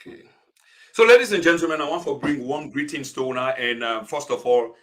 Okay. So, ladies and gentlemen, I want to bring one greetings to Una, and first of all,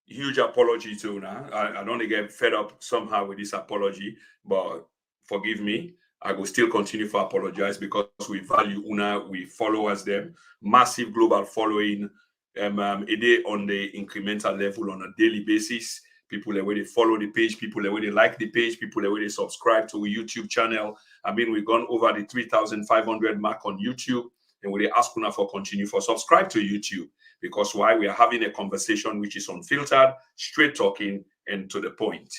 huge apology to Una. I don't get fed up somehow with this apology, but forgive me. I will still continue to apologize because we value Una, we follow as them, massive global following, a day on the incremental level on a daily basis. People that way they follow the page, people that way they like the page, people that way they subscribe to a YouTube channel. I mean, we've gone over the 3,500 mark on YouTube, and we ask Una for continue for subscribe to YouTube because why we are having a conversation which is unfiltered, straight talking, and to the point.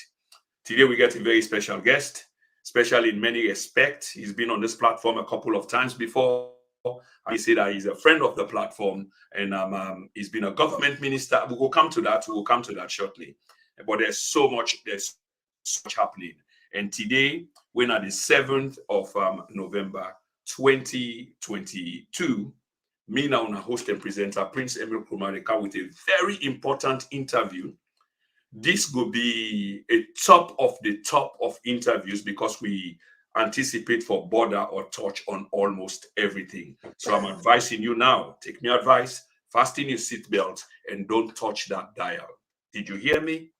Today we get a very special guest, special in many respects. He's been on this platform a couple of times before. I say that he's a friend of the platform, and he's been a government minister. We will come to that. We will come to that shortly. But there's so much happening. And today, when at the 7th of November 2022, me now, host and presenter Prince Emil Kumareka with a very important interview. This will be a top of interviews because we anticipate for border or touch on almost everything. So I'm advising you now, take my advice, fasten your seatbelt and don't touch that dial. Did you hear me?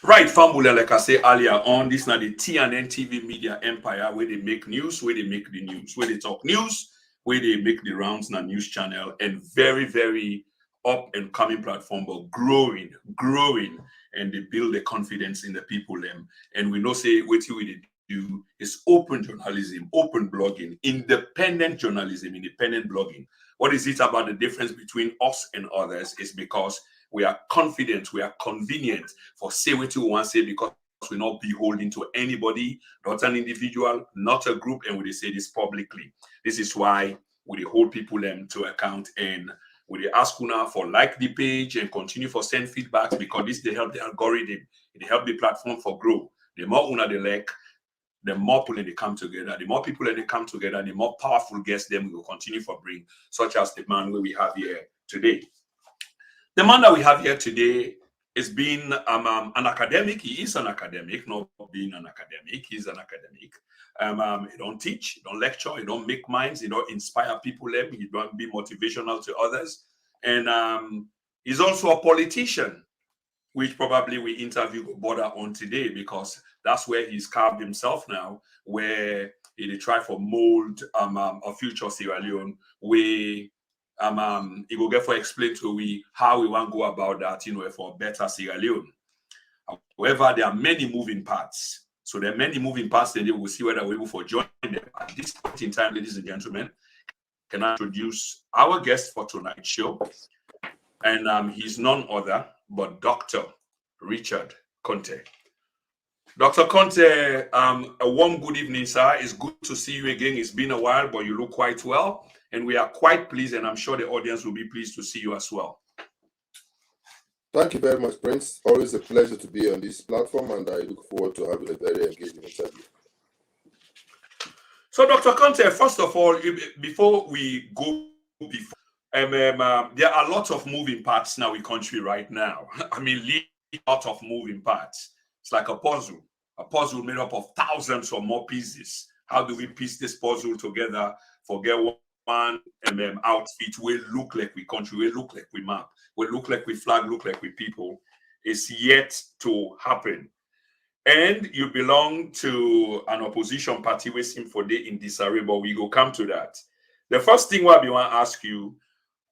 Right, Famula, like I said earlier on, this is not the TNN TV media empire where they make news, where they make the news, where they talk news, where they make the rounds in a news channel, and very, very up and coming platform, but growing, and they build the confidence in the people. And we know, say, what we do is open journalism, open blogging, independent journalism, independent blogging. What is it about the difference between us and others is because we are confident, we are convenient for say what you want to say because we're not beholden to anybody, not an individual, not a group, and we say this publicly. This is why we hold people to account and we ask Una for like the page and continue for send feedbacks because this they help the algorithm, it help the platform for grow. The more Una they like, the more people they come together. The more people they come together, the more powerful guests them we will continue for bring, such as the man we have here today. The man that we have here today is being an academic. He is an academic, not being an academic. He's an academic. He don't teach, he don't lecture, he don't make minds, he don't inspire people. He don't be motivational to others. And he's also a politician, which probably we interview border on today because that's where he's carved himself now, where he try for mold a future Sierra Leone where he will get for explain to we how we want to go about that, for better Sierra Leone. However, there are many moving parts. So there are many moving parts, and we will see whether we're able to join them. At this point in time, ladies and gentlemen, can I introduce our guest for tonight's show? And he's none other but Dr. Richard Konteh. Dr. Konteh, a warm good evening, sir. It's good to see you again. It's been a while, but you look quite well. And we are quite pleased, and I'm sure the audience will be pleased to see you as well. Thank you very much, Prince. Always a pleasure to be on this platform, and I look forward to having a very engaging interview. So, Dr. Konteh, first of all, before we go, there are lots of moving parts now in the country right now. I mean, a lot of moving parts. It's like a puzzle made up of thousands or more pieces. How do we piece this puzzle together? Forget one outfit will look like we country, will look like we map, will look like we flag, look like we people. Is yet to happen. And you belong to an opposition party with him for day in disarray, but we go come to that. The first thing what we want to ask you,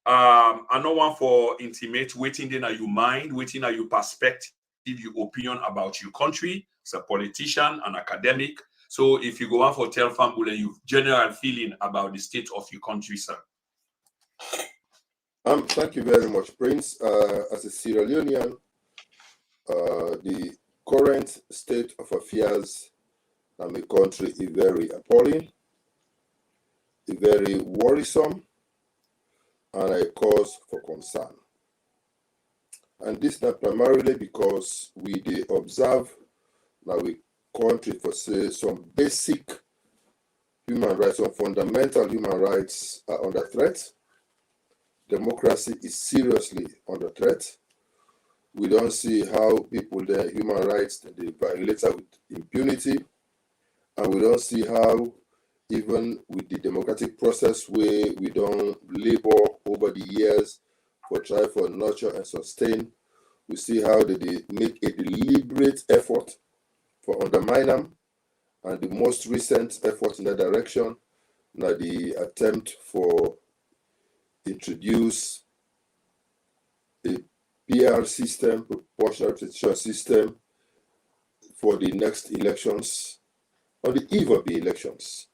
I don't want for intimate waiting then are you mind, waiting are you perspective, your opinion about your country, as a politician, an academic. So if you go on for tell family, you general feeling about the state of your country, sir. Thank you very much, Prince. As a Sierra Leonean, the current state of affairs in the country is very appalling, very worrisome, and a cause for concern. And this not primarily because we dey observe na we country for say some basic human rights, some fundamental human rights are under threat. Democracy is seriously under threat. We don't see how people their human rights they violate with impunity, and we don't see how even with the democratic process where we don't labor over the years for try for nurture and sustain, we see how they make a deliberate effort for undermine them, and the most recent effort in that direction now the attempt for introduce a PR system, proportional representation system for the next elections, on the eve of the elections,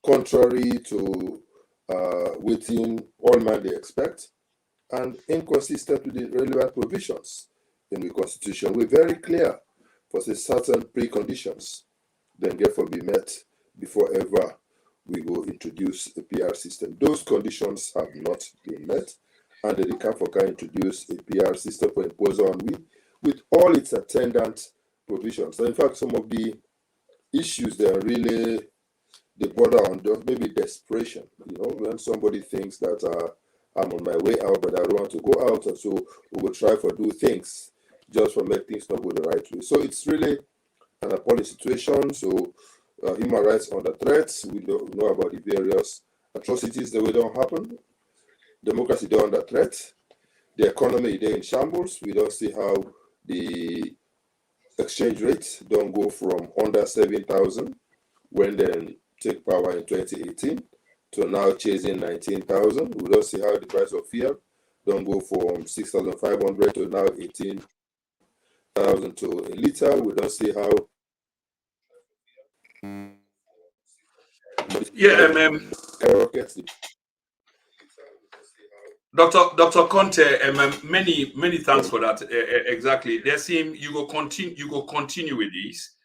contrary to waiting all man they expect, and inconsistent with the relevant provisions in the Constitution. We're very clear for say certain preconditions then therefore be met before ever we will introduce a PR system. Those conditions have not been met, and they can introduce a PR system for imposing on we with all its attendant provisions. So in fact, some of the issues they are really they border on just maybe desperation. You know, when somebody thinks that I'm on my way out, but I don't want to go out, and so we will try for do things just for make things not go the right way. So it's really an appalling situation. So human rights under threat. We don't know about the various atrocities that will don't happen. Democracy is under threat. The economy is in shambles. We don't see how the exchange rates don't go from under 7,000 when they take power in 2018 to now chasing 19,000. We don't see how the price of fuel don't go from 6,500 to now 18,000 to a liter. We don't see how skyrockets. Dr. Konteh, many thanks for that. Exactly. There seem you go continue with this.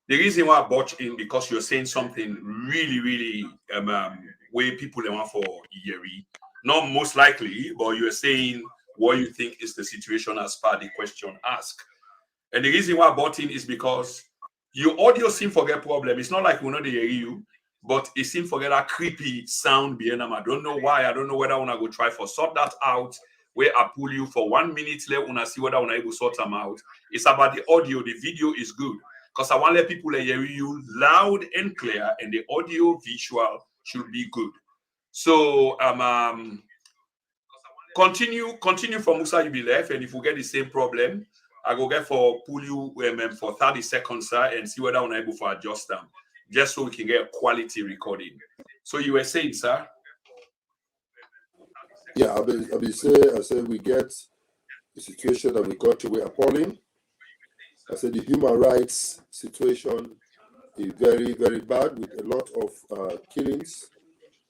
The reason why I bought in because you're saying something really where people they want for Yeri. Not most likely, but you're saying what you think is the situation as per the question asked. And the reason why I bought in is because your audio seem forget problem. It's not like we know they hear you, but it seem forget that creepy sound behind them. I don't know why. I don't know whether I want to go try for sort that out. Where I pull you for 1 minute, let una see whether I want to able sort them out. It's about the audio. The video is good because I want to let people hear you loud and clear, and the audio visual should be good. So continue from Musa you be left, and if we get the same problem, I go get for pull you for 30 seconds, sir, and see whether I'm able to adjust them, just so we can get a quality recording. So you were saying, sir? Yeah, I say we get the situation that we got to, we're appalling. I said the human rights situation is very, very bad with a lot of killings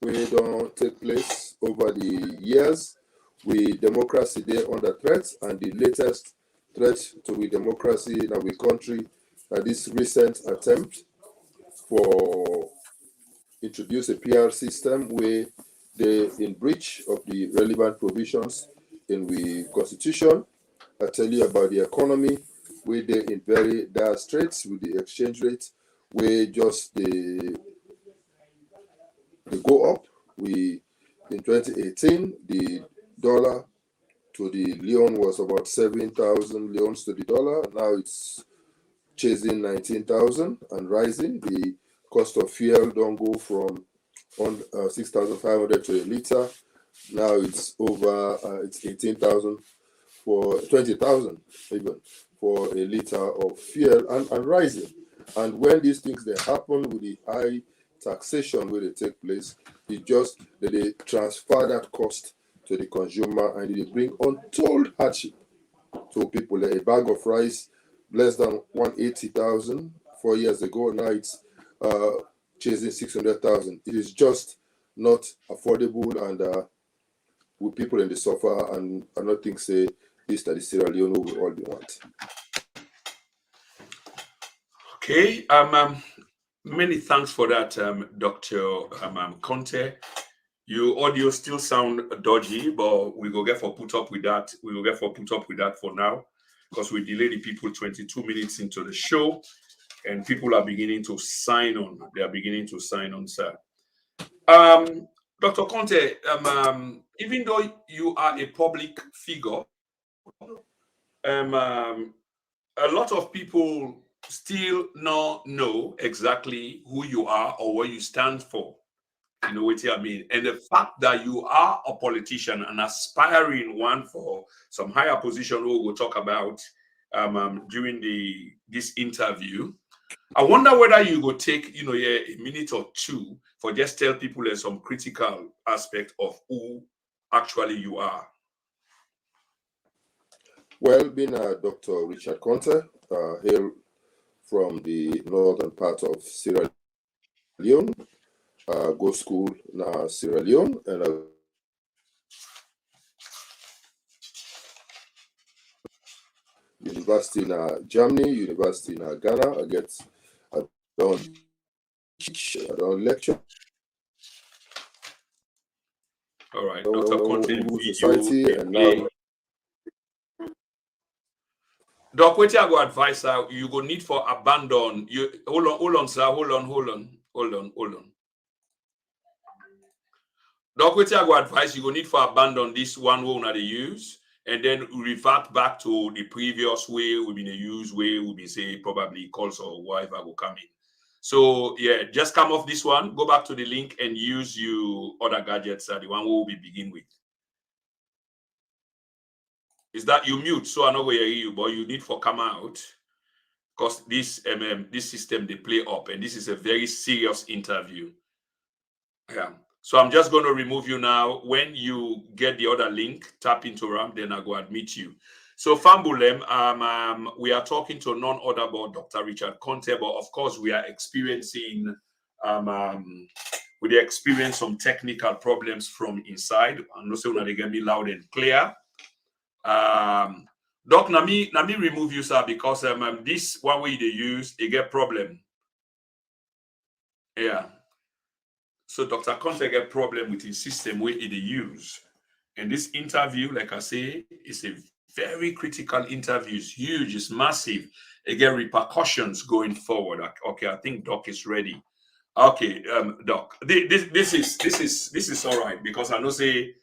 which don't take place over the years. With democracy there under threat, and the latest threat to we democracy in our country, this recent attempt for introduce a PR system where they in breach of the relevant provisions in the constitution. I tell you about the economy where they in very dire straits with the exchange rate where just they go up. We in 2018 the dollar to the leon was about 7,000 leons to the dollar. Now it's chasing 19,000 and rising. The cost of fuel don't go from 6,500 to a liter. Now it's over it's 18,000 for 20,000 even for a liter of fuel and rising. And when these things they happen with the high taxation where they take place, it just that they transfer that cost to the consumer, and they bring untold hardship to people. Like a bag of rice less than 180,000 4 years ago, now it's chasing 600,000. It is just not affordable, and with people in the suffer, and I don't think say this that the Sierra Leone will all be want. Okay. Many thanks for that, Dr. Konteh. Your audio still sound dodgy, but we go get for put up with that. We will get for put up with that for now, because we delayed the people 22 minutes into the show, and people are beginning to sign on. They are beginning to sign on, sir. Dr. Konteh, even though you are a public figure, a lot of people still not know exactly who you are or what you stand for. You know what I mean? And the fact that you are a politician, an aspiring one for some higher position we will talk about during this interview. I wonder whether you go take, a minute or two for just tell people some critical aspect of who actually you are. Well, being Dr. Richard Konteh, hail from the northern part of Sierra Leone, go school in Sierra Leone, and university in Germany, university in Ghana. I don't teach, I don't lecture. All right, Dr. Konteh, society, and now. Doc, what I go advise you go need for abandon. You hold on, sir. Hold on. Doc, what I go advise you go need for abandon this one way that they use, and then revert back to the previous way we've been use, way we've been say probably calls or whatever will come in. So yeah, just come off this one, go back to the link and use your other gadgets, the one we will be begin with. Is that you mute? So I know where you, but you need for come out, because this system they play up, and this is a very serious interview. Yeah. So I'm just going to remove you now. When you get the other link, tap into RAM, then I go admit you. So Fambulem, we are talking to none other but Dr. Richard Konteh, but of course we are experiencing we experience some technical problems from inside. I'm not saying they get me loud and clear. Doc, na me remove you, sir, because this one way they use, they get problem. Yeah. So Dr. Konteh get problem with his system where they use. And this interview, like I say, is a very critical interview. It's huge, it's massive. It get repercussions going forward. Okay, I think Doc is ready. Okay, Doc. This is all right, because I know say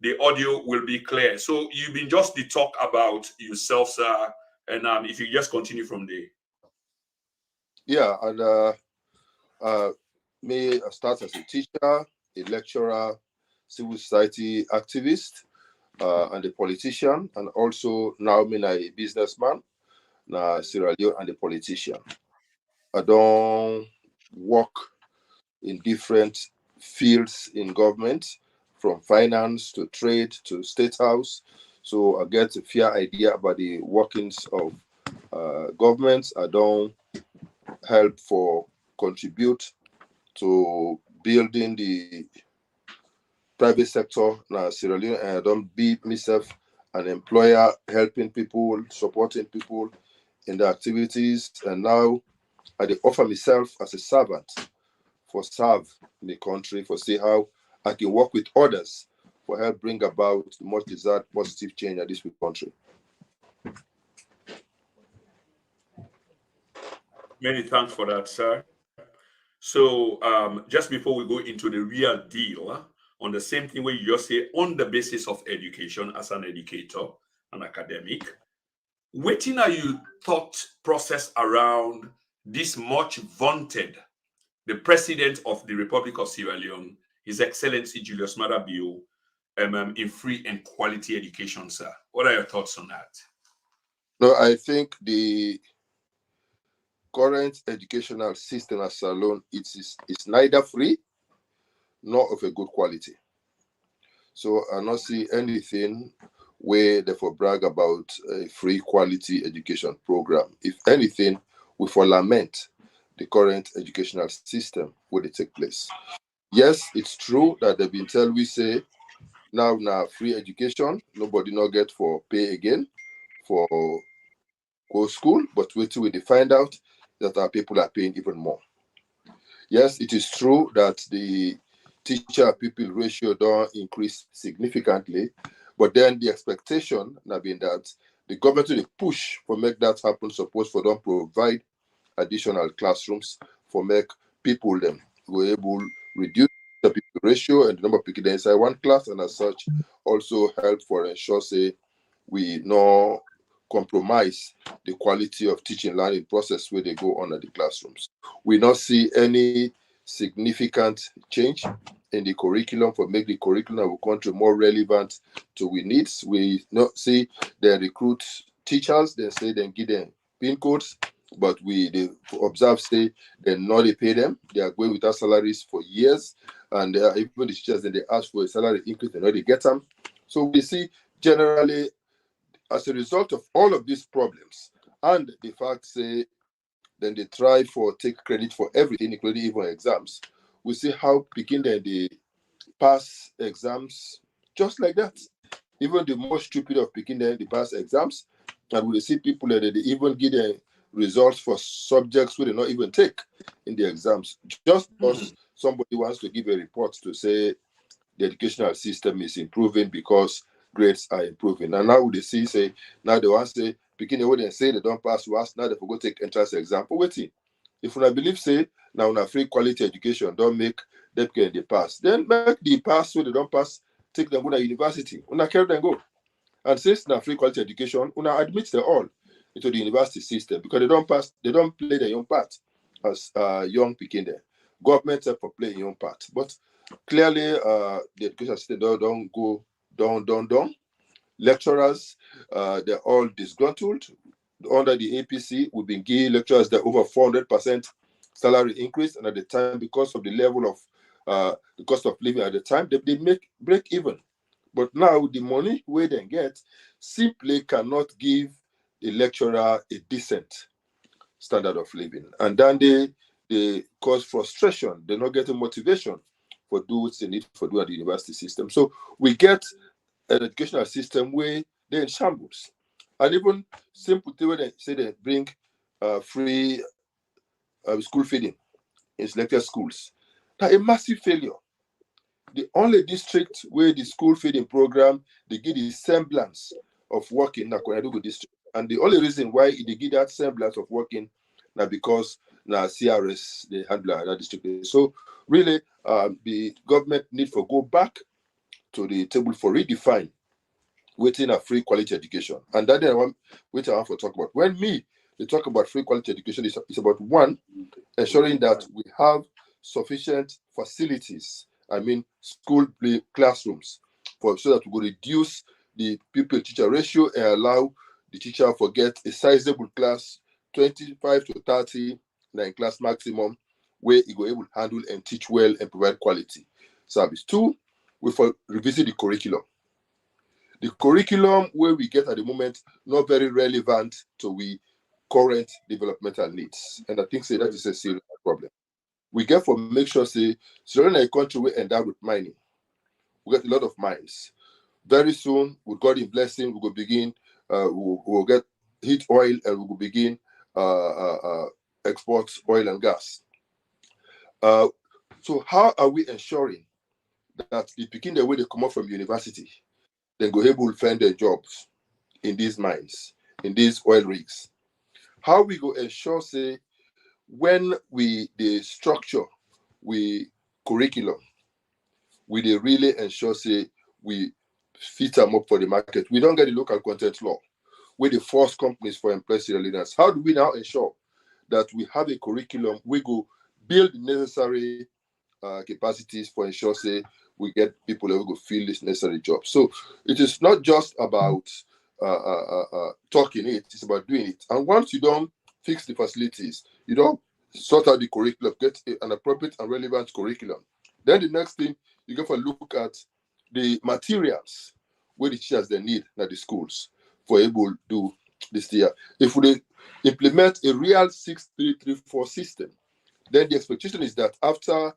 the audio will be clear. So you've been just the talk about yourself, sir, and if you just continue from there. Yeah, and may I start as a teacher, a lecturer, civil society activist, and a politician, and also now I'm a businessman, na Sierra Leone, and a politician. I don't work in different fields in government, from finance to trade to state house. So I get a fair idea about the workings of government. I don't help for contribute to building the private sector in Sierra Leone, and I don't be myself an employer, helping people, supporting people in the activities. And now I offer myself as a servant for serve the country, for see how I can work with others for help bring about the much desired positive change in this country. Many thanks for that, sir. So just before we go into the real deal, on the same thing where you just say on the basis of education as an educator, an academic, waiting are you thought process around this much vaunted, the president of the Republic of Sierra Leone, His Excellency Julius Maada Bio, in free and quality education, sir? What are your thoughts on that? No, I think the current educational system as alone is neither free nor of a good quality. So I not see anything where therefore brag about a free quality education program. If anything, we for lament the current educational system where they take place. Yes, it's true that they've been tell we say now free education, nobody not get for pay again for go school, but wait till we find out that our people are paying even more. Yes, it is true that the teacher-pupil ratio don't increase significantly, but then the expectation now being that the government will push for make that happen, suppose for them provide additional classrooms for make people them were able reduce the people ratio and the number of people inside one class, and as such also help for ensure say we no compromise the quality of teaching learning process where they go on at the classrooms. We not see any significant change in the curriculum for make the curriculum of our country more relevant to we needs. We not see they recruit teachers, they say they give them pin codes, but we they observe say they not they pay them. They are going without salaries for years, and even the teachers then they ask for a salary increase, they know they get them. So we see generally as a result of all of these problems and the fact say then they try for take credit for everything, including even exams, we see how picking then they pass exams just like that. Even the most stupid of picking them they pass exams, and we see people that they even give them results for subjects where they not even take in the exams just because somebody wants to give a report to say the educational system is improving because grades are improving. And now they see say now they want to say beginning when they say they don't pass to us, now they forgot take entrance exam. But waiting. If I believe say now on a free quality education don't make them get the pass, then make the pass so they don't pass, take them go to university. Una carry them go. And since now free quality education, una admit them all into the university system because they don't pass, they don't play their own part as young picking there. Government have for play your own part. But clearly the education system don't go down. Lecturers, they're all disgruntled. Under the APC, we've been giving lecturers the over 400% salary increase, and at the time, because of the level of the cost of living at the time, they make break even. But now the money we then get simply cannot give the lecturer a decent standard of living, and then they cause frustration. They're not getting motivation for do what they need for doing the university system. So we get an educational system where they're in shambles. And even simple thing when they say they bring free school feeding in selected schools, that's a massive failure. The only district where the school feeding program they give the semblance of working na Konadugu district, and the only reason why they give that semblance of working now because now CRS they handle that district. So really, the government need for go back to the table for redefine waiting a free quality education. And that I want to talk about. When they talk about free quality education, it's about one, ensuring that we have sufficient facilities. I mean, school classrooms, for so that we will reduce the pupil-teacher ratio and allow the teacher to get a sizable class, 25 to 30, in class maximum, where he will able to handle and teach well and provide quality service. Two, we for revisit the curriculum. The curriculum where we get at the moment not very relevant to we current developmental needs, and I think say that is a serious problem. We get for make sure say so in a country we end up with mining. We get a lot of mines. Very soon, with God in blessing, we will begin. We'll get heat oil and we will begin export oil and gas. So how are we ensuring that the begin the way they come out from university, then go able to find their jobs in these mines, in these oil rigs? How we go ensure say when we the structure we curriculum, we they really ensure say we fit them up for the market. We don't get the local content law where they force companies for employee leaders. How do we now ensure that we have a curriculum we go build the necessary capacities for ensure say we get people who go fill this necessary job? So it is not just about talking it, it's about doing it. And once you don't fix the facilities, you don't sort out the curriculum, get an appropriate and relevant curriculum, then the next thing you go for look at the materials where the teachers they need at the schools for able to do this year. If we implement a real 6334 system, then the expectation is that after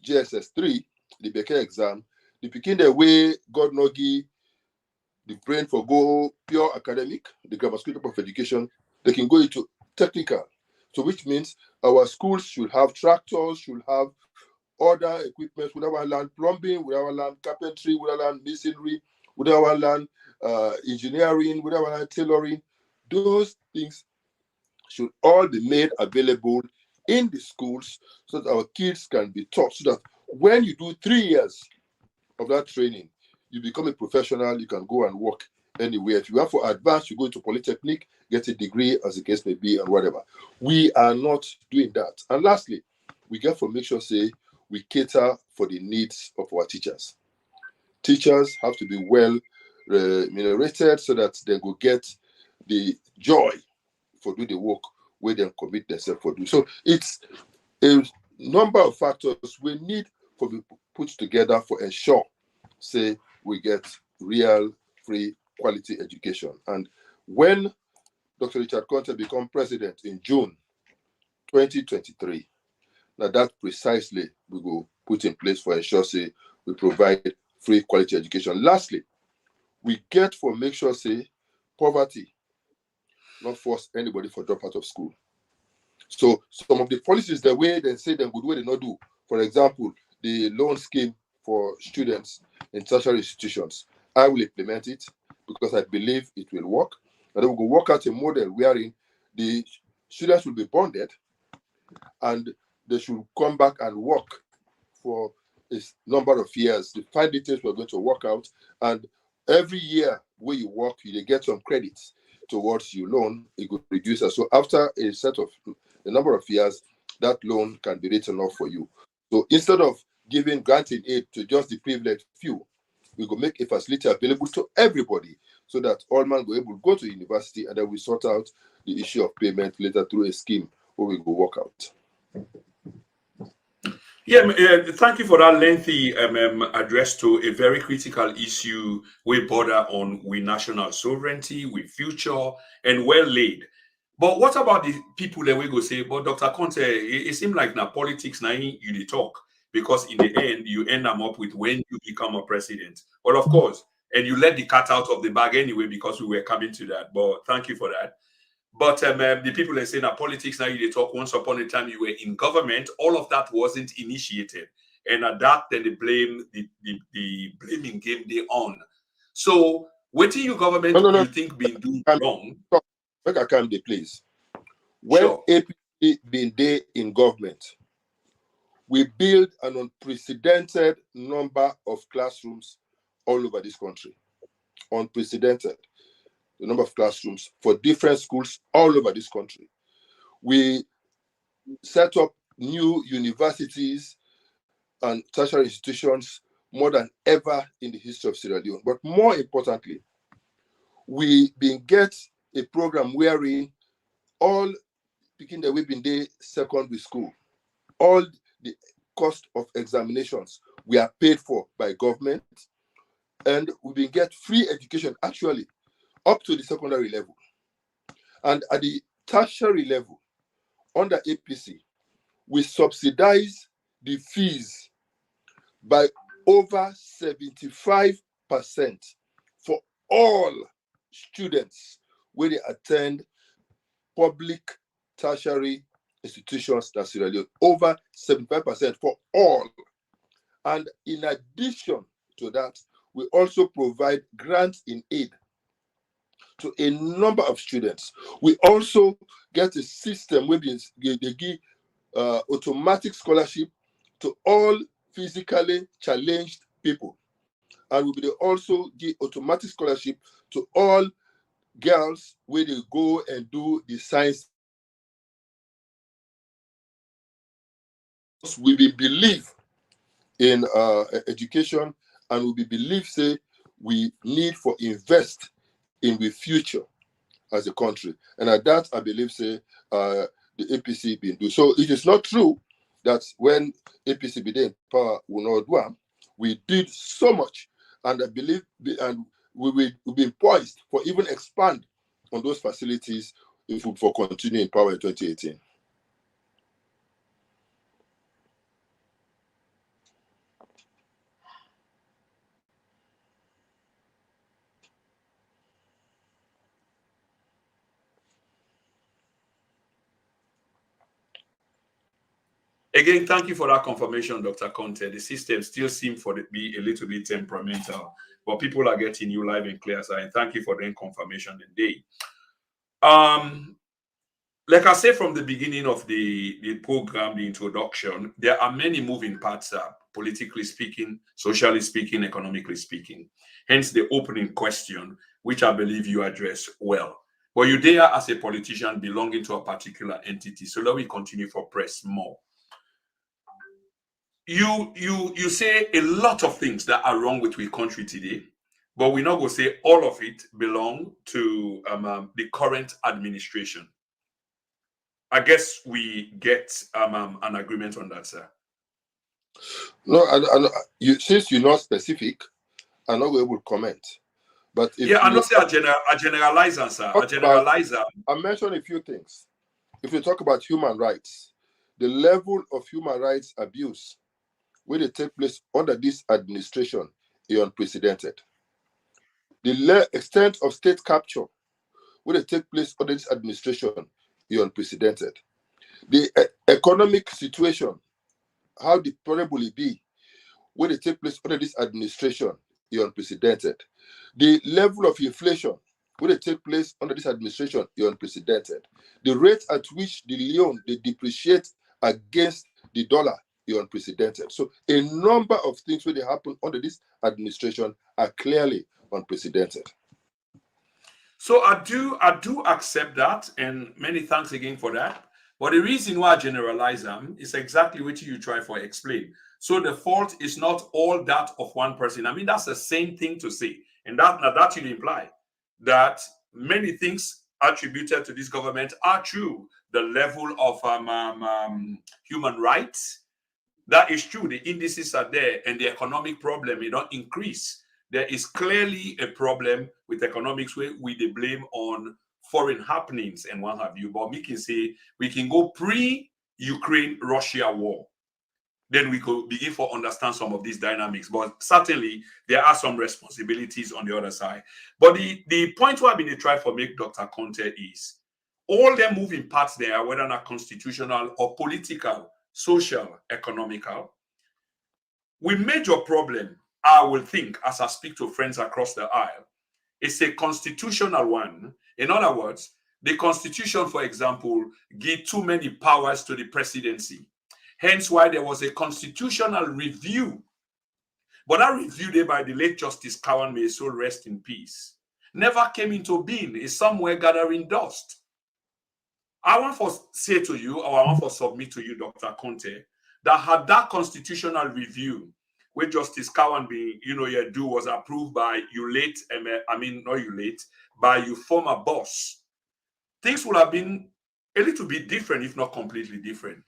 GSS 3, the Beke exam, the picking the way God Nogi, the brain for go pure academic, the grammar school type of education, they can go into technical. So which means our schools should have tractors, should have other equipment, we never learn plumbing, we never learn carpentry, we never learn masonry, we never learn engineering, we never learn tailoring. Those things should all be made available in the schools so that our kids can be taught, so that when you do 3 years of that training, you become a professional, you can go and work anywhere. If you want for advanced, you go to polytechnic, get a degree, as the case may be, and whatever. We are not doing that. And lastly, we get for make sure, say, we cater for the needs of our teachers. Teachers have to be well remunerated so that they will get the joy for do the work where they commit themselves for do. So it's a number of factors we need for be put together for ensure, say, we get real, free, quality education. And when Dr. Richard Konteh become president in June 2023, now that precisely we will put in place for ensure, say, we provide free quality education. Lastly, we get for make sure, say, poverty not force anybody for drop out of school. So some of the policies, the way they say them good way they not do. For example, the loan scheme for students in tertiary institutions. I will implement it because I believe it will work. And then we will work out a model wherein the students will be bonded and they should come back and work for a number of years. The fine details we're going to work out. And every year where you work, you get some credits towards your loan. It will reduce it. So after a number of years, that loan can be written off for you. So instead of granting aid to just the privileged few, we will make a facility available to everybody so that all men go able to go to university, and then we sort out the issue of payment later through a scheme where we go work out. Yeah, thank you for that lengthy address to a very critical issue we border on with national sovereignty, with future, and well laid. But what about the people that we go say, but Dr. Conte, it seems like now politics now you dey talk, because in the end you end up with when you become a president. But of course, and you let the cat out of the bag anyway, because we were coming to that. But thank you for that. But the people that say that politics now you they talk, once upon a time you were in government, all of that wasn't initiated. And at that, then they blame the blaming game they on. So what do you No, government no, no. you think been doing Calm- wrong? Make I calm the please. When Sure. APC been there in government, we build an unprecedented number of classrooms all over this country. Unprecedented the number of classrooms for different schools all over this country. We set up new universities and tertiary institutions more than ever in the history of Sierra Leone. But more importantly, we been get a program wherein all picking the way been there secondary school, all the cost of examinations we are paid for by government, and we been get free education actually up to the secondary level. And at the tertiary level, under APC, we subsidize the fees by over 75% for all students when they attend public tertiary institutions in Sierra Leone. Over 75% for all. And in addition to that, we also provide grants in aid to a number of students. We also get a system where they give automatic scholarship to all physically challenged people. And we will also give automatic scholarship to all girls where they go and do the science. We will believe in education, and we will believe, say, we need for invest in the future as a country. And at that, I believe, say, the APC been do. So it is not true that when APC be there in power, we not do am. We did so much, and I believe, and we will be poised for even expand on those facilities if we for continue in power in 2018. Again, thank you for that confirmation, Dr. Konteh. The system still seems to be a little bit temperamental, but people are getting you live and clear. So I thank you for the confirmation today. Like I said from the beginning of the program, the introduction, there are many moving parts, politically speaking, socially speaking, economically speaking. Hence the opening question, which I believe you address well. But you there as a politician belonging to a particular entity. So let me continue for press more. You say a lot of things that are wrong with our country today, but we're not going to say all of it belong to the current administration. I guess we get an agreement on that, sir. No, since you're not specific, I'm not able to comment. But if I know say a generalizer, sir. A generalizer. I mentioned a few things. If you talk about human rights, the level of human rights abuse where they take place under this administration is unprecedented. The extent of state capture where they take place under this administration is unprecedented. The economic situation, how deplorable it be, where they take place under this administration is unprecedented. The level of inflation where they take place under this administration is unprecedented. The rate at which the leon they depreciate against the dollar is unprecedented. So a number of things where they happen under this administration are clearly unprecedented. So I do accept that, and many thanks again for that. But the reason why I generalize them is exactly what you try for explain. So the fault is not all that of one person. I mean, that's the same thing to say. And that will imply that many things attributed to this government are true. The level of human rights, that is true. The indices are there, and the economic problem may not increase. There is clearly a problem with economics where we the blame on foreign happenings and what have you. But we can say we can go pre-Ukraine-Russia war. Then we could begin to understand some of these dynamics. But certainly there are some responsibilities on the other side. But the point where I've been trying to make Dr. Konteh is all the moving parts there, whether not constitutional or political, social, economical, we major problem, I will think, as I speak to friends across the aisle, it's a constitutional one. In other words, the constitution, for example, give too many powers to the presidency. Hence why there was a constitutional review. But that review there by the late Justice Cowan, may his soul rest in peace, never came into being. It's somewhere gathering dust. I want to say to you, or I want to submit to you, Dr. Konteh, that had that constitutional review where Justice Cowan was approved by you late, not you late, by your former boss, things would have been a little bit different, if not completely different.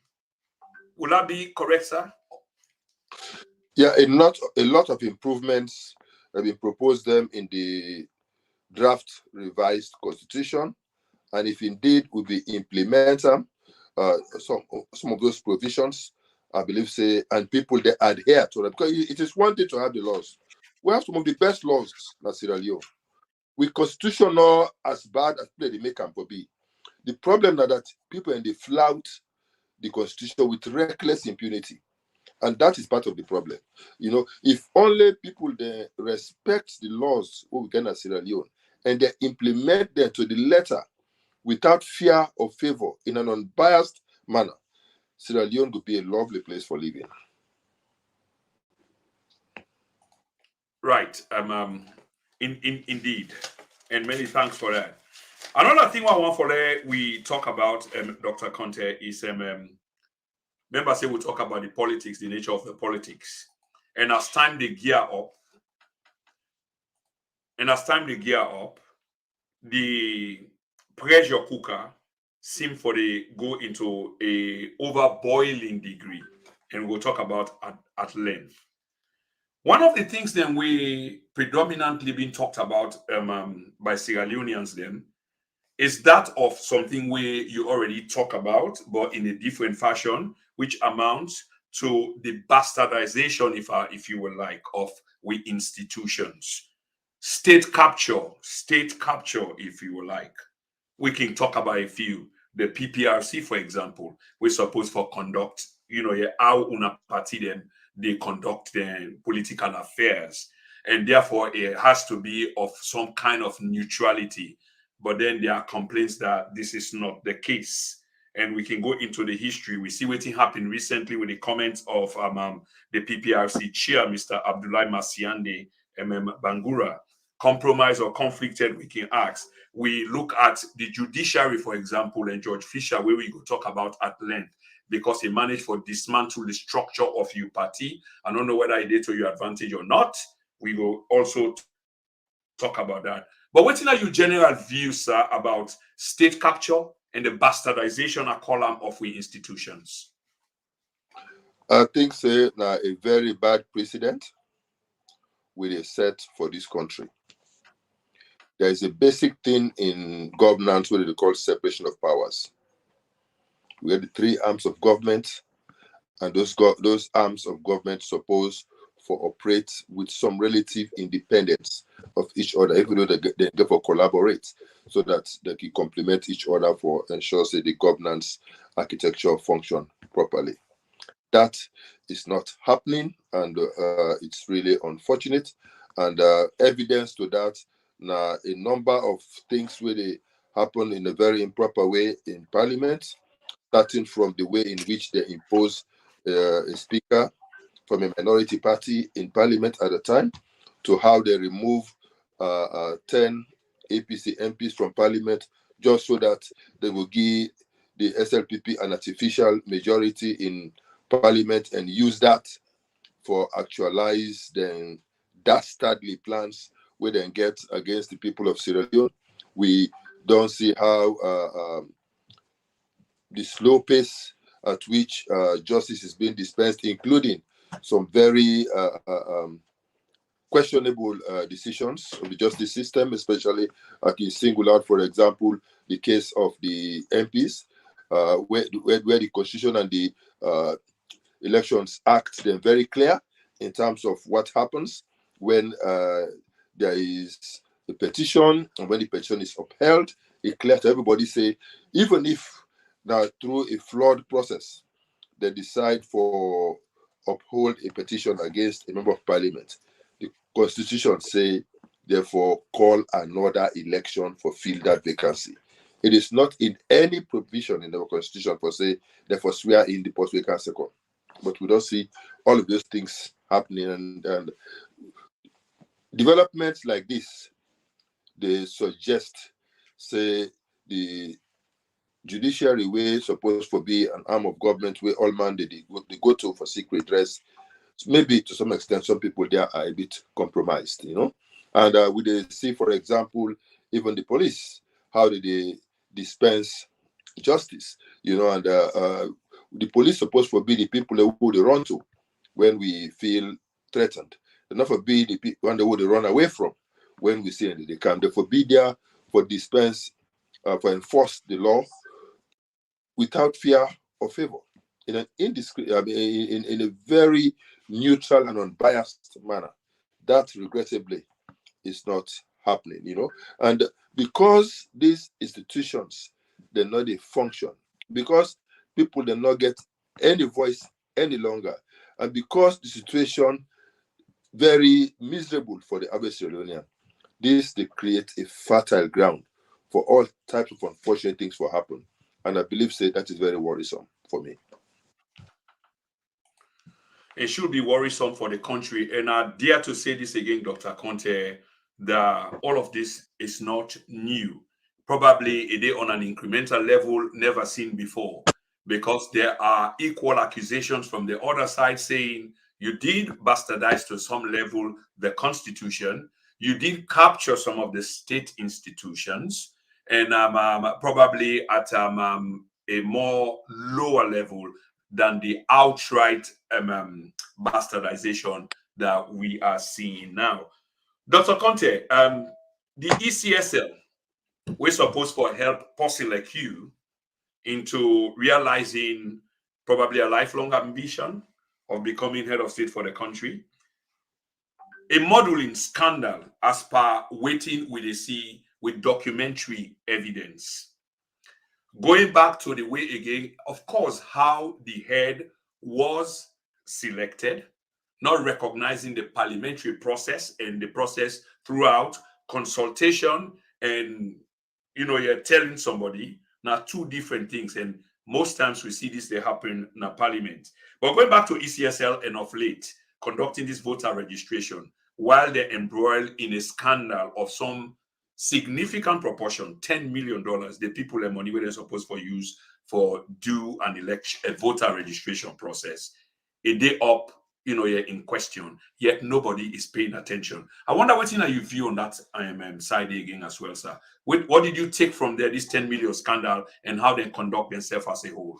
Would that be correct, sir? Yeah, a lot of improvements have been proposed them in the draft revised constitution, and if indeed we be implementing some of those provisions, I believe say, and people they adhere to them, because it is one thing to have the laws. We have some of the best laws in Sierra Leone. With constitution not as bad as they make them for be. The problem is that people and they flout the constitution with reckless impunity. And that is part of the problem. If only people they respect the laws we get in Sierra Leone and they implement them to the letter without fear or favor in an unbiased manner, Sierra Leone would be a lovely place for living. Right. Indeed. And many thanks for that. Another thing I want we talk about, Dr. Konteh, is remember say we talk about the politics, the nature of the politics. And as time they gear up, the pressure cooker seem for they go into a overboiling degree. And we'll talk about at length. One of the things then we predominantly been talked about by Sierra Leoneans then is that of something where you already talk about, but in a different fashion, which amounts to the bastardization, if you will like, of we institutions. State capture, if you will like. We can talk about a few. The PPRC, for example, we're supposed to conduct, how una party them they conduct their political affairs, and therefore it has to be of some kind of neutrality. But then there are complaints that this is not the case. And we can go into the history. We see what happened recently with the comments of the PPRC chair, Mr. Abdullah Masiande Bangura. Compromise or conflicted, we can ask. We look at the judiciary, for example, and George Fisher, where we go talk about at length, because he managed to dismantle the structure of your party. I don't know whether it did to your advantage or not. We will also talk about that. But what are your general views, sir, about state capture and the bastardization a column of we institutions? I think say now a very bad precedent will be set for this country. There is a basic thing in governance what they call separation of powers. We have the three arms of government, and those arms of government supposed to operate with some relative independence of each other, even though they therefore collaborate, so that they can complement each other for ensure that the governance architecture function properly. That is not happening, and it's really unfortunate. And evidence to that, now a number of things where they happen in a very improper way in Parliament, starting from the way in which they impose a speaker from a minority party in Parliament at the time, to how they remove 10 APC MPs from Parliament just so that they will give the SLPP an artificial majority in Parliament and use that for actualize the dastardly plans we then get against the people of Sierra Leone. We don't see how the slow pace at which justice is being dispensed, including some very questionable decisions of the justice system, especially I can single out, for example, the case of the MPs, where the Constitution and the Elections Act, they're very clear in terms of what happens when there is a petition, and when the petition is upheld. It's clear to everybody, say, even if now through a flawed process, they decide for uphold a petition against a member of parliament, the Constitution say, therefore, call another election for fill that vacancy. It is not in any provision in the Constitution for say, therefore swear in the post vacant second. But we don't see all of those things happening, and developments like this, they suggest, say, the judiciary way supposed to be an arm of government where all man they go to for secret redress. Maybe to some extent, some people there are a bit compromised, And we see, for example, even the police, how did they dispense justice, and the police supposed to be the people who they run to when we feel threatened. They're not for be the people who they run away from when we see they come. They for be there for dispense, for enforce the law without fear or favor, in an indiscreet, in a very neutral and unbiased manner. That regrettably is not happening, And because these institutions, they're not a function, because people do not get any voice any longer, and because the situation very miserable for the average Sierra Leonean, this they create a fertile ground for all types of unfortunate things to happen. And I believe say that is very worrisome for me. It should be worrisome for the country. And I dare to say this again, Dr. Konteh, that all of this is not new. Probably it is on an incremental level never seen before, because there are equal accusations from the other side saying you did bastardize to some level the Constitution, you did capture some of the state institutions, and probably at a more lower level than the outright bastardization that we are seeing now. Dr. Konteh, the ECSL, we're supposed to help person like you into realizing probably a lifelong ambition of becoming head of state for the country. A modeling scandal as per waiting with a see with documentary evidence. Going back to the way again, of course, how the head was selected, not recognizing the parliamentary process and the process throughout consultation and you're telling somebody now two different things. And most times we see this they happen in a parliament. But going back to ECSL and of late, conducting this voter registration while they're embroiled in a scandal of some significant proportion, $10 million, the people and money where they're supposed to use for do an election, a voter registration process. A day up, in question, yet nobody is paying attention. I wonder what you view on that side again as well, sir. What did you take from there, this 10 million scandal, and how they conduct themselves as a whole?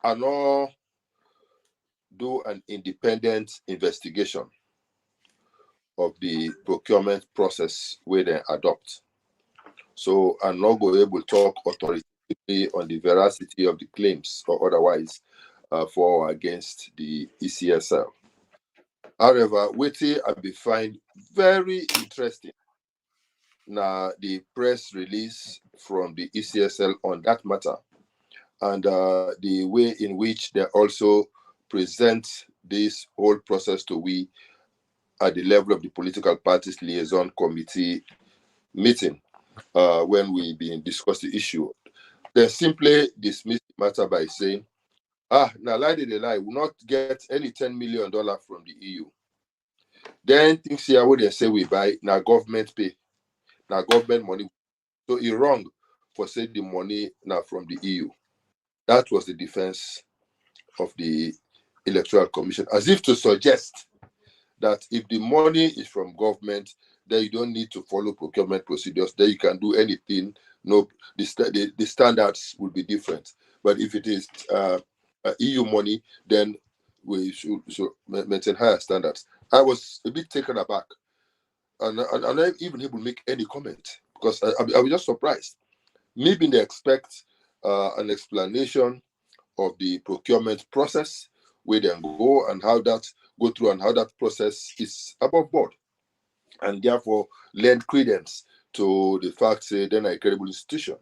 I know do an independent investigation of the procurement process where they adopt. So I'm not going to be able to talk authoritatively on the veracity of the claims or otherwise for or against the ECSL. However, what I find very interesting now the press release from the ECSL on that matter, and the way in which they also present this whole process to we at the level of the political parties liaison committee meeting when we been discuss the issue. They simply dismiss the matter by saying, now lie they lie, will not get any $10 million from the EU. Then things here where they say we buy, now government pay, now government money. So it's wrong for say the money now from the EU. That was the defense of the Electoral Commission, as if to suggest that if the money is from government, then you don't need to follow procurement procedures. Then you can do anything. No, the standards will be different. But if it is EU money, then we should maintain higher standards. I was a bit taken aback, and I not even able to make any comment because I was just surprised. Maybe they expect an explanation of the procurement process, where they go and how that go through and how that process is above board, and therefore lend credence to the fact that they're a credible institution.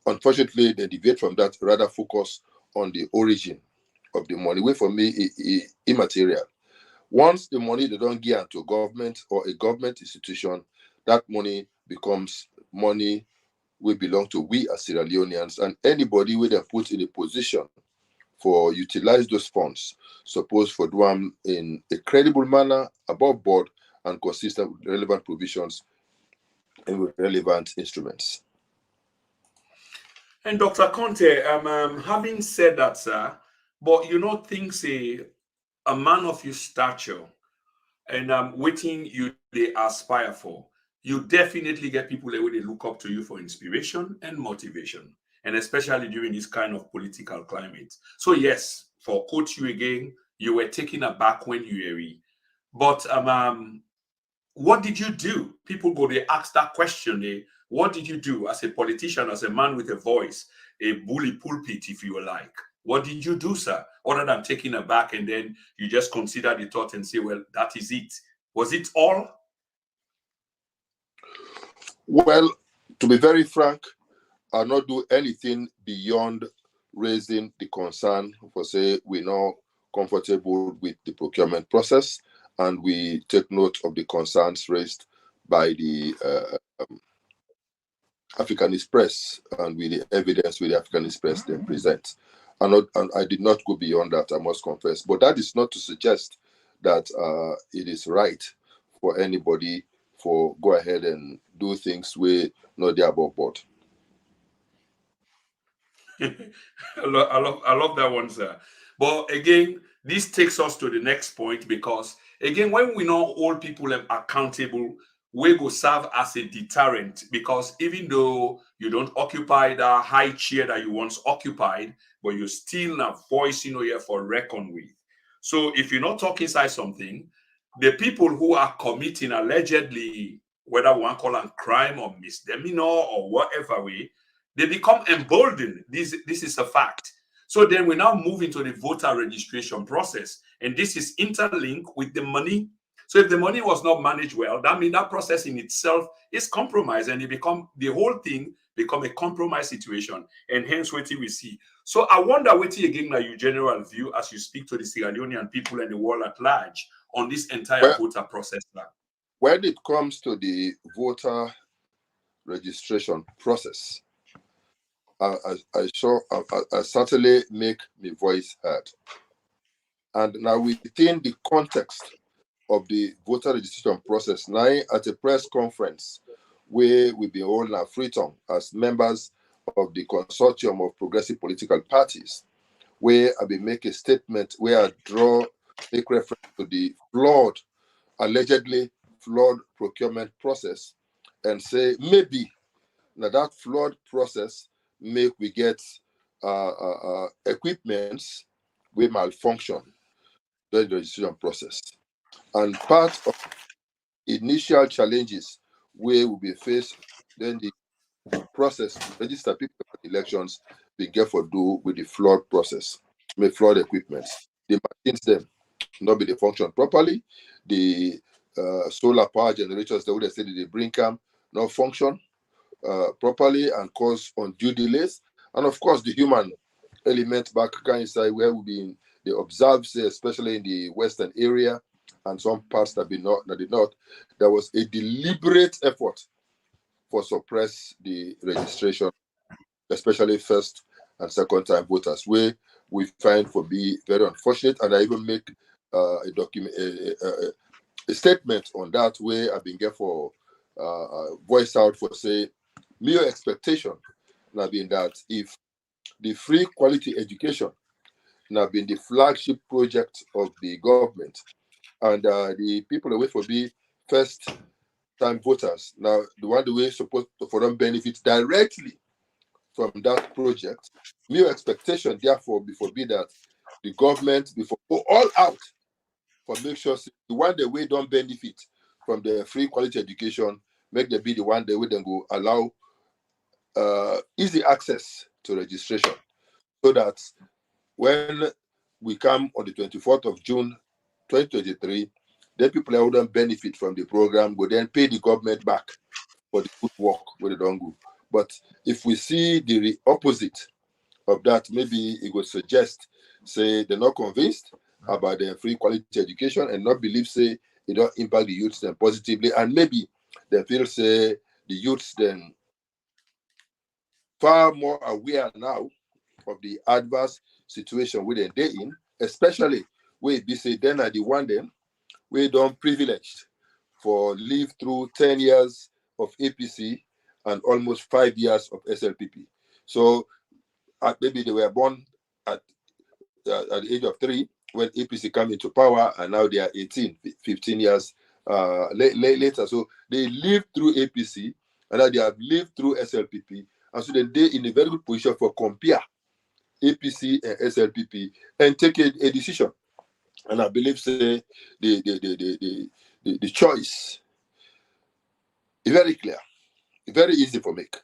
Unfortunately, they deviate from that, rather focus on the origin of the money, which for me is immaterial. Once the money they don't give to government or a government institution, that money becomes money will belong to we as Sierra Leoneans, and anybody where they put in a position for utilize those funds, suppose for do them in a credible manner, above board, and consistent with relevant provisions and with relevant instruments. And Dr. Konteh, having said that, sir, but things a man of your stature and waiting you they aspire for, you definitely get people that they look up to you for inspiration and motivation, and especially during this kind of political climate. So yes, for quote you again, you were taken aback when you were, but what did you do? People go, they ask that question. What did you do as a politician, as a man with a voice, a bully pulpit, if you like? What did you do, sir? Other than taking aback and then you just consider the thought and say, well, that is it. Was it all? Well, to be very frank, I'll not do anything beyond raising the concern for say we're not comfortable with the procurement process, and we take note of the concerns raised by the Africanist press and with the evidence with the Africanist press they present. And I did not go beyond that, I must confess. But that is not to suggest that it is right for anybody for go ahead and do things where not there above board. I love that one, sir. But again, this takes us to the next point because again, when we know all people are accountable, we go serve as a deterrent because even though you don't occupy the high chair that you once occupied, but you're still a voice, here for reckon with. So if you're not talking inside something, the people who are committing allegedly, whether one call them crime or misdemeanor or whatever way, they become emboldened. This is a fact. So then we now move into the voter registration process, and this is interlinked with the money. So if the money was not managed well, that means that process in itself is compromised, and it become the whole thing become a compromise situation, and hence what we see. So I wonder what again now your general view as you speak to the Sierra Leonean people and the world at large on this entire Well, voter process now. when it comes to the voter registration process, I certainly make my voice heard. And now within the context of the voter registration process, now at a press conference where we be holding a Freetown as members of the consortium of progressive political parties, where I be make a statement where I make reference to the allegedly flawed procurement process, and say maybe now that flawed process make we get equipments we malfunction during the registration process. And part of initial challenges where will be faced then the process to register people for elections we get for do with the flawed process, flawed equipments. The machines them not be they function properly. The solar power generators that would say they bring them not function properly and cause undue delays. And of course, the human element back inside where we been they observe, say, especially in the western area and some parts that did not, there was a deliberate effort for suppress the registration, especially first and second time voters, where we find for be very unfortunate. And I even make a statement on that where I've been get for voice out for say mere expectation now being that if the free quality education now been the flagship project of the government and the people away for be first time voters now the one the way supposed to, for them benefit directly from that project, mere expectation therefore before be that the government before go all out for make sure the one the way don't benefit from the free quality education, make them be the one the way then go allow easy access to registration, so that when we come on the 24th of June 2023, then people who don't benefit from the program will then pay the government back for the good work where they don't go. But if we see the opposite of that, maybe it would suggest, say, they're not convinced about the free quality education and not believe, say, it don't impact the youths then positively. And maybe they feel, say, the youths then far more aware now of the adverse situation where they're in, especially where they say then are the one then we don't privileged for live through 10 years of APC and almost 5 years of SLPP. So maybe they were born at the age of 3 when APC came into power, and now they are 18, 15 years later. So they lived through APC, and now they have lived through SLPP, and so they're in a very good position for compare APC and SLPP and take a decision. And I believe say the choice is very clear, very easy for make,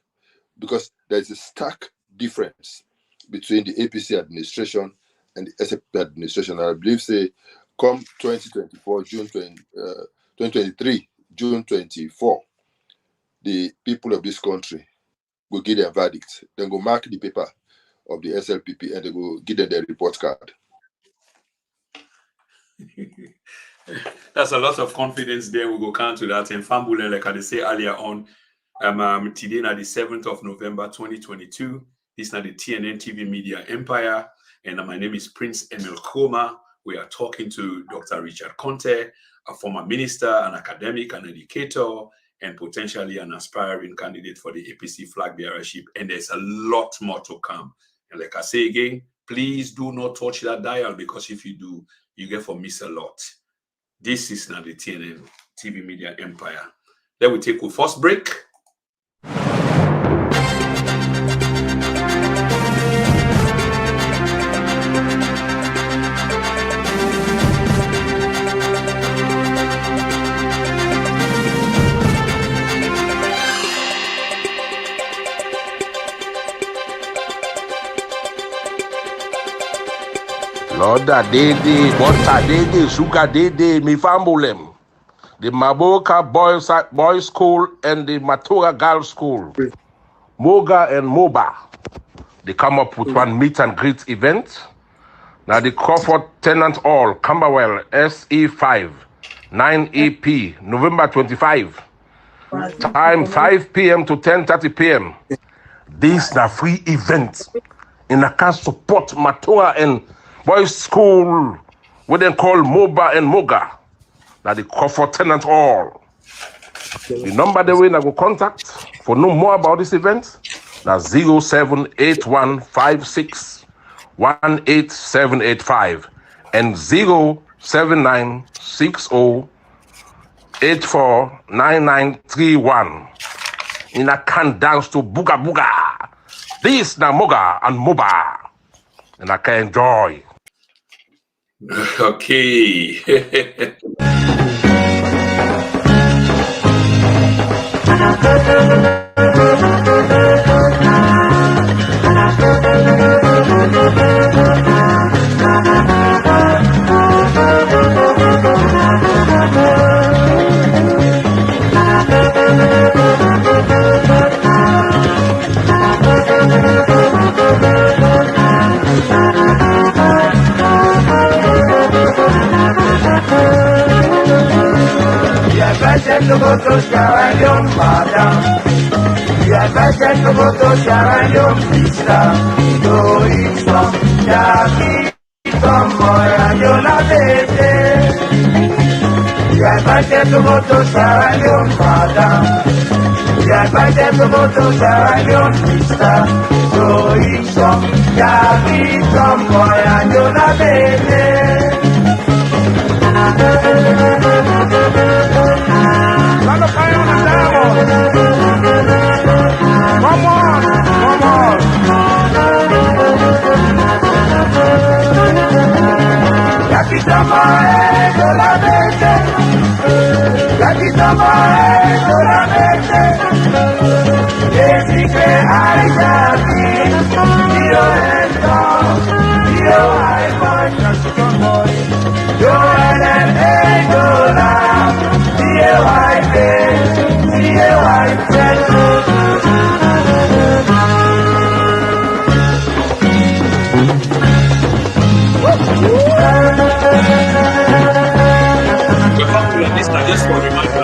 because there's a stark difference between the APC administration and the SLPP administration. And I believe say come 2024, 2023, June 24, the people of this country will give their verdict. Then go mark the paper of the SLPP and they will give them their report card. That's a lot of confidence there. We go count to that. And Fambule, like I say earlier on, today na the 7th of November 2022. This is not the TNN TV Media Empire. And my name is Prince Emil Koma. We are talking to Dr. Richard Konteh, a former minister, an academic, an educator, and potentially an aspiring candidate for the APC flag bearership. And there's a lot more to come. And like I say again, please do not touch that dial, because if you do, you get for miss a lot. This is not the TNN TV Media Empire. Then we take our first break. Loda dede, butter dede, sugar dede, mi fambulem. The Maboka Boys School and the Matura Girls School. Moga and Moba. They come up with one meet and greet event. Now the Crawford Tenant Hall, Camberwell, SE5, 9EP, November 25. Time 5 p.m. to 10:30 p.m. This is a free event. In a can support Matua and Boys School, what they call Moba and Moga. Now the Crawford Tenant Hall. The number they will go contact for know more about this event. That's 0781561875 and 07960849931. In a can dance to Booga Booga. This na Moga and Moba. And I can enjoy. Okay. Just for reminder,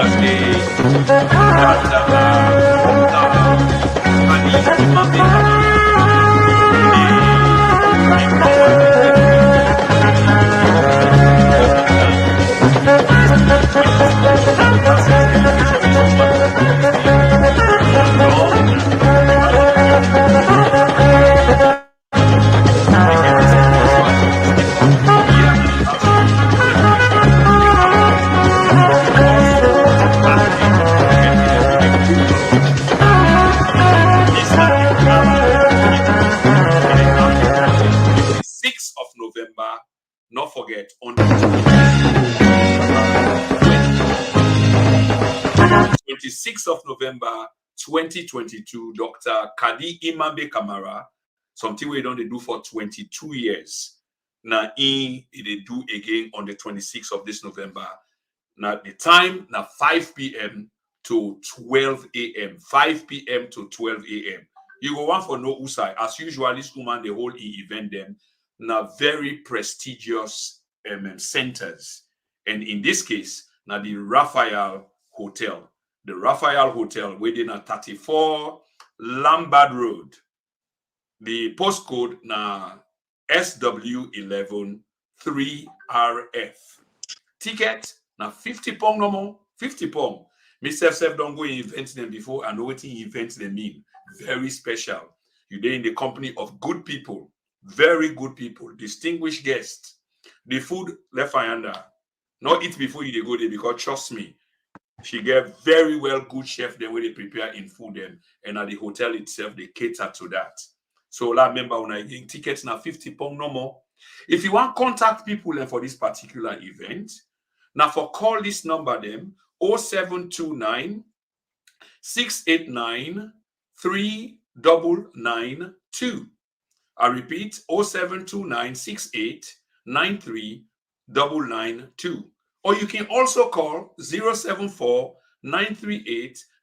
not forget on the 26th of November 2022, Dr. Kadi Imambe Kamara, something we don't do for 22 years. Now, they do again on the 26th of this November. Now, the time, now 5 p.m. to 12 a.m. 5 p.m. to 12 a.m. You go one for no usai. As usual, this woman, the whole event them. Now, very prestigious centers. And in this case, now the Raphael Hotel. The Raphael Hotel within a 34 Lombard Road. The postcode now SW11 3RF. Ticket now 50 pound no more. 50 pound. Mr. Self don't go invent them before. I know what he invents them mean. Very special. You're there in the company of good people. Very good people, distinguished guests. The food left under. Not eat before you go there because trust me, she get very well good chef then when they prepare in food them and at the hotel itself they cater to that. So remember when I get tickets now 50 pound no more. If you want contact people for this particular event, now for call this number them 0729 689 3992. I repeat, 072968939992. Or you can also call 074-938-53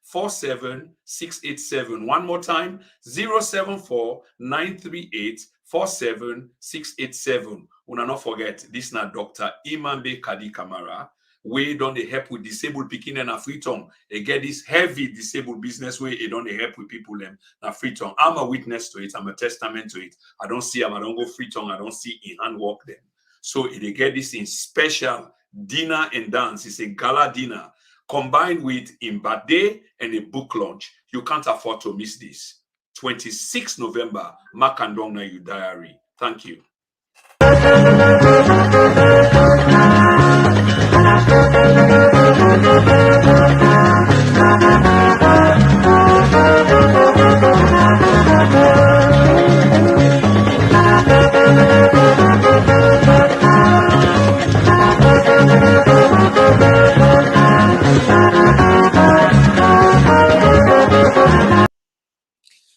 47687. One more time, 074-938-47687. Una not forget, this is not Dr. Imambe Kadi Kamara. We don't help with disabled picking and a free tongue. They get this heavy disabled business where they don't help with people them na free tongue. I'm a witness to it. I'm a testament to it. I don't see them. I don't go free tongue. I don't see in handwork them. So they get this in special dinner and dance. It's a gala dinner combined with in birthday and a book launch. You can't afford to miss this. 26 November, mark and down na your diary. Thank you.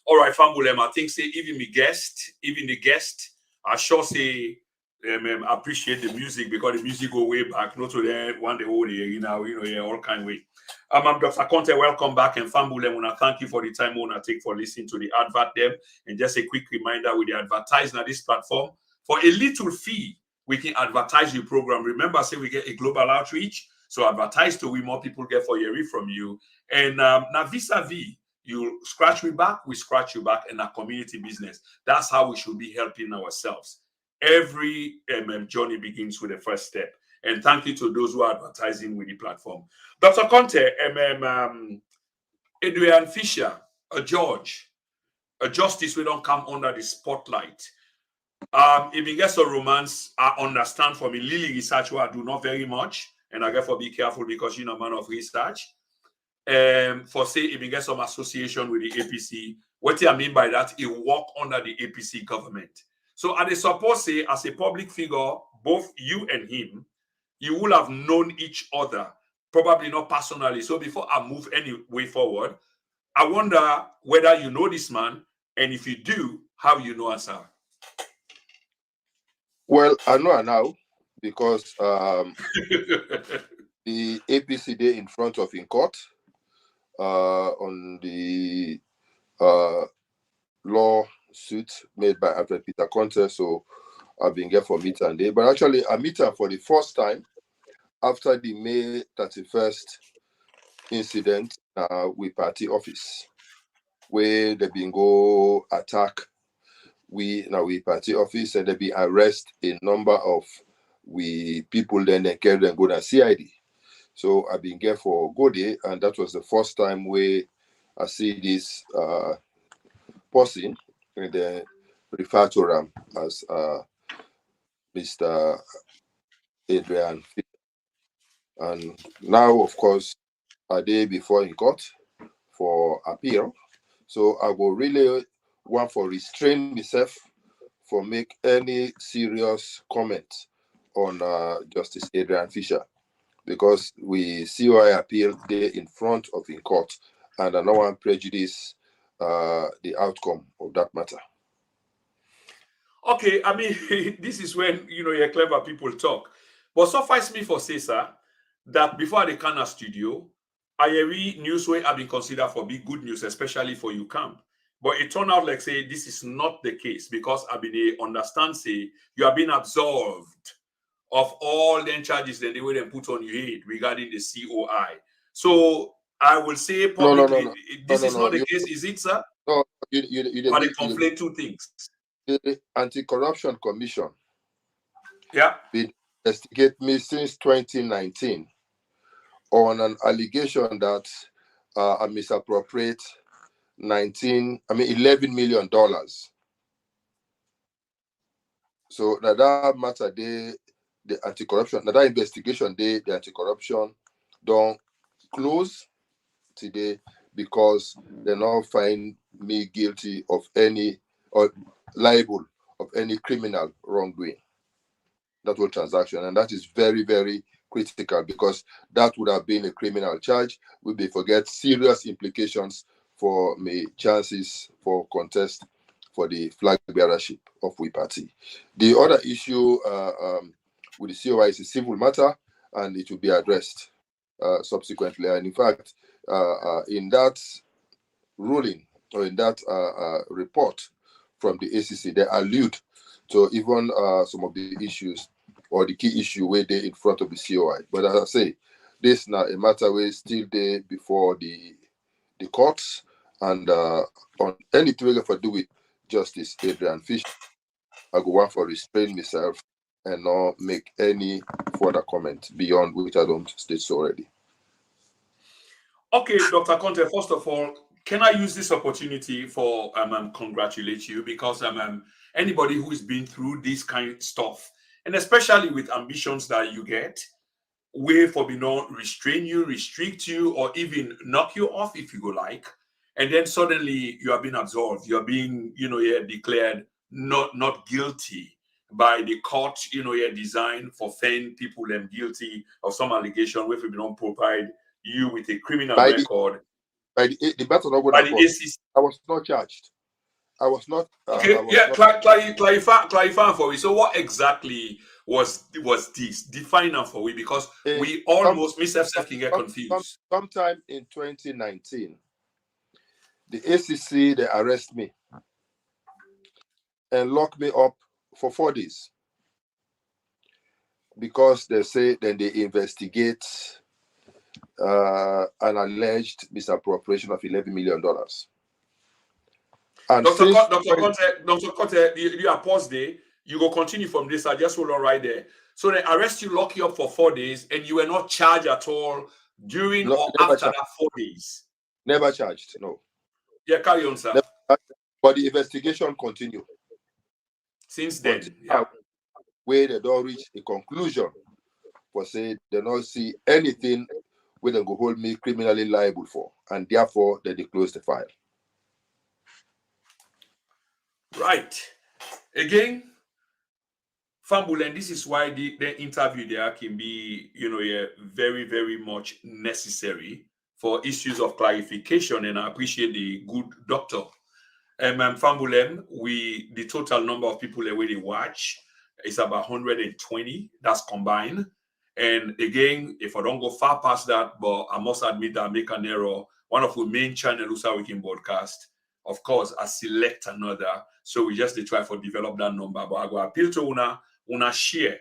All right, Fambulem, I think say even the guest, I sure say appreciate the music because the music go way back, not to them one day whole year, yeah, all kind of way. I'm Dr. Konteh, welcome back, and Fambulem, wanna thank you for the time wanna take for listening to the advert them. And just a quick reminder with the advertising at this platform, for a little fee, we can advertise your program. Remember, say we get a global outreach, so advertise to we more people get for your read from you. And now vis-a-vis, you scratch me back, we scratch you back in our community business. That's how we should be helping ourselves. Every journey begins with the first step. And thank you to those who are advertising with the platform. Dr. Konteh, Adrian Fisher, a judge, a justice, we don't come under the spotlight. If you get a romance, I understand from a Lily research where I do not very much, and I therefore be careful because you're a man of research. For say if you get some association with the APC, what I mean by that, it work under the APC government. So I suppose say as a public figure, both you and him, you will have known each other, probably not personally. So before I move any way forward, I wonder whether you know this man, and if you do, how you know us. Well, I know now because the APC day in front of in court on the lawsuit made by Alfred Peter Konteh. So I've been here for meet and day, but actually I meet her for the first time after the May 31st incident with party office, where they been go attack we party office and they be arrest a number of we people, then they carry them go to CID. So I've been here for good day, and that was the first time where I see this person, and they refer to him as Mr. Adrian. And now, of course, a day before in court for appeal. So I will really want for restrain myself for make any serious comment on Justice Adrian Fisher, because we see why appeal there in front of in court, and I don't want prejudice the outcome of that matter. Okay, I mean, this is when your clever people talk. But suffice me for say, sir, that before the Kana studio, I read news where have been considered for big good news, especially for you camp. But it turned out like say this is not the case, because I been understand say you have been absolved of all the charges that they will put on your head regarding the COI. So I will say publicly, No. this is not the case, is it, sir? No, Or they conflate two things. The Anti-Corruption Commission, Yeah, been investigate me since 2019 on an allegation that I misappropriate $11 million. So that matter, the anti-corruption, that investigation, the anti-corruption don't close today because they now find me guilty of any or liable of any criminal wrongdoing. That whole transaction, and that is very, very critical, because that would have been a criminal charge. We forget serious implications for my chances for contest for the flag bearership of we party. The other issue with the COI is a civil matter, and it will be addressed. subsequently. And in fact, in that ruling or in that report from the ACC, they allude to even some of the issues or the key issue where they in front of the COI. But as I say, this now a matter where still there before the courts, and on anything for do with Justice Adrian Fisher, I go want for restrain myself and not make any further comment beyond which I don't state so already. Okay, Dr. Konteh, first of all, can I use this opportunity for congratulate you, because anybody who has been through this kind of stuff, and especially with ambitions that you get, way for me not restrain you, restrict you, or even knock you off if you go like, and then suddenly you are being absolved, you're being, declared not guilty by the court, designed for finding people guilty of some allegation where we don't provide you with a criminal By record the matter not by going the court. ACC. I was not charged. I was not. Okay, I was not. clarify for me. So, what exactly was this? Define it for me, because we almost myself can get confused. Sometime in 2019, the ACC they arrest me and lock me up for 4 days because they say then they investigate an alleged misappropriation of $11 million. And Dr. Konteh, you are paused there. You go continue from this. I just hold on right there. So they arrest you, lock you up for 4 days, and you were not charged at all during or after that 4 days. Never charged, no. Yeah, carry on, sir. But the investigation continued. Since then, yeah. Where they don't reach a conclusion, for say they don't see anything where they go hold me criminally liable for, and therefore they close the file. Right. Again, Fambulen, this is why the interview there can be, very, very much necessary for issues of clarification, and I appreciate the good doctor. Fambulen, the total number of people that we watch is about 120. That's combined. And again, if I don't go far past that, but I must admit that I make an error. One of the main channels we can broadcast, of course, I select another. So we just try for develop that number. But I go appeal to una share.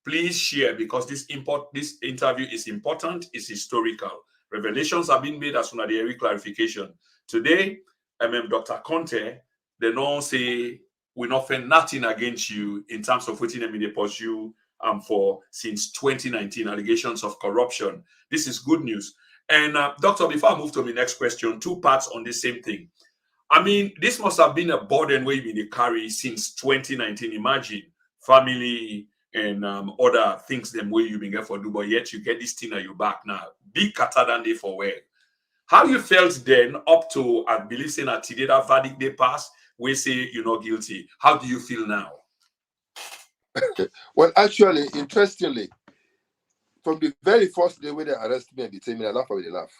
Please share, because this interview is important, it's historical. Revelations have been made as soon as the clarification. Today, Dr. Konteh, they don't say we not find nothing against you in terms of waiting them in the pursue for since 2019 allegations of corruption. This is good news. And doctor, before I move to my next question, 2 parts on the same thing. I mean, this must have been a burden where you've been carry since 2019. Imagine family and other things them way you've been get for do, but yet you get this thing at your back now. Big cutter than they for where. How you felt then up to, I believe, saying that today that verdict they pass, we say you're not guilty. How do you feel now? Well, actually, interestingly, from the very first day when they arrested me and detained me, I laughed with a laugh.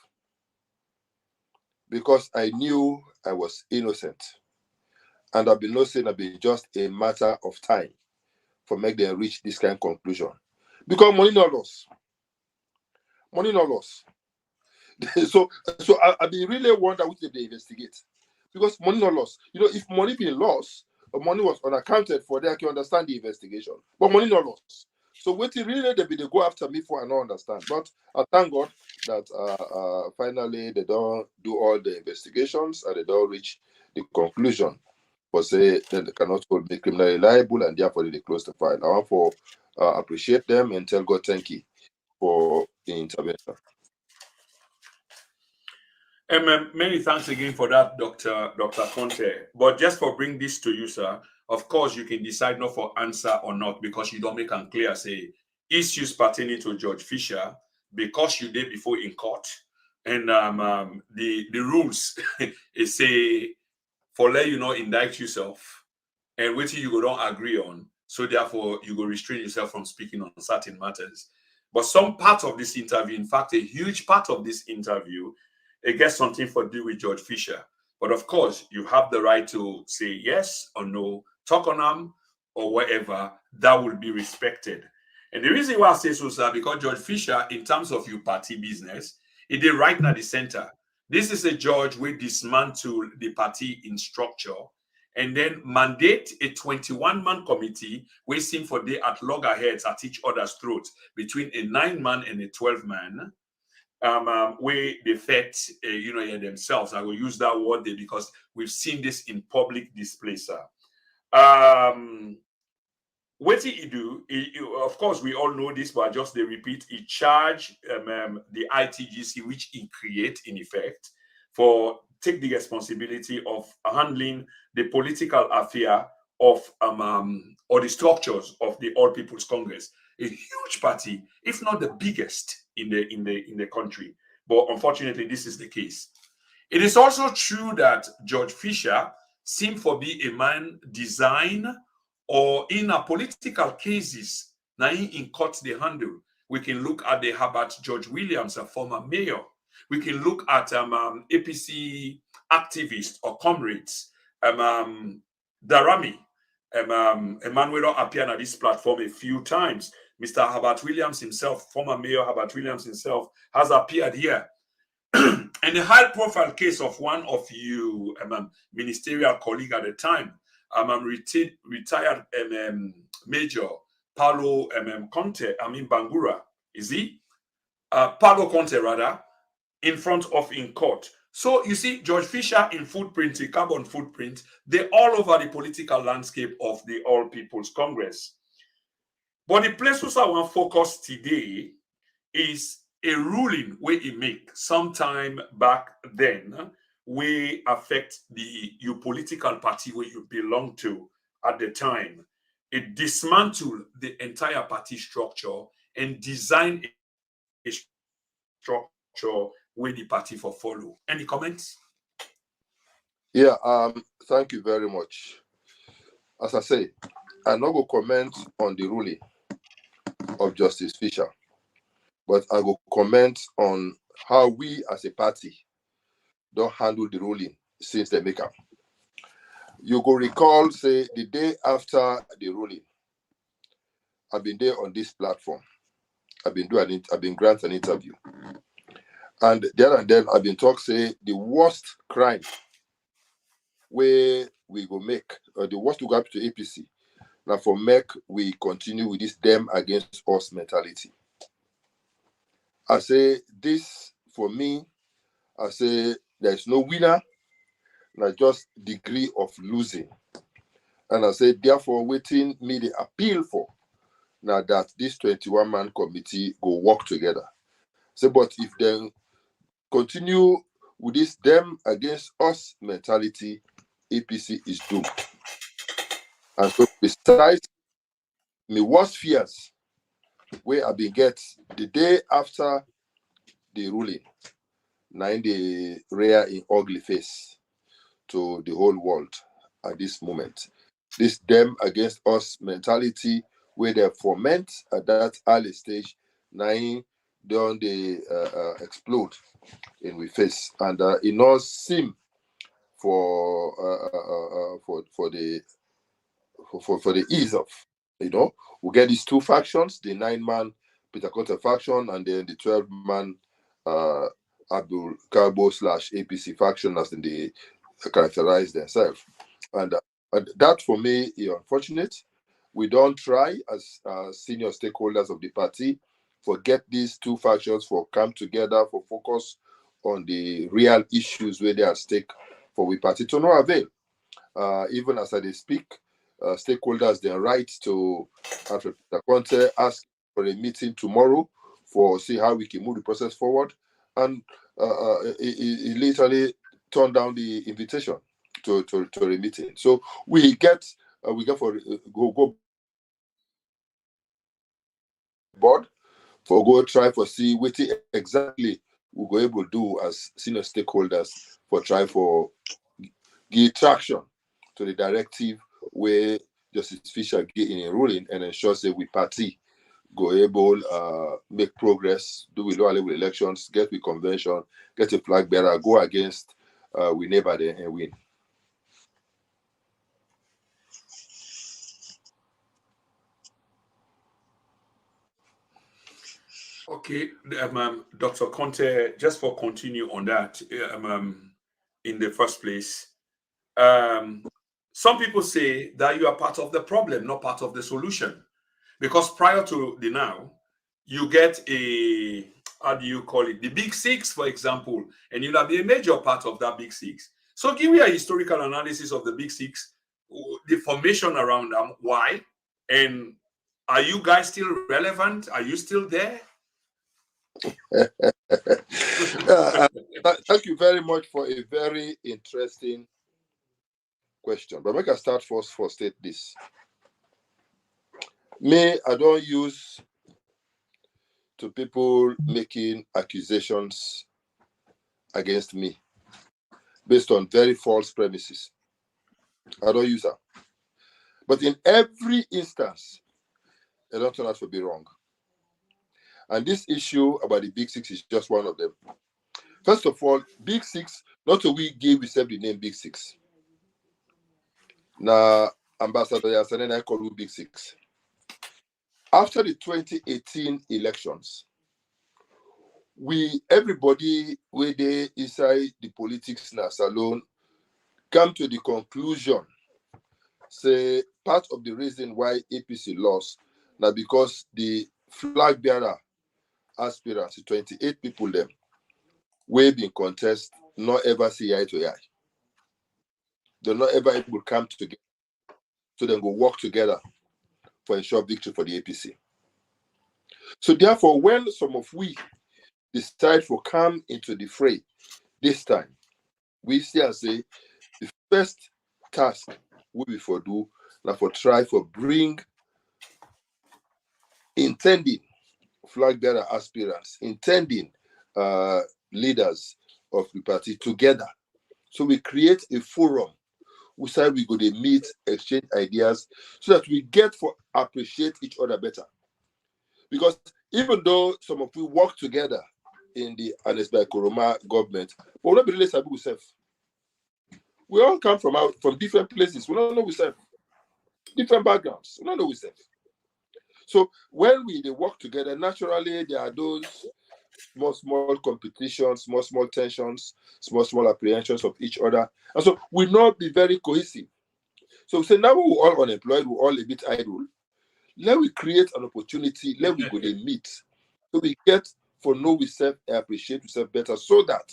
Because I knew I was innocent. And I've been saying it'll be just a matter of time for make them reach this kind of conclusion. Because money not lost. Money not lost. so I be really wonder which they investigate. Because money not lost. If money been lost, or money was unaccounted for, then I can understand the investigation. But money not lost. So what really they go after me for, I don't understand. But I thank God that finally they don't do all the investigations and they don't reach the conclusion. For say that they cannot hold me criminally liable, and therefore they close the file. I want to appreciate them and tell God thank you for the intervention. Many thanks again for that, Dr. Konteh. But just for bring this to you, sir, of course, you can decide not for answer or not, because you don't make them clear, say, issues pertaining to Judge Fisher, because you did before in court. And the rules is say, for let you not indict yourself, and what you go don't agree on. So therefore, you go restrain yourself from speaking on certain matters. But some part of this interview, in fact, a huge part of this interview, it gets something for do with Judge Fisher. But of course, you have the right to say yes or no, talk on them or whatever. That will be respected. And the reason why I say so, sir, because George Fisher, in terms of your party business, he did right now the center. This is a judge will dismantle the party in structure and then mandate a 21-man committee waiting for they at loggerheads at each other's throat between a 9-man and a 12-man. Where they fed, themselves. I will use that word there because we've seen this in public display, sir. What did he do? Of course, we all know this, but just they repeat. He charged the ITGC, which he create in effect, for take the responsibility of handling the political affair of or the structures of the All People's Congress, a huge party, if not the biggest in the country. But unfortunately, this is the case. It is also true that George Fisher seemed to be a man designed or in a political cases, now in cut the handle. We can look at the Herbert George Williams, a former mayor. We can look at APC activists or comrades, Darami. Emmanuel appeared on this platform a few times. Mr. Herbert Williams himself, former mayor Herbert Williams himself, has appeared here. And the high-profile case of one of you ministerial colleague at the time, retired Major Paulo Konteh, Bangura, is he? Paulo Konteh, rather, in front of in court. So you see, George Fisher in footprint, the carbon footprint, they're all over the political landscape of the All People's Congress. But the place where I want to focus today is a ruling where he make sometime back then will affect your political party where you belong to at the time. It dismantled the entire party structure and designed a structure where the party for follow. Any comments? Yeah, thank you very much. As I say, I'm not going to comment on the ruling of Justice Fisher, but I will comment on how we as a party don't handle the ruling since they make up. You go recall, say, the day after the ruling, I've been there on this platform. I've been granted an interview. And there and then I've been talk, say, the worst crime where we go make, or the worst we go up to APC. Now for make, we continue with this them against us mentality. I say this, for me, I say there's no winner, not just degree of losing. And I say, therefore, waiting me the appeal for now that this 21-man committee go work together. So, but if they continue with this them against us mentality, APC is doomed. And so, besides my worst fears, where I been get the day after the ruling, now the rare in ugly face to the whole world at this moment. This them against us mentality where they foment at that early stage, now don't they explode in we face, and it not seem for the ease of, we get these two factions, the 9-man Peter Konteh faction and then the 12-man Abdul Kabo / APC faction as they characterize themselves. And that for me is unfortunate. We don't try as senior stakeholders of the party for get these two factions for come together for focus on the real issues where they are at stake for we party to no avail. Even as I speak, stakeholders their right to Alfred Peter Konteh ask for a meeting tomorrow for see how we can move the process forward, and he literally turned down the invitation to a meeting. So we get for go board for go try for see what exactly we go able to do as senior stakeholders for try for give traction to the directive where Justice Fisher get in a ruling and ensure that we party go able make progress, do we low level elections, get the convention, get a flag bearer, go against we neighbor there and win. Okay, Dr. Konteh, just for continue on that, in the first place, some people say that you are part of the problem, not part of the solution. Because prior to the now, you get a, how do you call it, the big six, for example, and you'll be a major part of that big six. So give me a historical analysis of the big six, the formation around them, why, and are you guys still relevant? Are you still there? Thank you very much for a very interesting question. But make I start first for state this. Me, I don't use to people making accusations against me based on very false premises. I don't use that. But in every instance, I don't turn out to be wrong. And this issue about the Big Six is just one of them. First of all, Big Six, not a we gave yourself the name Big Six. Now, Ambassador Yassane, I call you Big Six. After the 2018 elections, everybody where they inside the politics in salon come to the conclusion, say part of the reason why APC lost now because the flag bearer aspirants, 28 people them, way being contest, not ever see eye to eye. They're not ever able to come together, so then go work together for ensure victory for the APC. So therefore, when some of we decide to come into the fray this time, we still say the first task we be for do now for try for bring intending flag bearer aspirants, intending leaders of the party together. So we create a forum where we go to meet, exchange ideas, so that we get to appreciate each other better. Because even though some of we work together in the Anesbai Koroma government, but we don't really sabi ourselves. We all come from different places. We don't know ourselves. Different backgrounds. We don't know ourselves. So when we work together, naturally there are those small competitions, small tensions, small apprehensions of each other. And so we not be very cohesive. So say now we're all unemployed, we're all a bit idle. Let we create an opportunity, let we go to meet. So we get for know ourselves and appreciate ourselves better, so that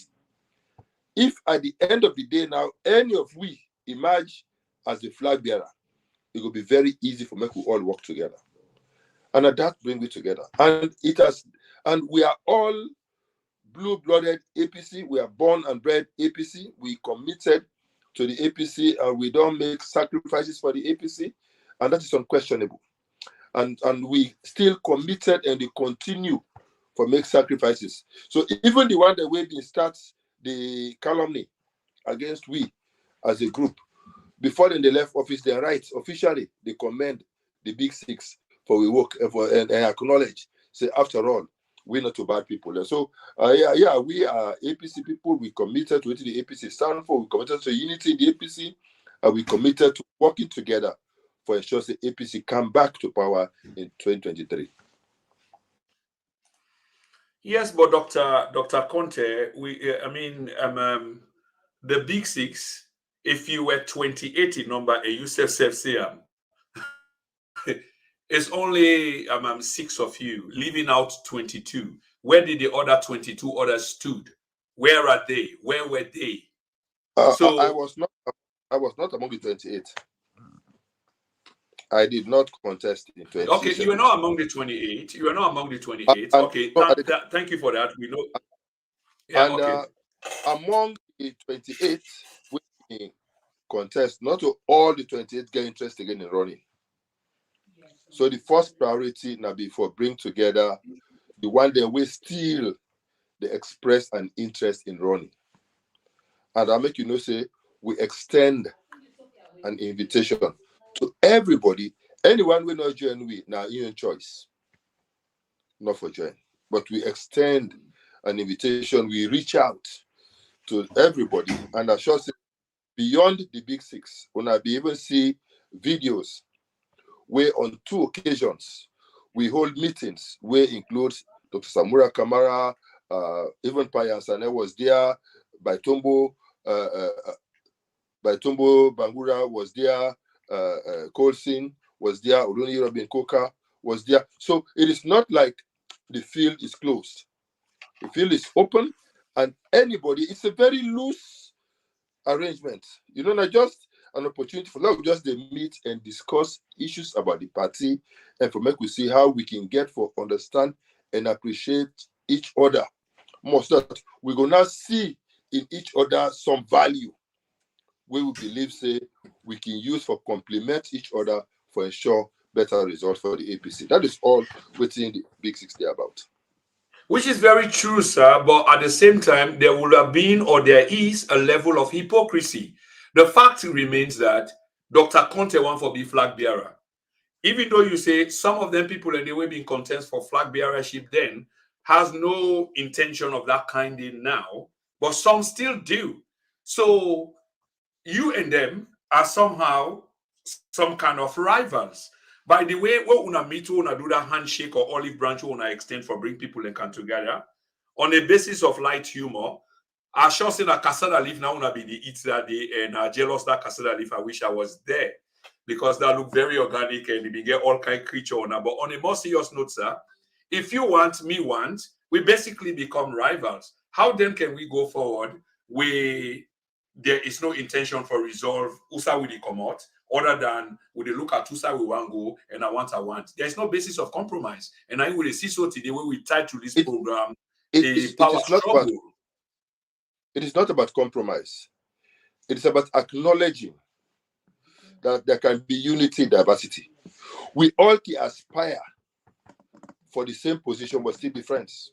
if at the end of the day now, any of we emerge as the flag bearer, it will be very easy for me to all work together. And that brings we together. And we are all blue-blooded APC. We are born and bred APC. We committed to the APC and we don't make sacrifices for the APC. And that is unquestionable. And we still committed and we continue for make sacrifices. So even the one that way they start the calumny against we as a group, before then they left office, they write officially, they commend the Big Six for we work and acknowledge, say after all, we're not too bad people. And so we are APC people, we committed to what the APC stand for, we committed to unity in the APC, and we committed to working together for ensure the APC come back to power in 2023. Yes, but Dr. Konteh, the Big Six, if you were 28 in number and you say it's only 6 of you, leaving out 22. Where did the other 22 others stood? Where are they? Where were they? So I was not among the 28. I did not contest in 20. Okay, you were not among the 28. You were not among the 28. Okay, thank you for that. We know. Yeah, and okay. Among the 28, we contest, not all the 28 get interested again in running. So the first priority now be for bring together the one that we still they express an interest in running. And I make say we extend an invitation to everybody, anyone we not join we now your choice. Not for join. But we extend an invitation, we reach out to everybody, and I should say beyond the Big Six, when I be able to see videos where on 2 occasions we hold meetings where includes Dr. Samura Kamara, even Payansane was there, Baitombo Bangura was there, Colson was there, Oluni Robin Koka was there. So it is not like the field is closed. The field is open, and anybody, it's a very loose arrangement. Not just an opportunity for now, just they meet and discuss issues about the party, and for make we see how we can get for understand and appreciate each other. Most that we gonna see in each other some value we believe say we can use for complement each other for ensure better results for the APC. That is all within the Big 60 about. Which is very true, sir, but at the same time, there would have been or there is a level of hypocrisy. The fact remains that Dr. Konteh want for be flag bearer. Even though you say some of them people anyway being contest for flag bearership then has no intention of that kind in now, but some still do. So you and them are somehow some kind of rivals. By the way, what una meet, una do that handshake or olive branch, una extend for bring people and come together on a basis of light humor. I sure say that cassava leaf now una be the eat that day, and I jealous that cassava leaf. I wish I was there because that look very organic and we get all kind of creature on. But on a more serious note, sir, if you want, me want, we basically become rivals. How then can we go forward? There is no intention for resolve. Usa will come out, other than we look at Usa we want go and I want. There is no basis of compromise. And I will see so today when we tied to this program, the power struggle. It is not about compromise. It is about acknowledging that there can be unity in diversity. We all can aspire for the same position but still be friends.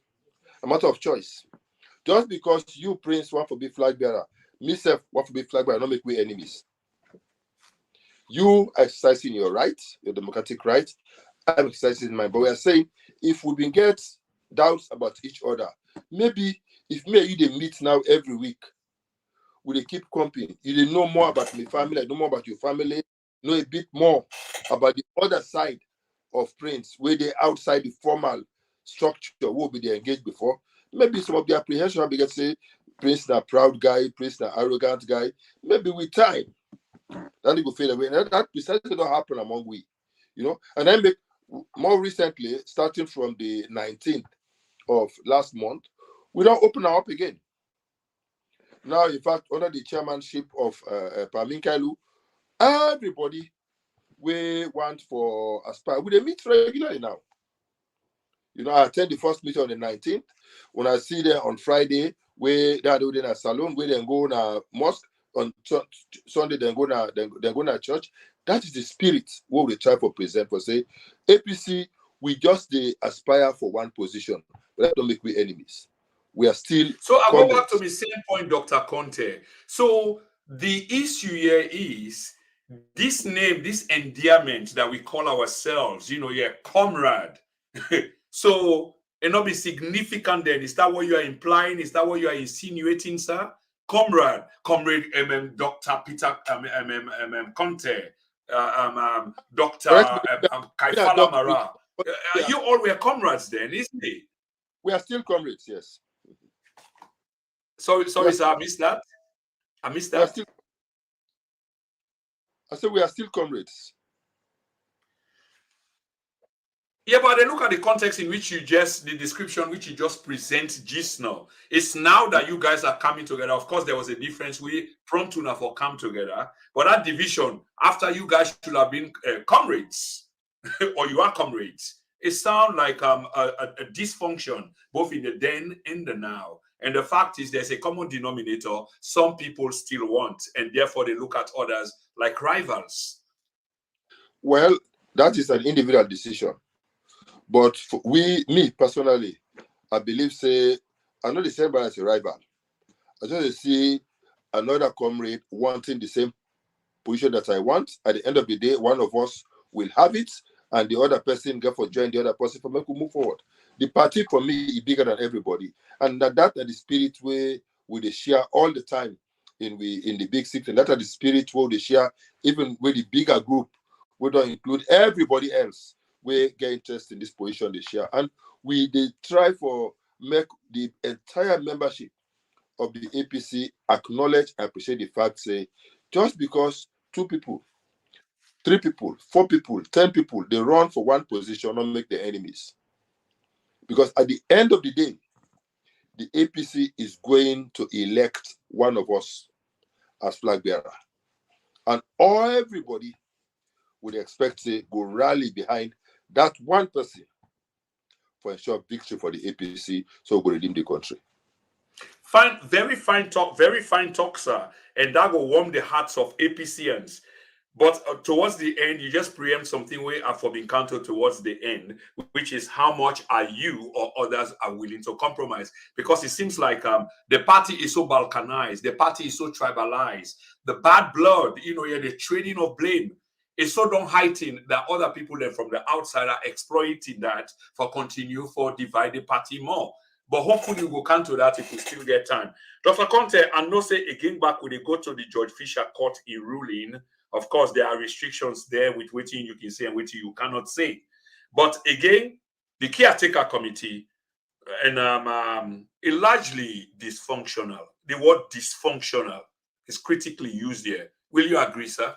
A matter of choice. Just because you, Prince, want to be flag bearer, myself want to be flag bearer, not make we enemies. You exercising your right, your democratic right, I'm exercising mine. But we are saying if we get doubts about each other, maybe if me and you they meet now every week, we they keep comping. You know more about my family, I know more about your family, know a bit more about the other side of Prince, where they outside the formal structure, will be they engaged before. Maybe some of the apprehension will be say Prince a proud guy, Prince a arrogant guy. Maybe with time, that will fade away. And that precisely don't happen among we, And then more recently, starting from the 19th of last month, we don't open our up again. Now, in fact, under the chairmanship of Pamin Kailu, everybody we want for aspire. We meet regularly now. I attend the first meeting on the 19th. When I see them on Friday, where they are doing a salon, where they go to mosque on Sunday, then go to church. That is the spirit what we try for present for say APC. We just aspire for one position, but that don't make we enemies. We are still. So I go back to the same point, Dr. Konteh. So the issue here is this name, this endearment that we call ourselves, comrade. So it not be significant then. Is that what you are implying? Is that what you are insinuating, sir? Comrade, Dr. Peter, Konteh, Dr. Kaifala Mara. You all were comrades then, isn't it? We are still comrades, yes. Sorry, sir, I missed that. I said we are still comrades. Yeah, but then look at the context in which the description which you just present just now. It's now that you guys are coming together. Of course, there was a difference. We prompt enough for come together. But that division, after you guys should have been comrades, or you are comrades, it sounds like a dysfunction, both in the then and the now. And the fact is there's a common denominator some people still want, and therefore they look at others like rivals. Well, that is an individual decision. But for me personally, I believe, I'm not the same as a rival. I just see another comrade wanting the same position that I want. At the end of the day, one of us will have it, and the other person get for join the other person for me to move forward. The party for me is bigger than everybody, and that is the spirit where we share all the time in the Big 60. And that is the spirit where they share even with the bigger group. We don't include everybody else. We get interest in this position they share, and they try for make the entire membership of the APC acknowledge and appreciate the fact, say, just because 2 people, 3 people, 4 people, 10 people, they run for one position, not make the enemies. Because at the end of the day, the APC is going to elect one of us as flag bearer. And everybody would expect to go rally behind that one person for ensure victory for the APC, so we redeem the country. Fine, very fine talk, sir. And that will warm the hearts of APCians. But towards the end, you just preempt something we have for being counted towards the end, which is how much are you or others are willing to compromise? Because it seems like the party is so balkanized, the party is so tribalized, the bad blood, the trading of blame is so done heightened that other people then from the outside are exploiting that for continue for divide the party more. But hopefully we'll come to that if we still get time. Dr. Konteh, I know say again back when they go to the George Fisher court in ruling. Of course, there are restrictions there with what you can say and what you cannot say. But again, the caretaker committee and largely dysfunctional. The word dysfunctional is critically used here. Will you agree, sir?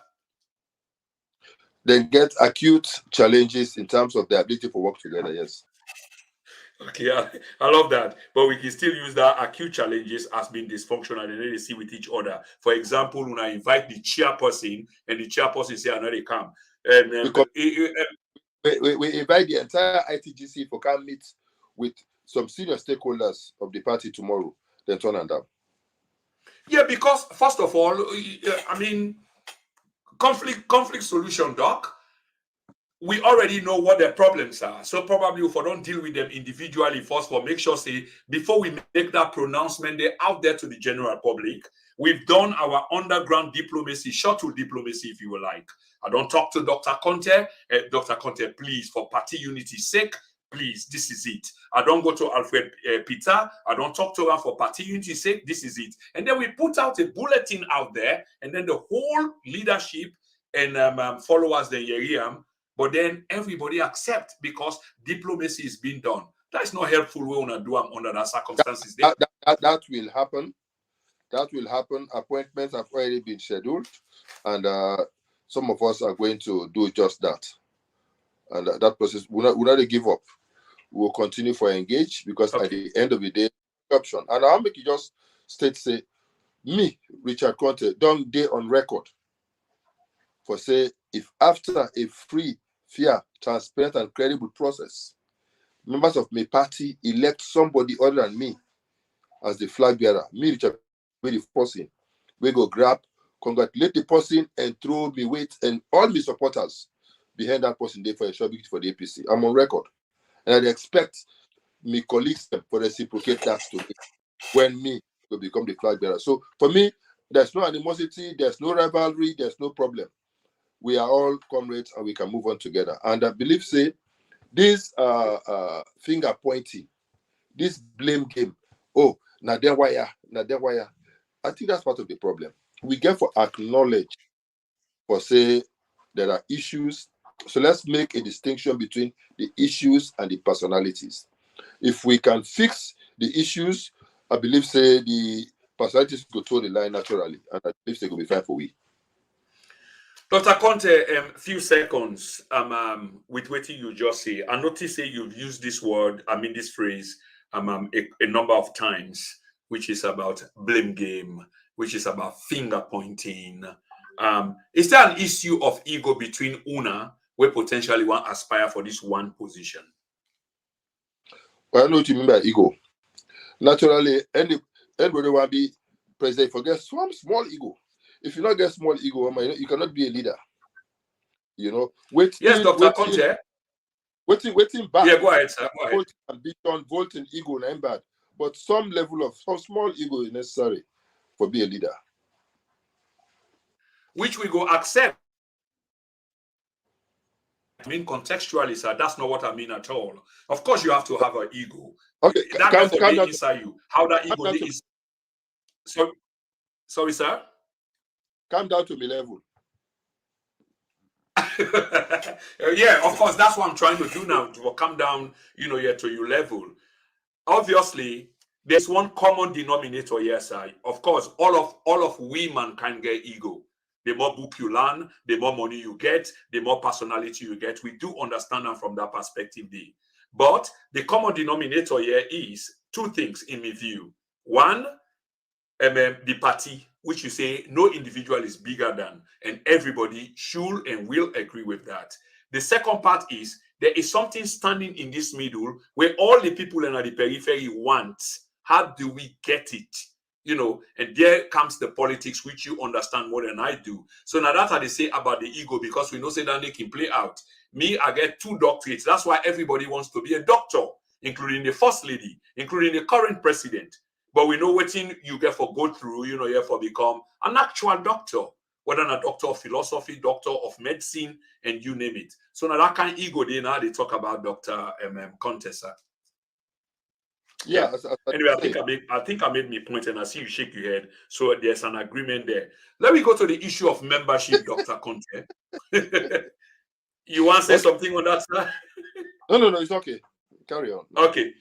They get acute challenges in terms of their ability to work together, yes. Okay, I love that. But we can still use that acute challenges as being dysfunctional and then they see with each other. For example, when I invite the chairperson and the chairperson say, I know they come. And we invite the entire ITGC for come meet with some senior stakeholders of the party tomorrow, then turn and down. Yeah, because first of all, I mean, conflict solution, doc. We already know what their problems are. So probably if we don't deal with them individually first, for make sure, say, before we make that pronouncement, they're out there to the general public. We've done our underground diplomacy, shuttle diplomacy, if you will like. I don't talk to Dr. Konteh. Dr. Konteh, please, for party unity's sake, please, this is it. I don't go to Alfred Peter. I don't talk to her for party unity's sake. This is it. And then we put out a bulletin out there, and then the whole leadership and followers, the Yeriam, but then everybody accept because diplomacy is being done. That's not helpful. We want to do under that circumstances. That will happen. That will happen. Appointments have already been scheduled, and some of us are going to do just that. And that process, we'll not give up. We'll continue for engage because at the end of the day, option. And I'll make you just say, me, Richard Konteh, don't day on record for say, if after a free, fair, transparent, and credible process, members of my party elect somebody other than me as the flag bearer, me, Richard, be the person, we go grab, congratulate the person, and throw me weight and all my supporters behind that person there for a short victory for the APC. I'm on record. And I expect my colleagues to reciprocate that to me when me will become the flag bearer. So for me, there's no animosity, there's no rivalry, there's no problem. We are all comrades and we can move on together. And I believe, say, this finger pointing, this blame game, oh, now then wire. I think that's part of the problem. We get for acknowledge for say there are issues. So let's make a distinction between the issues and the personalities. If we can fix the issues, I believe say the personalities go through the line naturally, and I believe they will be fine for we. Dr. Konteh, few seconds with what you just say. I notice say you've used this word, this phrase, a number of times, which is about blame game, which is about finger pointing. Is there an issue of ego between Una, where potentially one aspire for this one position? Well, I know what you mean by ego. Naturally, anybody want to be president, forget some small ego. If you not get small ego, you cannot be a leader. Yes, Dr. Konteh. Waiting back. Yeah, go ahead, sir. Go ahead. Ambition, voting ego, and bad. But some level of some small ego is necessary for be a leader. Which we go accept. Contextually, sir, that's not what I mean at all. Of course, you have to have an ego. Okay, that calm down inside you. How that ego is. Sorry, sir. Come down to my level. Yeah, of course, that's what I'm trying to do now, to come down, yeah, to your level. Obviously, there's one common denominator, yes, of course, all of we mankind get ego. The more book you learn, the more money you get, the more personality you get. We do understand that from that perspective there. But the common denominator here is two things in my view. One, the party, which you say no individual is bigger than, and everybody should and will agree with that. The second part is there is something standing in this middle where all the people in the periphery want. How do we get it? And there comes the politics, which you understand more than I do. So now that's how they say about the ego, because we know say that they can play out. Me, I get 2 doctorates. That's why everybody wants to be a doctor, including the first lady, including the current president. But we know what you get for go through, you have for become an actual doctor, whether a doctor of philosophy, doctor of medicine, and you name it. So now that kind of ego, now they talk about Dr. Konteh. Yeah. Anyway, I think I made my point, and I see you shake your head. So there's an agreement there. Let me go to the issue of membership, Dr. Konteh. You want to say something on that, sir? No, it's okay. Carry on. Okay.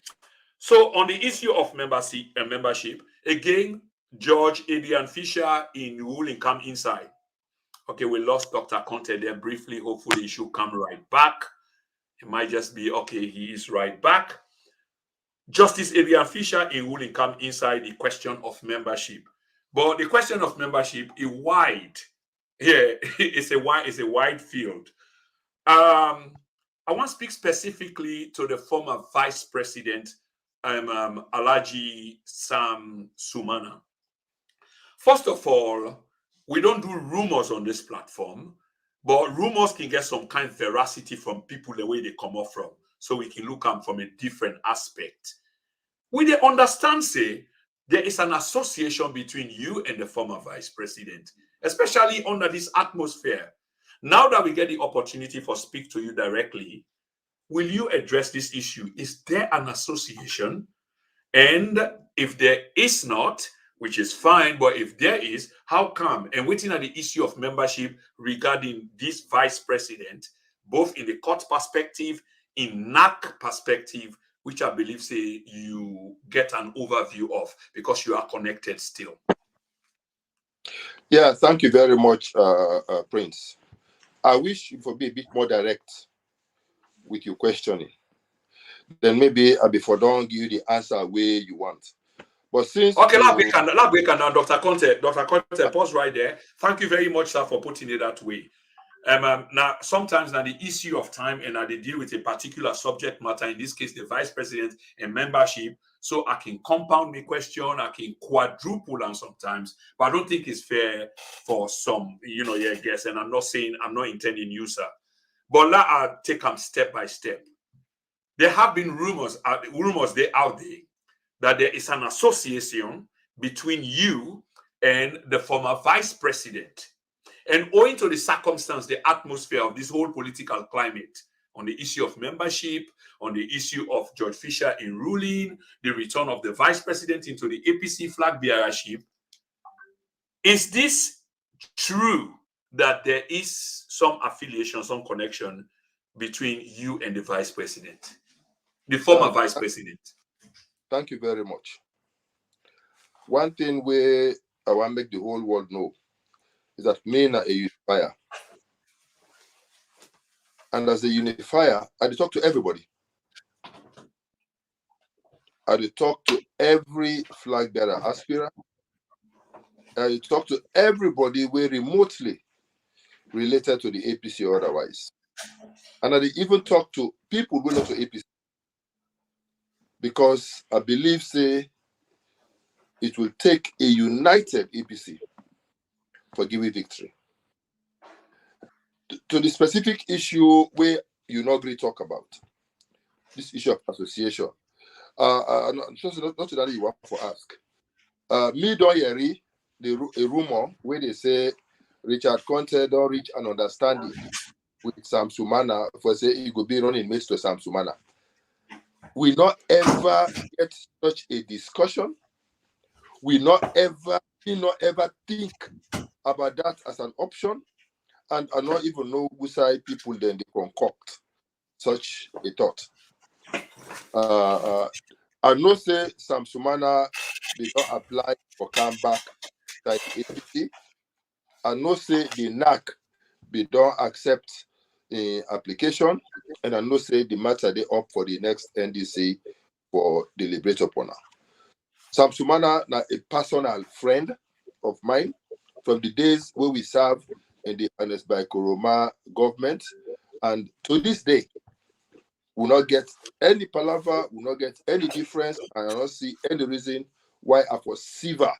So on the issue of membership, again, George, Adrian Fisher in ruling come inside. Okay, we lost Dr. Konteh there briefly. Hopefully he should come right back. It might just be, okay, he is right back. Justice Adrian Fisher in ruling come inside the question of membership. But the question of membership is wide. Yeah, it's a wide field. I want to speak specifically to the former vice president, Alhaji Sam Sumana. First of all, we don't do rumors on this platform, but rumors can get some kind of veracity from people the way they come off from. So we can look at them from a different aspect. We they understand, say, there is an association between you and the former vice president, especially under this atmosphere. Now that we get the opportunity for speak to you directly, will you address this issue? Is there an association? And if there is not, which is fine, but if there is, how come? And waiting at the issue of membership regarding this vice president, both in the court perspective, in NAC perspective, which I believe say you get an overview of because you are connected still. Yeah, thank you very much, Prince. I wish you would be a bit more direct with your questioning. Then maybe I'll be for don't give you the answer where you want. But since okay, last week now, Dr. Konteh, pause right there. Thank you very much, sir, for putting it that way. Now, sometimes now the issue of time and now they deal with a particular subject matter, in this case, the vice president and membership. So I can compound the question, I can quadruple and sometimes, but I don't think it's fair for some, guess. And I'm not intending you, sir. But let I take them step by step. There have been rumors there out there that there is an association between you and the former vice president. And owing to the circumstance, the atmosphere of this whole political climate, on the issue of membership, on the issue of George Fisher in ruling, the return of the vice president into the APC flag bearership, is this true that there is some affiliation, some connection between you and the vice president, the former vice president? Thank you very much. One thing where I want to make the whole world know is that me are a unifier. And as a unifier, I talk to everybody. I talk to every flag bearer aspirant. I talk to everybody where remotely related to the APC or otherwise. And I even talk to people who are not to APC. Because I believe, say, it will take a united APC for giving victory. To the specific issue where you not really talk about, this issue of association. Not that you want to ask. Me don't hear a rumor where they say Richard Konteh don't reach an understanding with Sam Sumana for say he could be running mates to Sam Sumana. We not ever get such a discussion. We not ever think about that as an option. and I not even know which side people then they concoct such a thought. I know say Sam Sumana they don't apply for comeback like APC. I know say the NAC they don't accept application, and I know say the matter they up for the next NDC for deliberate upon now. Sam Sumana na a personal friend of mine from the days where we serve in the Ernest by Koroma government, and to this day will not get any palaver, will not get any difference, and I don't see any reason why I for sever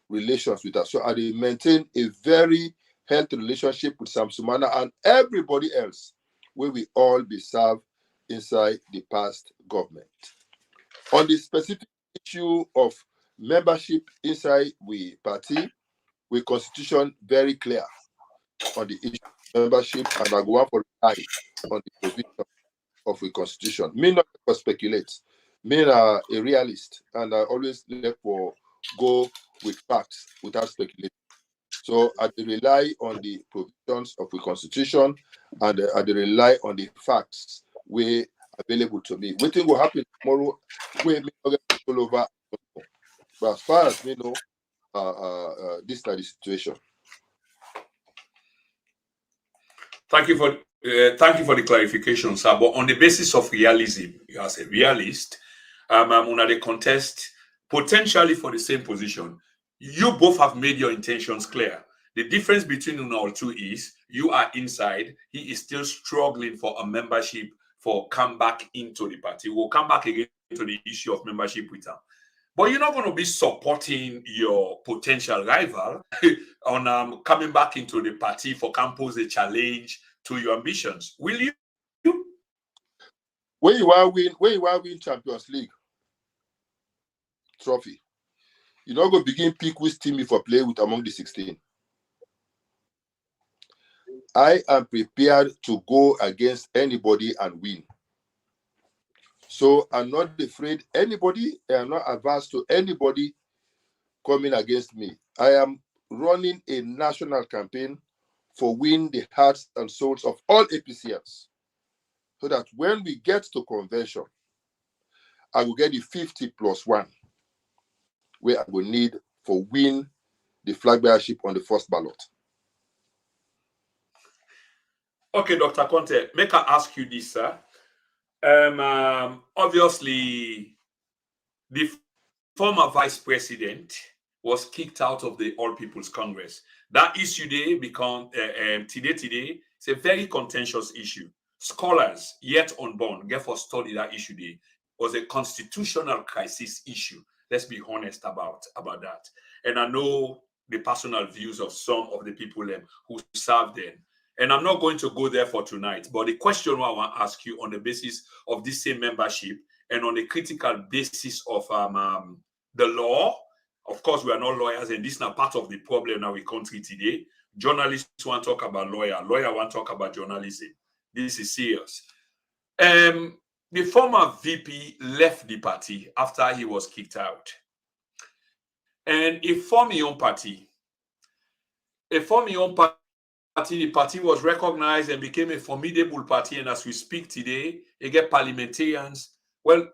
relations with her. So I will maintain a very healthy relationship with Sam Sumana and everybody else where we all be served inside the past government. On the specific issue of membership inside we party, we constitution very clear on the issue of membership, and I go on for rely on the provision of a constitution. Me not for speculate. Me a realist, and I always look for go with facts without speculation. So I rely on the provisions of the constitution, and I rely on the facts where available to me. What will happen tomorrow? We may not get control over, but as far as we know, this is the situation. Thank you for the clarification, sir. But on the basis of realism, you as a realist, una the contest potentially for the same position. You both have made your intentions clear. The difference between you all two is you are inside. He is still struggling for a membership for come back into the party. We'll come back again to the issue of membership with him. But you're not going to be supporting your potential rival on coming back into the party for can pose a challenge to your ambitions, will you? Where you are win Champions League trophy, you not go begin pick which team you for play with among the 16. I am prepared to go against anybody and win. So I'm not afraid anybody, I'm not adverse to anybody coming against me. I am running a national campaign for win the hearts and souls of all APCs, so that when we get to convention, I will get the 50+1 where I will need for win the flag bearership on the first ballot. Okay, Dr. Konteh, make I ask you this, sir. Obviously, the former vice president was kicked out of the All People's Congress. That issue today become today. It's a very contentious issue. Scholars yet unborn get for study that issue today. Was a constitutional crisis issue. Let's be honest about that. And I know the personal views of some of the people who served them. And I'm not going to go there for tonight. But the question I want to ask you on the basis of this same membership and on the critical basis of the law. Of course, we are not lawyers, and this is not part of the problem in our country today. Journalists want to talk about lawyer want to talk about journalism. This is serious. The former VP left the party after he was kicked out. And he formed his own party. The party was recognized and became a formidable party. And as we speak today, they get parliamentarians. Well,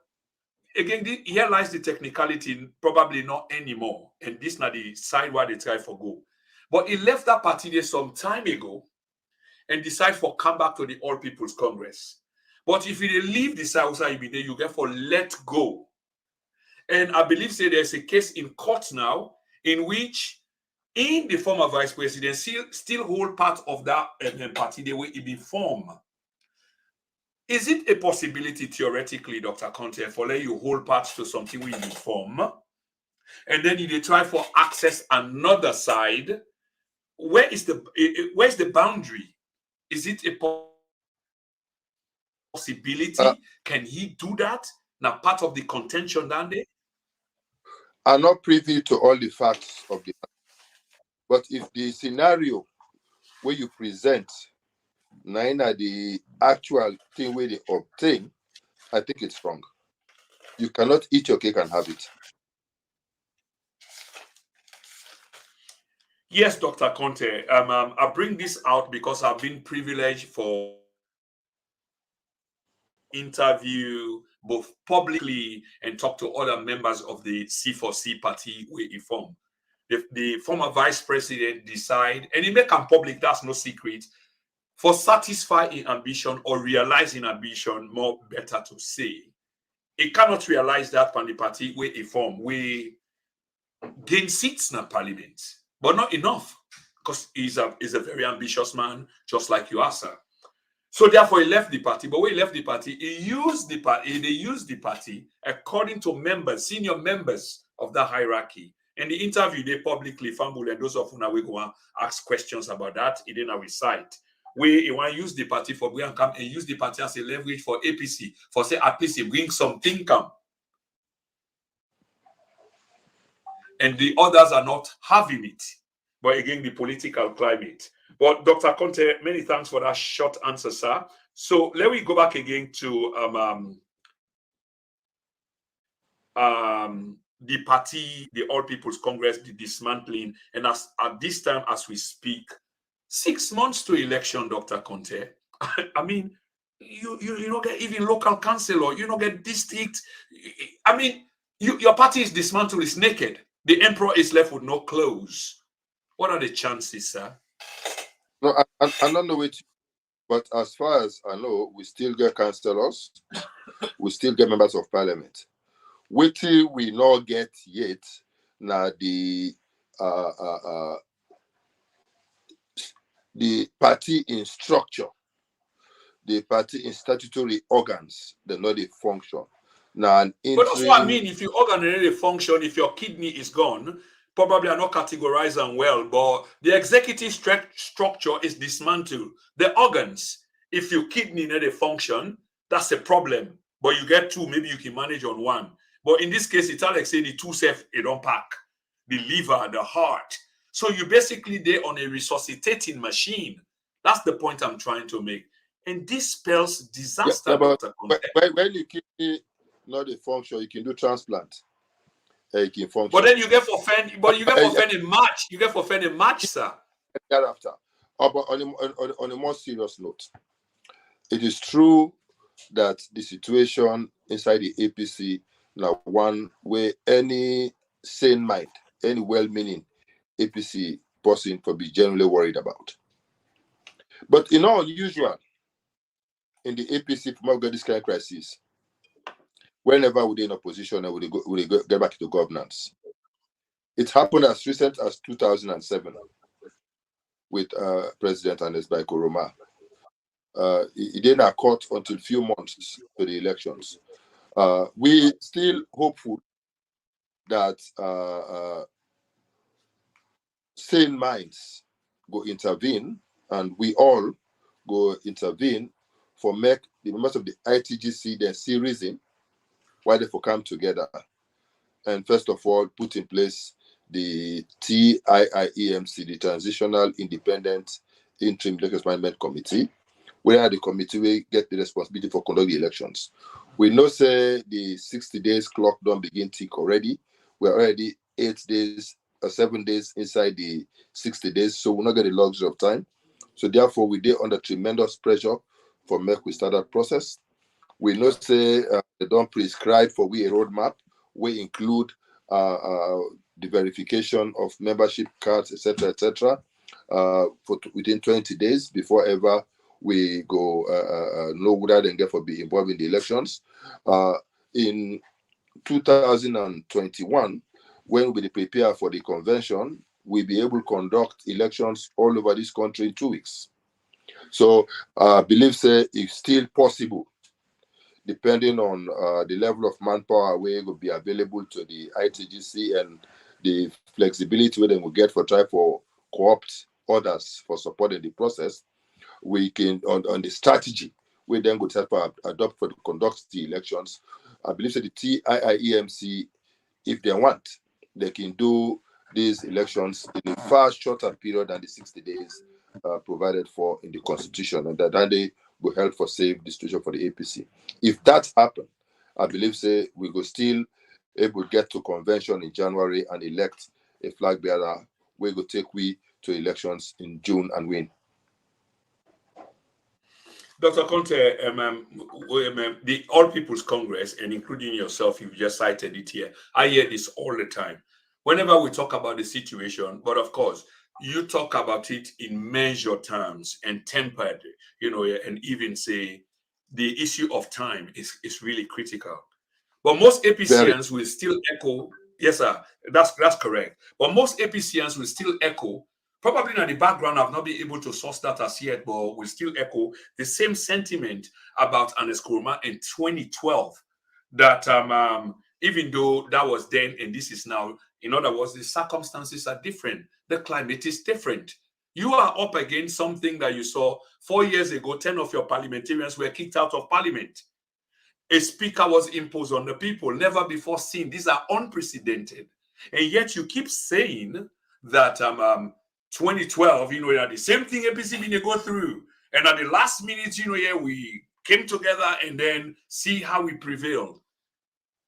again, here lies the technicality, probably not anymore. And this is not the side where they try for go. But he left that party there some time ago and decided for come back to the All People's Congress. But if you leave the South side, you get for let go. And I believe say there's a case in court now in which in the former vice president still hold part of that party the way it be formed. Is it a possibility theoretically, Dr. Konteh, for let you hold parts to something we be form, and then you try for access another side? Where's the boundary? Is it a possibility? Can he do that? Now, part of the contention down there? I'm not privy to all the facts of the matter. But if the scenario where you present neither the actual thing where they obtain, I think it's wrong. You cannot eat your cake and have it. Yes, Dr. Konteh. I bring this out because I've been privileged for interview both publicly and talk to other members of the C4C party where he formed. The former vice president decide, and he make them public, that's no secret, for satisfy in ambition or realize in ambition, more better to say. He cannot realize that from the party where he form, we gain seats in the parliament, but not enough because he's a very ambitious man, just like you are, sir. So therefore, he left the party. But when he left the party, he used the party. They used the party according to members, senior members of the hierarchy. And the interview they publicly fumbled, and those of whom we go and ask questions about that, he didn't recite. We want to use the party for we come and use the party as a leverage for APC for say at least it bring some income. And the others are not having it. But again, the political climate. But Dr. Konteh, many thanks for that short answer, sir. So let me go back again to the party, the All People's Congress, the dismantling, and as at this time as we speak, 6 months to election, Dr. Konteh. I mean, you don't get even local council, or you don't get district. I mean, your party is dismantled, is naked. The emperor is left with no clothes. What are the chances, sir? No, I don't know it, but as far as I know, we still get councillors, we still get members of parliament. What we not get yet now the party in structure, the party in statutory organs, they know they function. Now, but that's what I mean. If you organize a function, if your kidney is gone, probably are not categorized them well, but the executive structure is dismantled. The organs, if your kidney not a function, that's a problem. But you get two, maybe you can manage on one. But in this case, it's like say the two self it don't pack, the liver, the heart. So you basically there on a resuscitating machine. That's the point I'm trying to make. And this spells disaster. Yeah, but when your kidney not a function, you can do transplant. You can function. But then you get for offending March. You get for offending March, sir. Thereafter. But on a more serious note, it is true that the situation inside the APC now one where any sane mind, any well-meaning APC person could be generally worried about. But in all usual, in the APC, from this kind of crisis, whenever we're in opposition and we get back to governance, it happened as recent as 2007 with President Ernest Bai Koroma. It didn't occur until a few months to the elections. We still hopeful that sane minds go intervene, and we all go intervene for make the members of the ITGC then see reason why they for come together, and first of all put in place the TIIEMC, the Transitional Independent Interim Elections Management Committee, where the committee will get the responsibility for conduct the elections. We know say the 60 days clock don't begin tick already. We're already 8 days or 7 days inside the 60 days, so we'll not get the luxury of time. So therefore, we did under tremendous pressure for make we start that process. We know say they don't prescribe for we a roadmap. We include the verification of membership cards, etc., for within 20 days before ever we go know whether they get for be involved in the elections. In 2021, when we prepare for the convention, we'll be able to conduct elections all over this country in 2 weeks. So I believe say it's still possible, depending on the level of manpower we will be available to the ITGC and the flexibility we then will get for try for co-opt others for supporting the process. We can on the strategy we then would have to adopt for the conduct the elections. I believe that the TIIEMC, if they want, they can do these elections in a far shorter period than the 60 days provided for in the constitution, and that they will help for save the situation for the APC. If that happens, I believe say we will still able to get to convention in January and elect a flag bearer we go take we to elections in June and win. Dr. Konteh, the All People's Congress, and including yourself, you've just cited it here. I hear this all the time. Whenever we talk about the situation, but of course, you talk about it in measured terms and tempered, and even say the issue of time is really critical. But most APCians will still echo, yes, sir, that's correct. But most APCians will still echo, probably in the background, I've not been able to source that as yet, but will still echo the same sentiment about Ernest Koroma in 2012. That even though that was then and this is now, in other words, the circumstances are different. The climate is different. You are up against something that you saw 4 years ago. 10 of your parliamentarians were kicked out of parliament. A speaker was imposed on the people, never before seen. These are unprecedented. And yet you keep saying that 2012, the same thing APC been go through. And at the last minute, we came together and then see how we prevailed.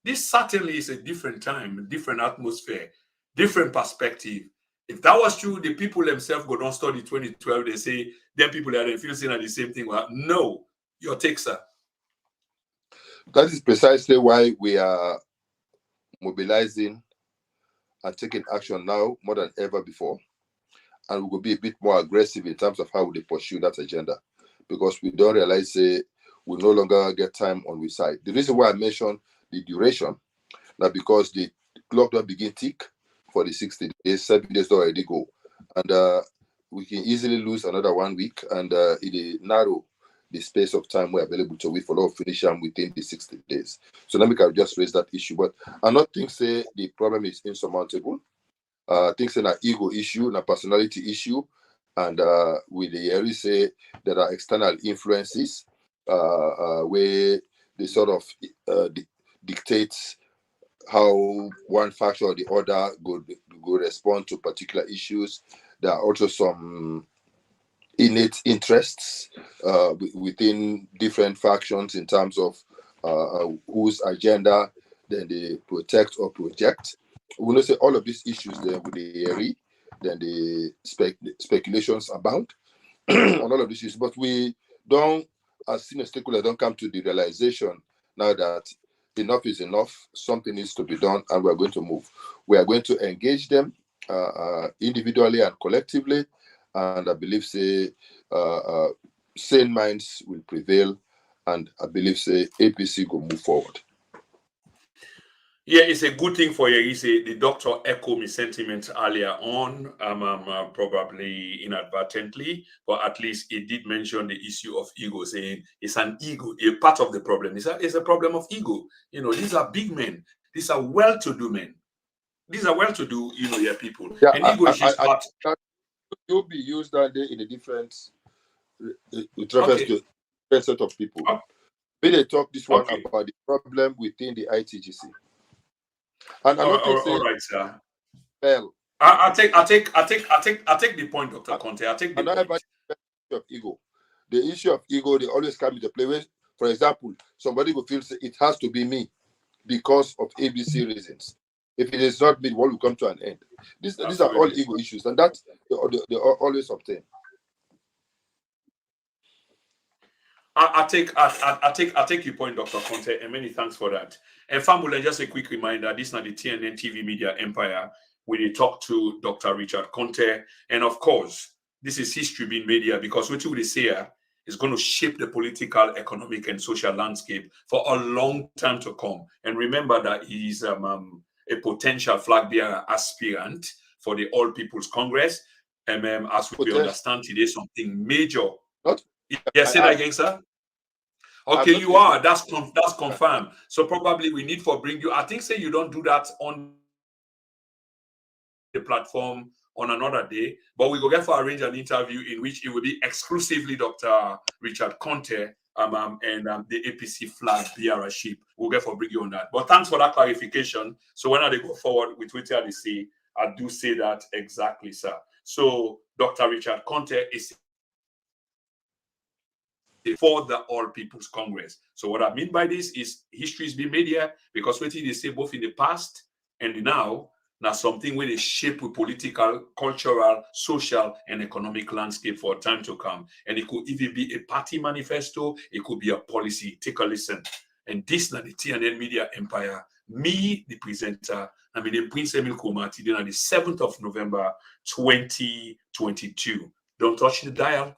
This certainly is a different time, a different atmosphere, different perspective. If that was true, the people themselves go don't study 2012. They say, them people that are feeling the same thing. Well, no, your take, sir. That is precisely why we are mobilizing and taking action now more than ever before. And we will be a bit more aggressive in terms of how we pursue that agenda, because we don't realize we no longer get time on we side. The reason why I mentioned the duration, now because the clock don't begin tick for the 60 days, 7 days already go. And we can easily lose another 1 week, and it narrow the space of time we're available to we follow finish them within the 60 days. So let me just raise that issue. But I not think say the problem is insurmountable. Things in an ego issue, a personality issue, and with the area say there are external influences where they sort of dictates how one faction or the other go respond to particular issues. There are also some innate interests within different factions in terms of whose agenda then they protect or project. We know say all of these issues there with the area, then the speculations abound on all of these issues. But we don't, as senior stakeholders, don't come to the realization now that enough is enough, something needs to be done, and we're going to move. We are going to engage them individually and collectively, and I believe say sane minds will prevail, and I believe say APC will move forward. Yeah, it's a good thing for you. The doctor echoed my sentiments earlier on, probably inadvertently, but at least he did mention the issue of ego, saying it's an ego. A part of the problem is a problem of ego. These are big men. These are well-to-do men. These are well-to-do, people. Yeah, and ego is just part. You'll be used that day in a different, with reference to different set of people. When they talk this one about the problem within the ITGC. And I don't think all right, sir. Well, I take the point, Dr. Konteh. I take the point. About the issue of ego. The issue of ego, they always come into play. Where, for example, somebody will feel it has to be me because of ABC reasons. If it is not me, what will come to an end? These are all ego issues, and that they always obtain. I take your point, Dr. Konteh, and many thanks for that. And family, just a quick reminder: this is not the TNN TV Media Empire. We talk to Dr. Richard Konteh, and of course, this is history being media, because what we say here is going to shape the political, economic, and social landscape for a long time to come. And remember that he's a potential flag bearer aspirant for the All People's Congress. And as we understand today, something major. Yes, say that again, sir. Okay, you are. That's confirmed. So probably we need for bring you. I think say you don't do that on the platform on another day, but we go get for arrange an interview in which it will be exclusively Dr. Richard Konteh and the APC flag bearership. We'll get for bring you on that. But thanks for that clarification. So when they go forward with what they say, I do say that exactly, sir. So Dr. Richard Konteh is for the All People's Congress. So what I mean by this is history is being made here, because what they say both in the past and the now, Now something where they shape with political, cultural, social, and economic landscape for time to come. And it could even be a party manifesto, it could be a policy. Take a listen. And this na the TNN Media Empire. Me, the presenter, I mean Prince Emil Komati, then on the 7th of November 2022. Don't touch the dial.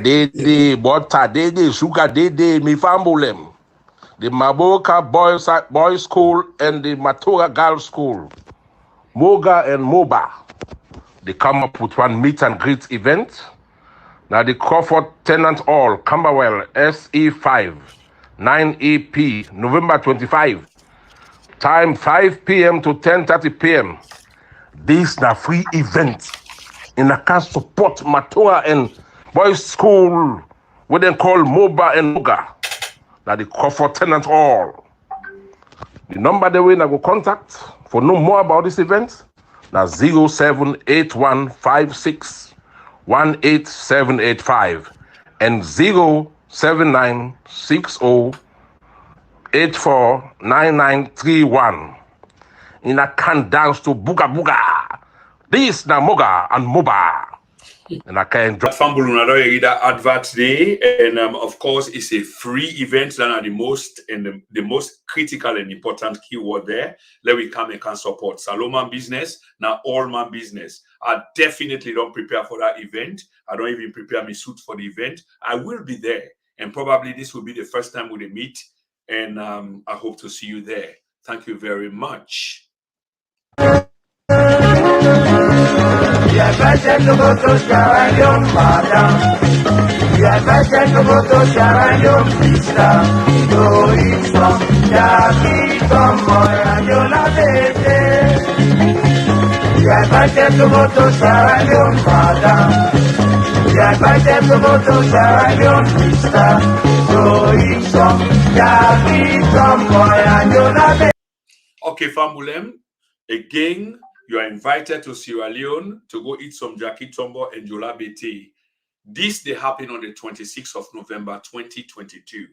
Dede, butter, dede, sugar, dede, mi fambulem. The Maboka Boys School and the Matura Girls School, Moga and Moba, they come up with one meet and greet event. Now the Crawford Tenant Hall, Camberwell, SE5, 9EP, November 25. Time 5 p.m. to 10:30 p.m. This is a free event. In a can support Matura and Boys School, what they call Moba and Moga. Now the Crawford Tenant Hall. The number they will go contact for know more about this event. Now 0781561875 and 07960849931. In a can dance to Booga Booga. This na Moga and Moba. And I can enjoy. That advert day, and of course, it's a free event. That are the most and the most critical and important keyword there. Let me come and can support Saloma business. Now, all my business. I definitely don't prepare for that event. I don't even prepare my suit for the event. I will be there, and probably this will be the first time we meet. And I hope to see you there. Thank you very much. Ya pasa como to caballo mata. Ya pasa como to caballo pista. Yo hizo ya aquí como yo la vete. Ya pasa como to caballo mata. Ya pasa como to caballo pista. Yo hizo ya aquí como yo la vete. Okay, Famulem, again. You are invited to Sierra Leone to go eat some Jackie Tombo and Jola Bete. This they happen on the 26th of November 2022.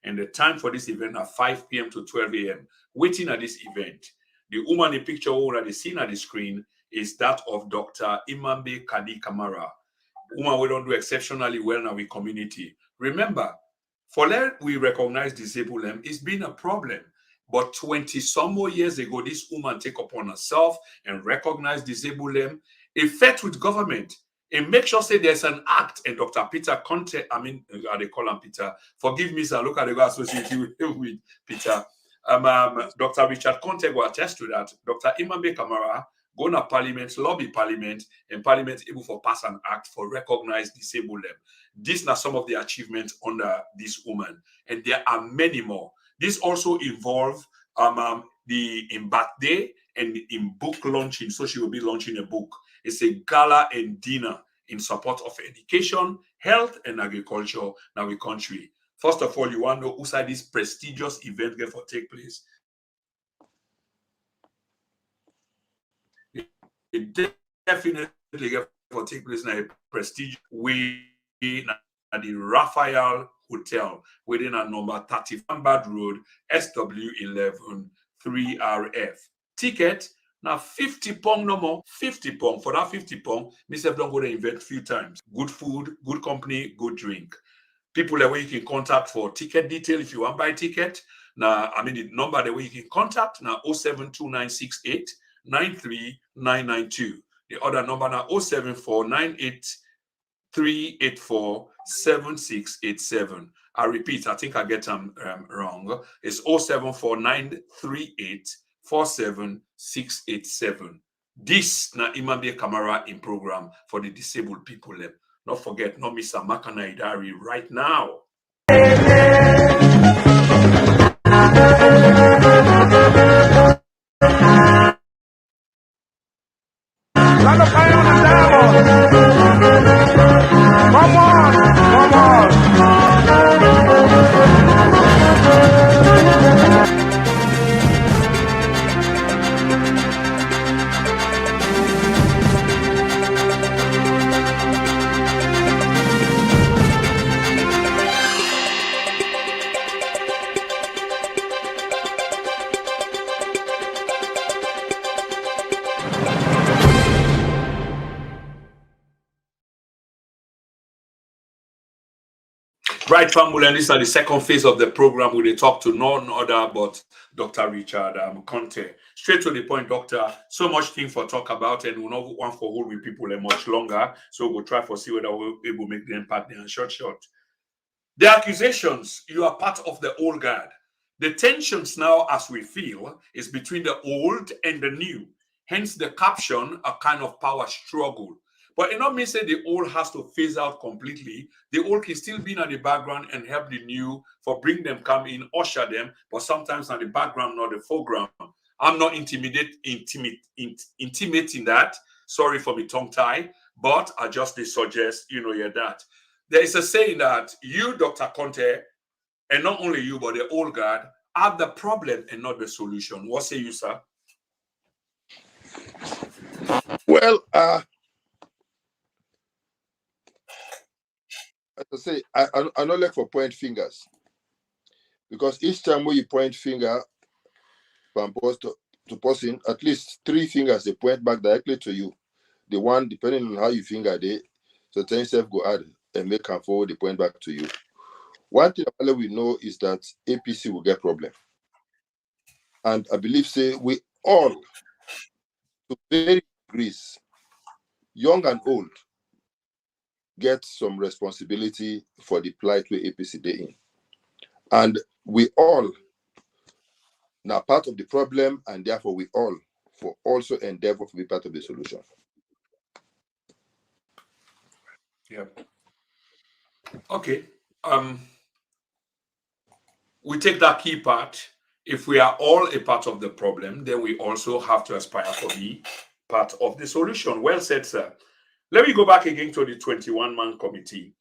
And the time for this event at 5 p.m. to 12 a.m. Waiting at this event. The woman in the picture that is seen at the screen is that of Dr. Imambe Kadi Kamara. Woman we don't do exceptionally well in our community. Remember, for that we recognize disabled them, it's been a problem. But 20 some more years ago, this woman take upon herself and recognize disabled them, effect with government, and make sure say there's an act. And Dr. Peter Konteh, they call him Peter. Forgive me, sir. Look at the guy associated with Peter. Dr. Richard Konteh will attest to that. Dr. Imambe Kamara go to Parliament, lobby Parliament, and Parliament able to pass an act for recognize disabled them. These are some of the achievements under this woman, and there are many more. This also involves the birthday and in book launching. So she will be launching a book. It's a gala and dinner in support of education, health, and agriculture in our country. First of all, you want to know who this prestigious event get for take place. It definitely get for take place in a prestigious way at the Raphael Hotel within a number 31 Bad Road, SW11 3RF. Ticket now 50 pound no more, 50 pound. For that 50 pound, myself don't go to invent few times. Good food, good company, good drink. People that way you can contact for ticket detail if you want to buy ticket. Now, the number that way you can contact now 072968 93992. The other number now 07498 384-7687. I repeat, I think I get them wrong. It's 074-938-47687. This na Imambe Kamara in program for the disabled people. Not forget, not miss a Makana Idari right now. Right, family, and this is the second phase of the program where they talk to none other but Dr. Richard Konteh. Straight to the point, Doctor. So much thing for talk about, and we'll not want for hold with people much longer. So we'll try for see whether we're able to make the impact there and short. The accusations, you are part of the old guard. The tensions now, as we feel, is between the old and the new. Hence the caption, a kind of power struggle. But it not mean say the old has to phase out completely. The old can still be in the background and help the new for bring them come in, usher them, but sometimes in the background, not the foreground. I'm not intimating that. Sorry for me tongue tie, but I just suggest that. There is a saying that you, Dr. Konteh, and not only you, but the old guard, are the problem and not the solution. What say you, sir? Well, as I say, I don't like for point fingers, because each time when you point finger from person to person, at least 3 fingers they point back directly to you. The one, depending on how you finger they, so tell yourself go add and make come forward, they point back to you. One thing we know is that APC will get problem. And I believe say we all, to varying degrees, young and old, get some responsibility for the plight where APC they in. And we all now part of the problem, and therefore we all for also endeavor to be part of the solution. Yeah. Okay. We take that key part. If we are all a part of the problem, then we also have to aspire to be part of the solution. Well said, sir. Let me go back again to the 21-man committee.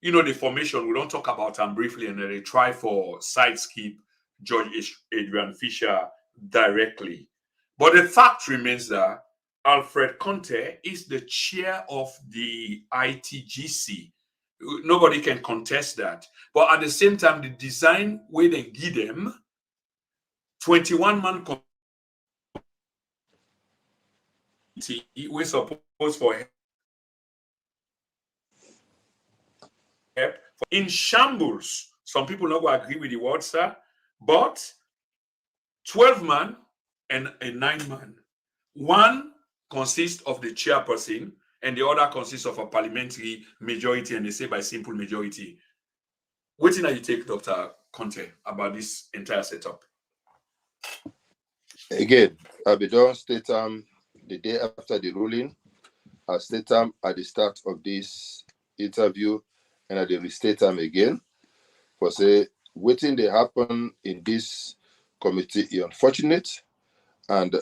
The formation, we don't talk about them briefly, and then they try for sideskip Judge Adrian Fisher directly. But the fact remains that Alfred Konteh is the chair of the ITGC. Nobody can contest that. But at the same time, the design where they give them 21-man committee, we're supposed for help in shambles. Some people not going to agree with the word, sir, but 12-man and a 9-man. One consists of the chairperson, and the other consists of a parliamentary majority, and they say by simple majority. What thing you take, Dr. Konteh, about this entire setup? Again, I be done state the day after the ruling. I state at the start of this interview, and I will restate again for say waiting they happen in this committee is unfortunate, and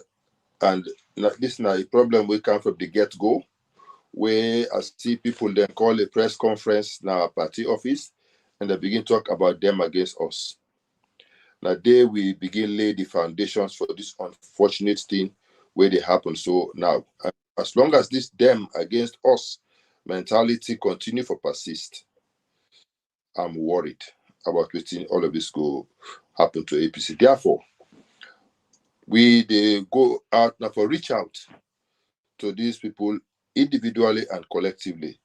this now a problem we come from the get-go, where I see people then call a press conference now at party office, and they begin to talk about them against us. Now there we begin lay the foundations for this unfortunate thing where they happen. So now, as long as this them against us mentality continue for persist, I'm worried about waiting all of this go happen to APC. Therefore, they go out now for reach out to these people individually and collectively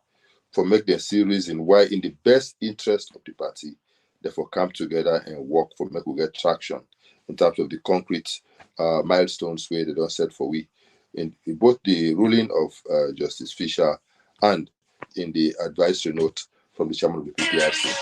for make them see reason why in the best interest of the party, therefore come together and work for make we get traction in terms of the concrete milestones where they don't set for we in both the ruling of Justice Fisher and in the advisory note from the chairman of the PPRC.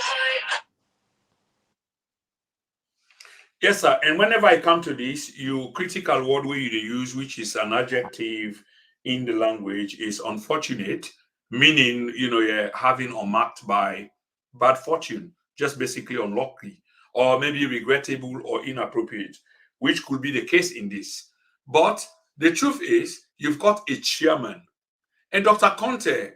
Yes, sir. And whenever I come to this, you critical word where you use, which is an adjective in the language, is unfortunate, meaning you're having or marked by bad fortune, just basically unlucky, or maybe regrettable or inappropriate, which could be the case in this. But the truth is, you've got a chairman. And Dr. Konteh,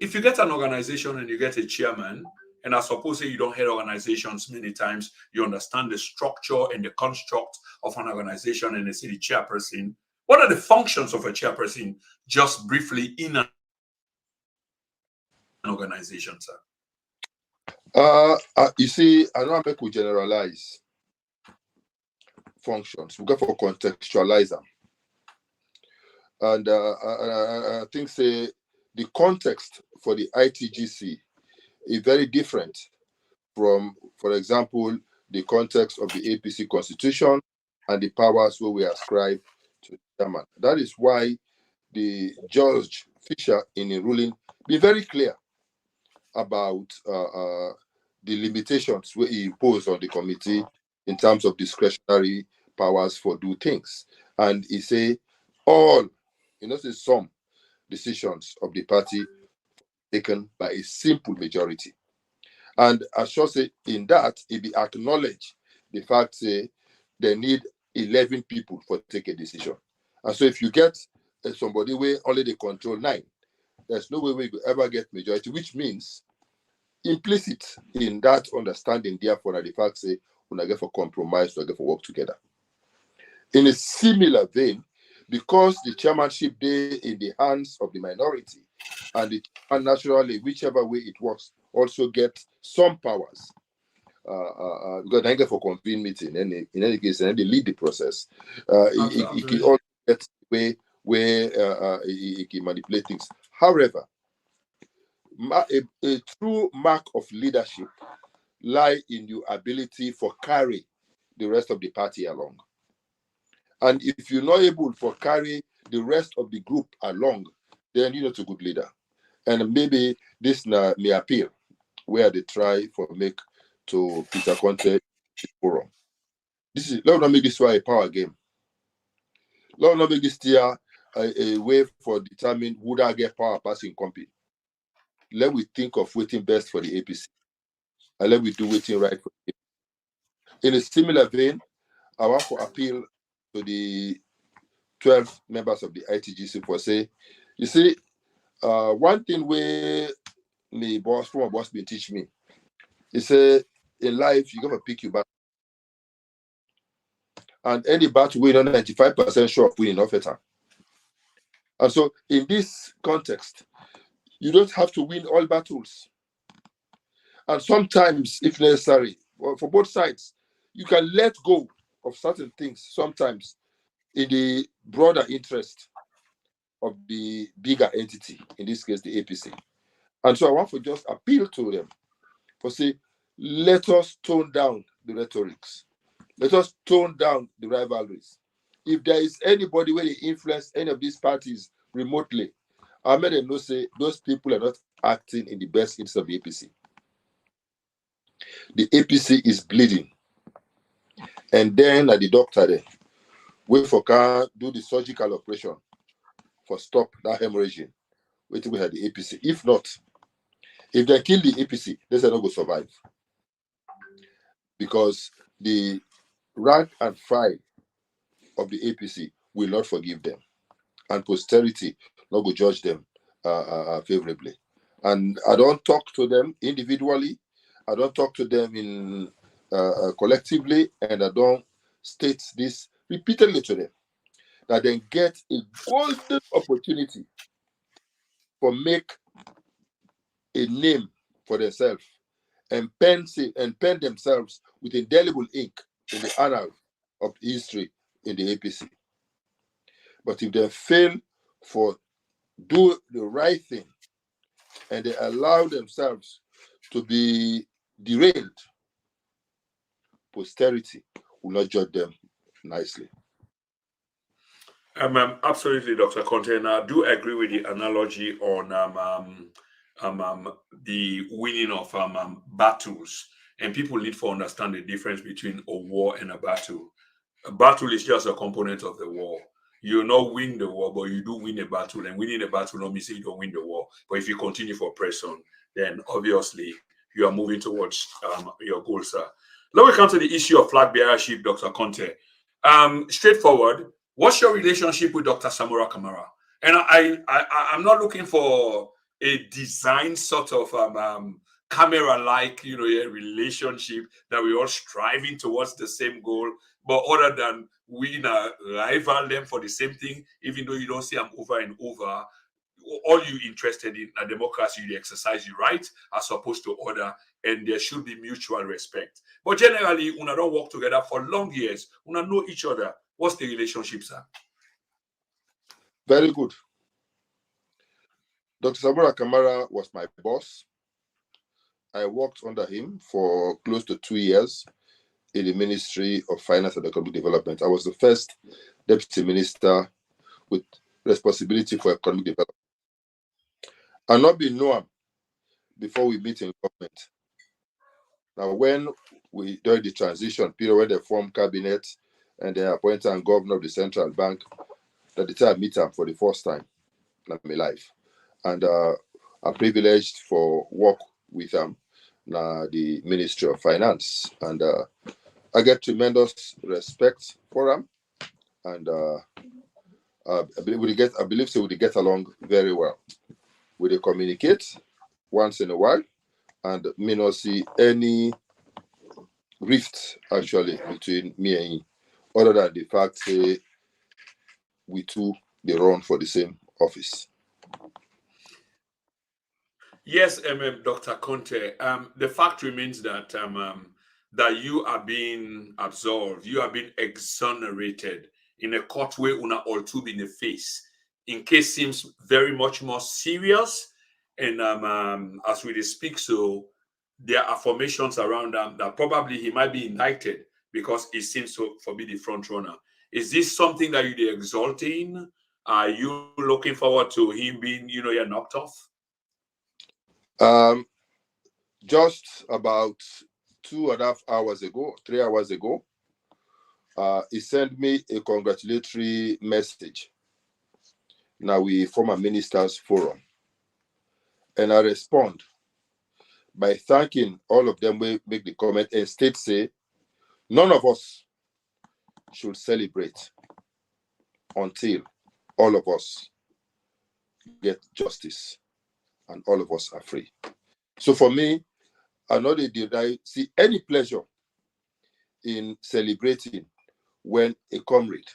if you get an organization and you get a chairman, and I suppose you don't head organizations many times, you understand the structure and the construct of an organization, and they say the chairperson. What are the functions of a chairperson, just briefly, in an organization, sir? You see, I don't make we generalize functions. We go for contextualize them. And I think say the context for the ITGC is very different from, for example, the context of the APC constitution and the powers where we ascribe to the chairman. That is why the Judge Fisher, in a ruling, be very clear about the limitations where he imposed on the committee in terms of discretionary powers for do things. And he say all, say some decisions of the party taken by a simple majority. And I should say in that, it be acknowledge the fact say they need 11 people for take a decision. And so if you get somebody where only they control 9, there's no way we could ever get majority, which means implicit in that understanding, therefore, that the fact say when I get for compromise, we get for work together. In a similar vein, because the chairmanship day in the hands of the minority, and the chairman naturally, whichever way it works, also get some powers. Because they get for convene meeting, and in any case, and they lead the process. He can also get way where he can manipulate things. However, a true mark of leadership lie in your ability for carry the rest of the party along. And if you're not able to carry the rest of the group along, then you're not a good leader. And maybe this may appeal where they try for make to Peter Konteh forum. Let's not make this a power game. Let's not make this a way for determine would I get power passing company. Let we think of waiting best for the APC. And let we do waiting right for the APC. In a similar vein, I want to appeal to the 12 members of the ITGC for say, you see, one thing where my former boss been teach me, he say, in life, you got to pick your battle. And any battle we're not 95% sure of winning off it. And so in this context, you don't have to win all battles. And sometimes, if necessary, for both sides, you can let go of certain things sometimes in the broader interest of the bigger entity, in this case, the APC. And so I want to just appeal to them for say, let us tone down the rhetorics. Let us tone down the rivalries. If there is anybody where they influence any of these parties remotely, I made them know say those people are not acting in the best interest of the APC. The APC is bleeding. And then at the doctor there, wait for can do the surgical operation for stop that hemorrhaging. Wait till we had the APC. If not, if they kill the APC, they say not go survive. Because the rank and file of the APC will not forgive them. And posterity not go judge them favorably. And I don't talk to them individually. I don't talk to them in collectively, and I don't state this repeatedly to them. That they get a golden opportunity for make a name for themselves and pen themselves with indelible ink in the annals of history in the APC. But if they fail for do the right thing and they allow themselves to be derailed, posterity will not judge them nicely. Absolutely, Dr. Konteh. And I do agree with the analogy on the winning of battles. And people need to understand the difference between a war and a battle. A battle is just a component of the war. You not win the war, but you do win a battle. And winning a battle not mean say you don't win the war. But if you continue for press on, then obviously you are moving towards your goals, sir. Now we come to the issue of flag bearership, Dr. Konteh. Straightforward. What's your relationship with Dr. Samura Kamara? And I'm not looking for a design sort of camera-like, a relationship that we're all striving towards the same goal. But other than we rival them for the same thing, even though you don't see them over and over, all you interested in a democracy, you exercise your right as opposed to order, and there should be mutual respect. But generally, una don't work together for long years. Una know each other. What's the relationship, sir? Very good. Dr. Samura Kamara was my boss. I worked under him for close to 2 years in the Ministry of Finance and Economic Development. I was the first deputy minister with responsibility for economic development. And not been known before we meet in government. Now, when we during the transition period, when they formed cabinet and they appointed a governor of the central bank, that the time I meet him for the first time in my life, and I'm privileged for work with him now the Ministry of Finance, and I get tremendous respect for him, and I believe so we get along very well. We communicate once in a while, and may not see any rift actually between me and him, other than the fact that we two they run for the same office. Yes, Dr. Konteh. The fact remains that that you are being absolved, you are being exonerated in a court where una all two be in the face. In case seems very much more serious, and as we speak, so there are formations around that probably he might be indicted because he seems to be the front runner. Is this something that you're exalting? Are you looking forward to him being, you're knocked off? Just about 2.5 hours ago, 3 hours ago, he sent me a congratulatory message. Now we form a ministers forum, and I respond by thanking all of them. We make the comment and state say none of us should celebrate until all of us get justice and all of us are free. So for me, I know did I see any pleasure in celebrating when a comrade,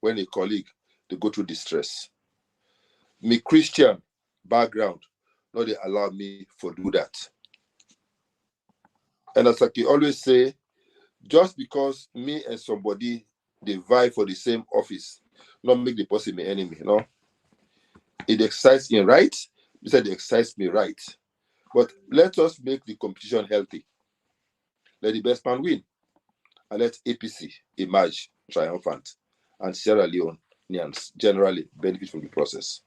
when a colleague, they go through distress. My Christian background, no, they allow me for do that. And as I can always say, just because me and somebody they vie for the same office, not make the person my enemy, you know. It excites me right, besides it excites me right. But let us make the competition healthy. Let the best man win. And let APC emerge triumphant. And Sierra Leoneans generally benefit from the process.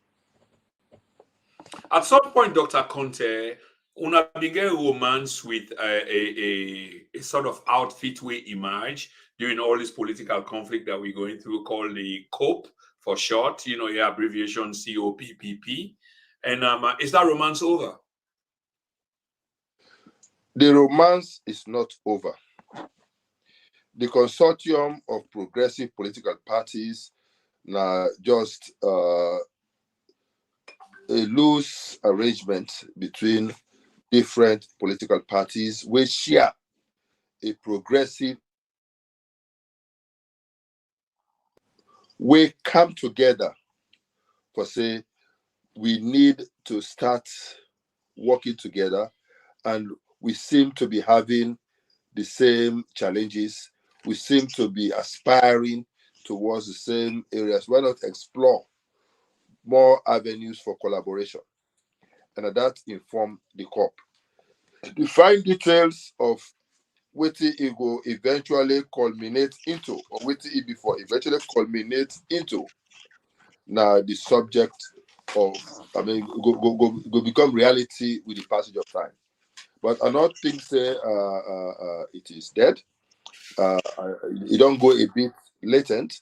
At some point, Dr. Konteh, una began romance with a sort of outfit we emerge during all this political conflict that we're going through called the COPE for short, your abbreviation COPPP. And is that romance over? The romance is not over. The consortium of progressive political parties now just a loose arrangement between different political parties which share a progressive. We come together for say we need to start working together, and we seem to be having the same challenges. We seem to be aspiring towards the same areas. Why not explore more avenues for collaboration? And that informed the COP. The fine details of what it will eventually culminate into, or what it before eventually culminates into, now the subject of, go become reality with the passage of time. But I don't think say it is dead. It don't go a bit latent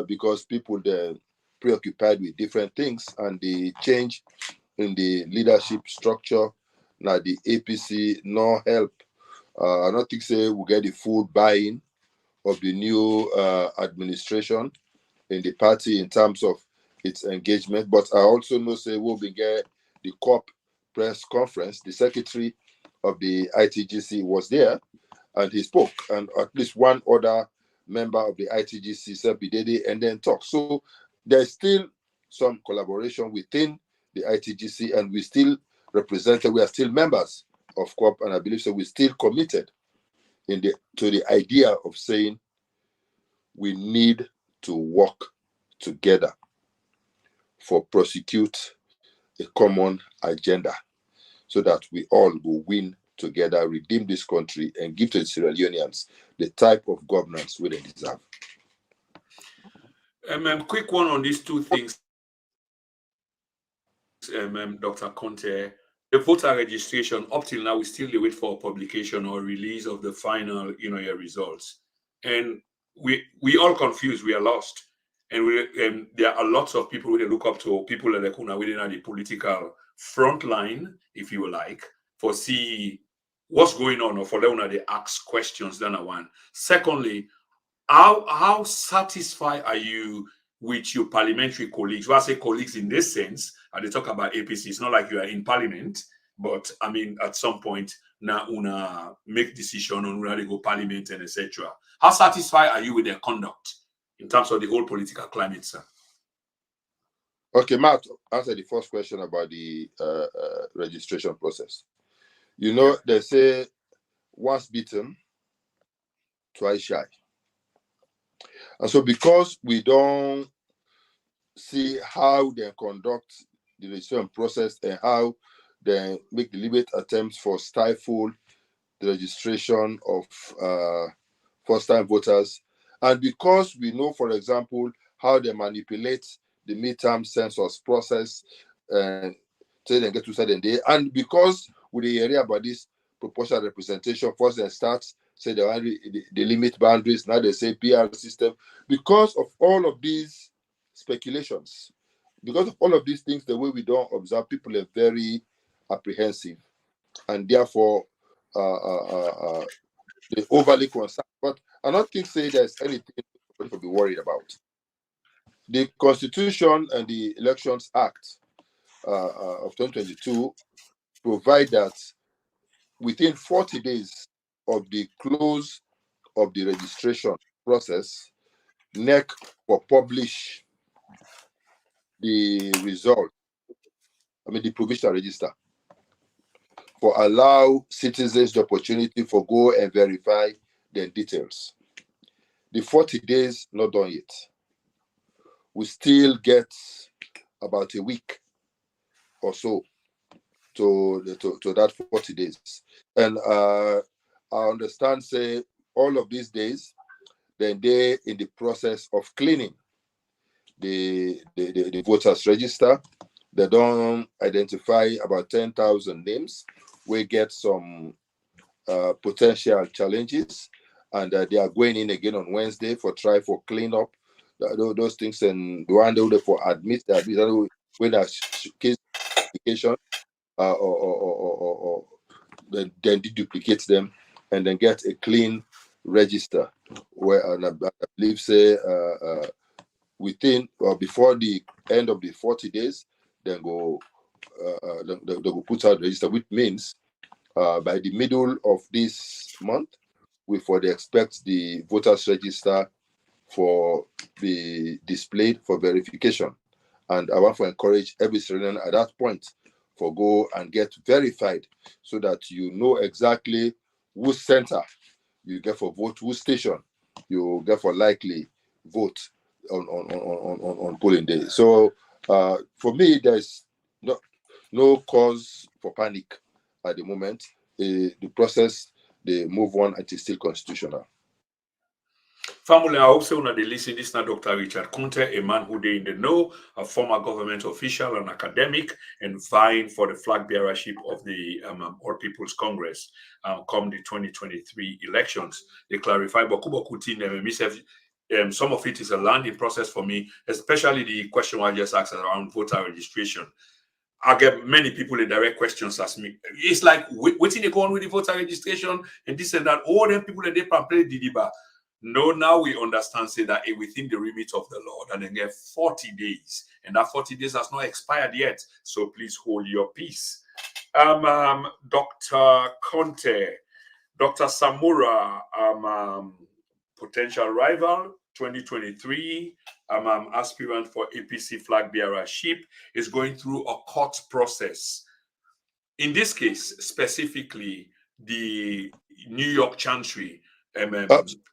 because people they're preoccupied with different things, and the change in the leadership structure now the APC no help. I don't think say we get the full buy-in of the new administration in the party in terms of its engagement. But I also know say we'll be get the COP press conference. The secretary of the ITGC was there, and he spoke, and at least one other member of the ITGC said Bidede and then talk. So there's still some collaboration within the ITGC, and we still represented, we are still members of COP, and I believe so we're still committed to the idea of saying we need to work together for prosecute a common agenda. so that we all will win together, redeem this country, and give to the Sierra Leoneans the type of governance we they deserve. Quick one on these two things, Dr. Konteh. The voter registration, up till now, we still wait for publication or release of the final, your results. And we all confused, we are lost. And there are lots of people who they look up to, people like Kuna within the political front line, if you like, for see what's going on, or for them they ask questions, then one. Secondly, how satisfied are you with your parliamentary colleagues? Well, I say colleagues in this sense, and they talk about APC. It's not like you are in parliament, but I mean, at some point, now una make decision on where they go parliament and etc. How satisfied are you with their conduct in terms of the whole political climate, sir? Okay, Matt, answer the first question about the registration process. You know, they say once bitten, twice shy. And so because we don't see how they conduct the registration process and how they make deliberate attempts for stifle the registration of first-time voters, and because we know, for example, how they manipulate the midterm census process and say they get to certain day, and because we hear about this proportional representation, first they start say they limit boundaries, now they say PR system. Because of all of these speculations, because of all of these things, the way we don't observe, people are very apprehensive, and therefore they overly concerned. But I don't think say there's anything to be worried about. The Constitution and the Elections Act of 2022 provide that within 40 days of the close of the registration process, NEC will publish the result, the provisional register, for allow citizens the opportunity for go and verify their details. The 40 days not done yet. We still get about a week or so to that 40 days. And I understand, say, all of these days, then they're in the process of cleaning the voters register. They don't identify about 10,000 names. We get some potential challenges, and they are going in again on Wednesday for cleanup those things, and the one they for admit when there's case application or then duplicate them and then get a clean register where, and I believe say within or before the end of the 40 days, then go they go put out the register, which means by the middle of this month, we expect the voters register for be displayed for verification. And I want to encourage every Syrian at that point for go and get verified, so that you know exactly whose center you get for vote, whose station you get for likely vote on polling day. So for me, there's no cause for panic at the moment. The process, they move on, it is still constitutional. Family, I hope so they listen. This is not Dr. Richard Konteh, a man who they in the know, a former government official and academic, and vying for the flag bearership of the All People's Congress come the 2023 elections. They clarify, but some of it is a learning process for me, especially the question I just asked around voter registration. I get many people in direct questions ask me. It's like, waiting they go on with the voter registration and this and that. All them people that they play Didiba. No, now we understand, say that within the remit of the Lord, and then get 40 days, and that 40 days has not expired yet. So please hold your peace. Dr. Konteh, Dr. Samura, potential rival, 2023, aspirant for APC flag bearership, is going through a court process. In this case, specifically, the New York Chancery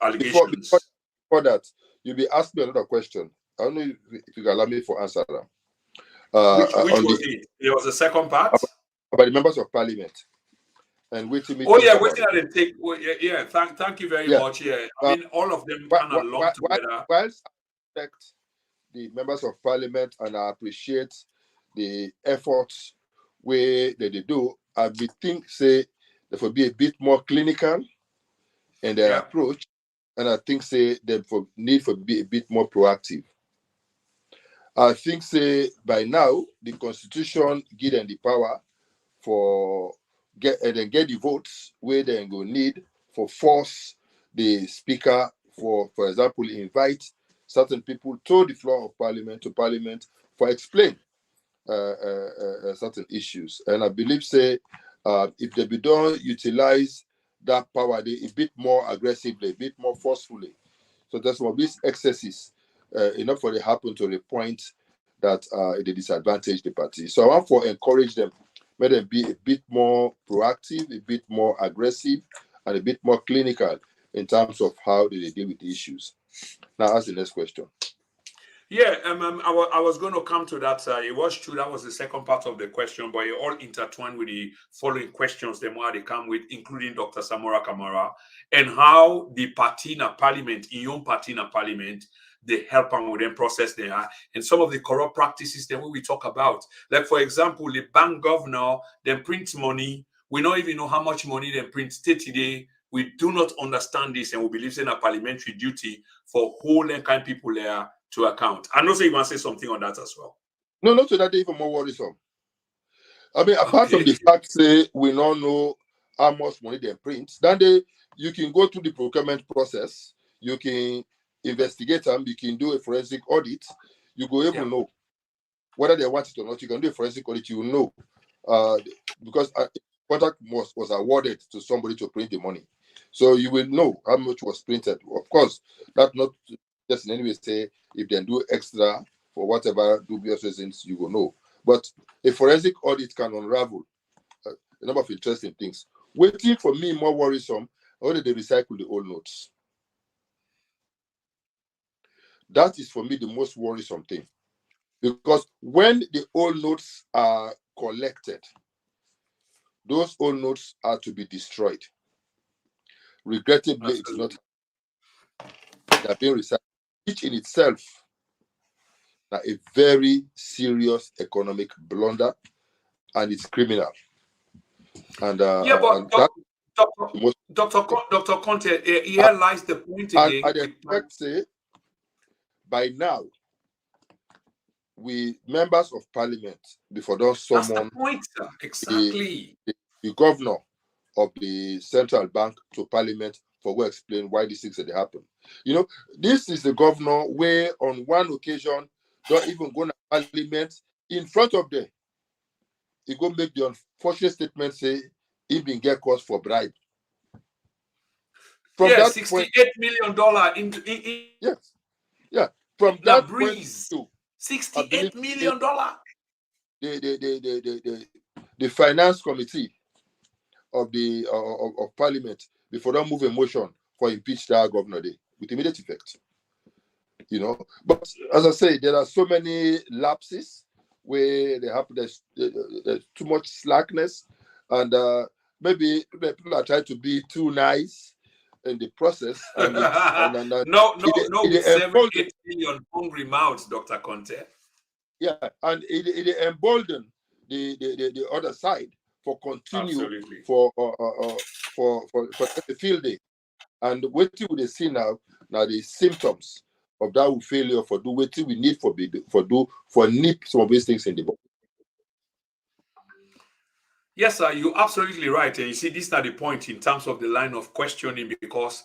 allegations. Before that, you'll be asking me another question. I don't know if you can allow me for answer them. Which was it? There was a second part? about the members of parliament and waiting me Oh think yeah, about waiting it. at the take. Well, yeah. Thank you very Yeah. much. Yeah, I mean all of them kind of lump together. Whilst I respect the members of parliament and I appreciate the efforts where they do, I would think say there will be a bit more clinical in their approach, and I think say they need to be a bit more proactive. I think say by now the constitution give them the power for get the votes where they go need for force the speaker for example invite certain people to the floor of parliament for explain certain issues. And I believe say if they be done utilize that power they a bit more aggressively, a bit more forcefully. So that's what these excesses enough for they happen to the point that they disadvantage the party. So I want to encourage them, let them be a bit more proactive, a bit more aggressive, and a bit more clinical in terms of how they deal with the issues. Now, ask the next question. Yeah, I was going to come to that. It was true. That was the second part of the question, but it all intertwined with the following questions, the more they come with, including Dr. Samora Kamara, and how the party in parliament, in your party in parliament, they help them with them process there, and some of the corrupt practices that we talk about. Like, for example, the bank governor, they print money. We don't even know how much money they print today. We do not understand this, and we believe in a parliamentary duty for whole and kind people there to account. I know so you want to say something on that as well. No, not to that even more worrisome. I mean, apart from the fact say we don't know how much money they print, then you can go through the procurement process, you can investigate them, you can do a forensic audit, you go even know whether they want it or not. You can do a forensic audit, you will know. Because contract was awarded to somebody to print the money. So you will know how much was printed. Of course, that not just in any way say if they do extra for whatever dubious reasons, you will know. But a forensic audit can unravel a number of interesting things. Waiting for me more worrisome, how did they recycle the old notes? That is for me the most worrisome thing. Because when the old notes are collected, those old notes are to be destroyed. Regrettably, it's not. They're being recycled, which in itself is a very serious economic blunder, and it's criminal. And but Dr. Konteh, here lies the point again. I'd expect say by now, we members of parliament before those someone. That's the point, sir. Exactly. The governor of the central bank to parliament for go explain why these things had happened. You know, this is the governor where on one occasion don't even go to parliament in front of them. He go make the unfortunate statement say he been get cause for bribe. From that $68 million yes. Yeah. From that breeze point to $68 million. The finance committee of the of parliament before they move a motion for impeach that governor day with immediate effect. You know, but as I say, there are so many lapses where they happen. There's too much slackness, and maybe people are trying to be too nice in the process. And no, with 7-8 million hungry mouths, Dr. Konteh. Yeah, and it embolden the other side for continue Absolutely. for the field day. And what we see now the symptoms of that failure for do what we need for nip some of these things in the book. Yes, sir, you're absolutely right. And you see, this is not the point in terms of the line of questioning, because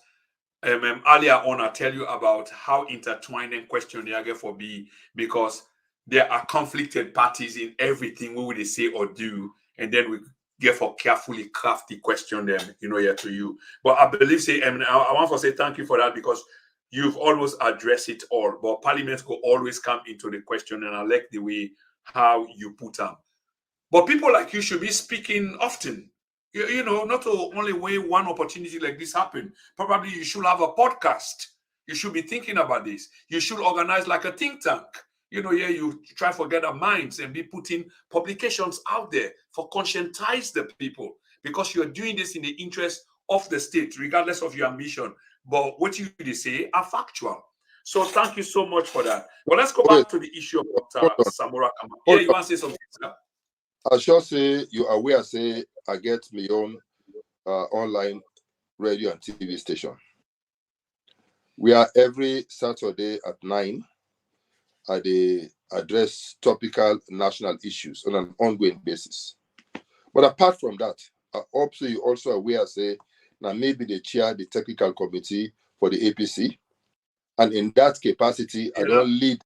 earlier on I tell you about how intertwined and questioning they get for be, because there are conflicted parties in everything we will say or do, and then we get for carefully crafty question them, here to you. But I believe I want to say thank you for that, because you've almost addressed it all. But Parliament will always come into the question, and I like the way how you put them. But people like you should be speaking often. Not only when one opportunity like this happen. Probably you should have a podcast. You should be thinking about this. You should organize like a think tank. Yeah, you try to get our minds and be putting publications out there for conscientize the people, because you're doing this in the interest of the state, regardless of your ambition. But what you say are factual. So thank you so much for that. But let's go Wait, back to the issue of hold Dr. on, Samora Kamara. Yeah, hold you on. want to say something, sir? I shall say you are aware, say I get my own online radio and TV station. We are every Saturday at 9 at the address topical national issues on an ongoing basis. But apart from that, also you also aware, say, now maybe they chair the technical committee for the APC. And in that capacity, I don't lead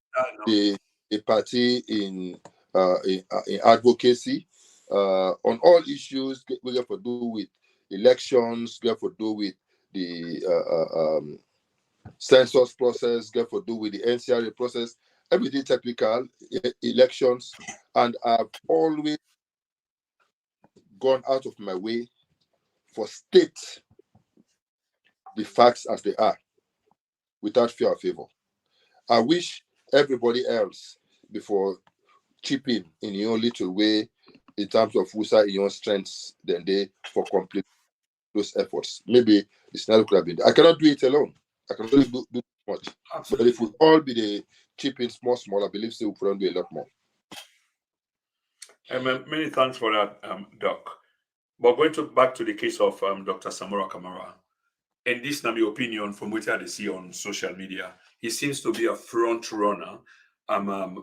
the party in advocacy on all issues we have to do with elections, we have to do with the census process, get to do with the NCRA process, everything technical, elections, and I've always gone out of my way for state the facts as they are, without fear or favor. I wish everybody else before chipping in your little way in terms of WUSA in your strengths than they for complete those efforts. Maybe it's not could have been. I cannot do it alone. I can only do much. Absolutely. But if we all be the chipping small, I believe so we could do a lot more. Many thanks for that, Doc. But going back to the case of Dr. Samora Kamara, and this, in my opinion, from what I see on social media, he seems to be a front runner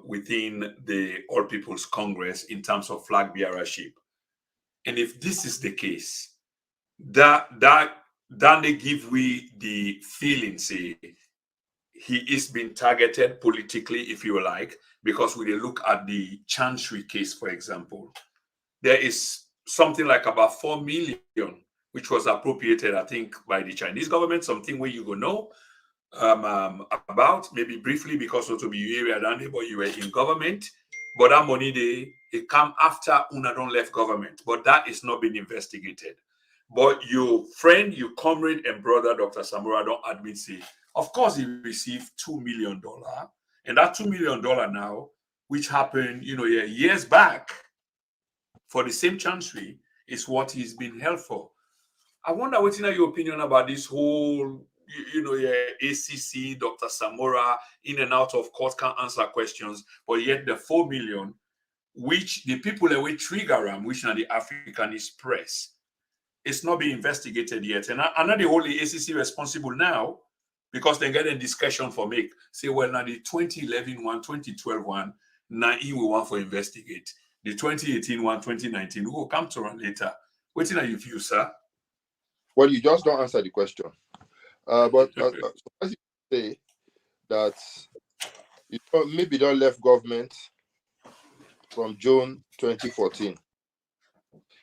within the All People's Congress in terms of flag bearership. And if this is the case, that they give we the feeling, say, he is being targeted politically, if you like, because when you look at the Chancery case, for example, there is something like about 4 million, which was appropriated, I think, by the Chinese government, something where you go know about, maybe briefly, because to be area down there, but you were in government. But that money, they come after Una don't left government, but that is not being investigated. But your friend, your comrade and brother, Dr. Samora, don't admit, say, of course, he received $2 million. And that $2 million now, which happened, years back for the same chancery, is what he's been held for. I wonder what's your opinion about this whole, ACC, Dr. Samora, in and out of court can't answer questions, but yet the 4 million, which the people that will trigger them, which are the Africanist press, it's not being investigated yet. And I know the whole ACC responsible now, because they get a discussion for make. Say, well, now the 2011 one, 2012 one, now we want for investigate. The 2018 one, 2019, we will come to run later. Waiting at your view, sir. Well, you just don't answer the question. But as you say that you maybe don't left government from June 2014.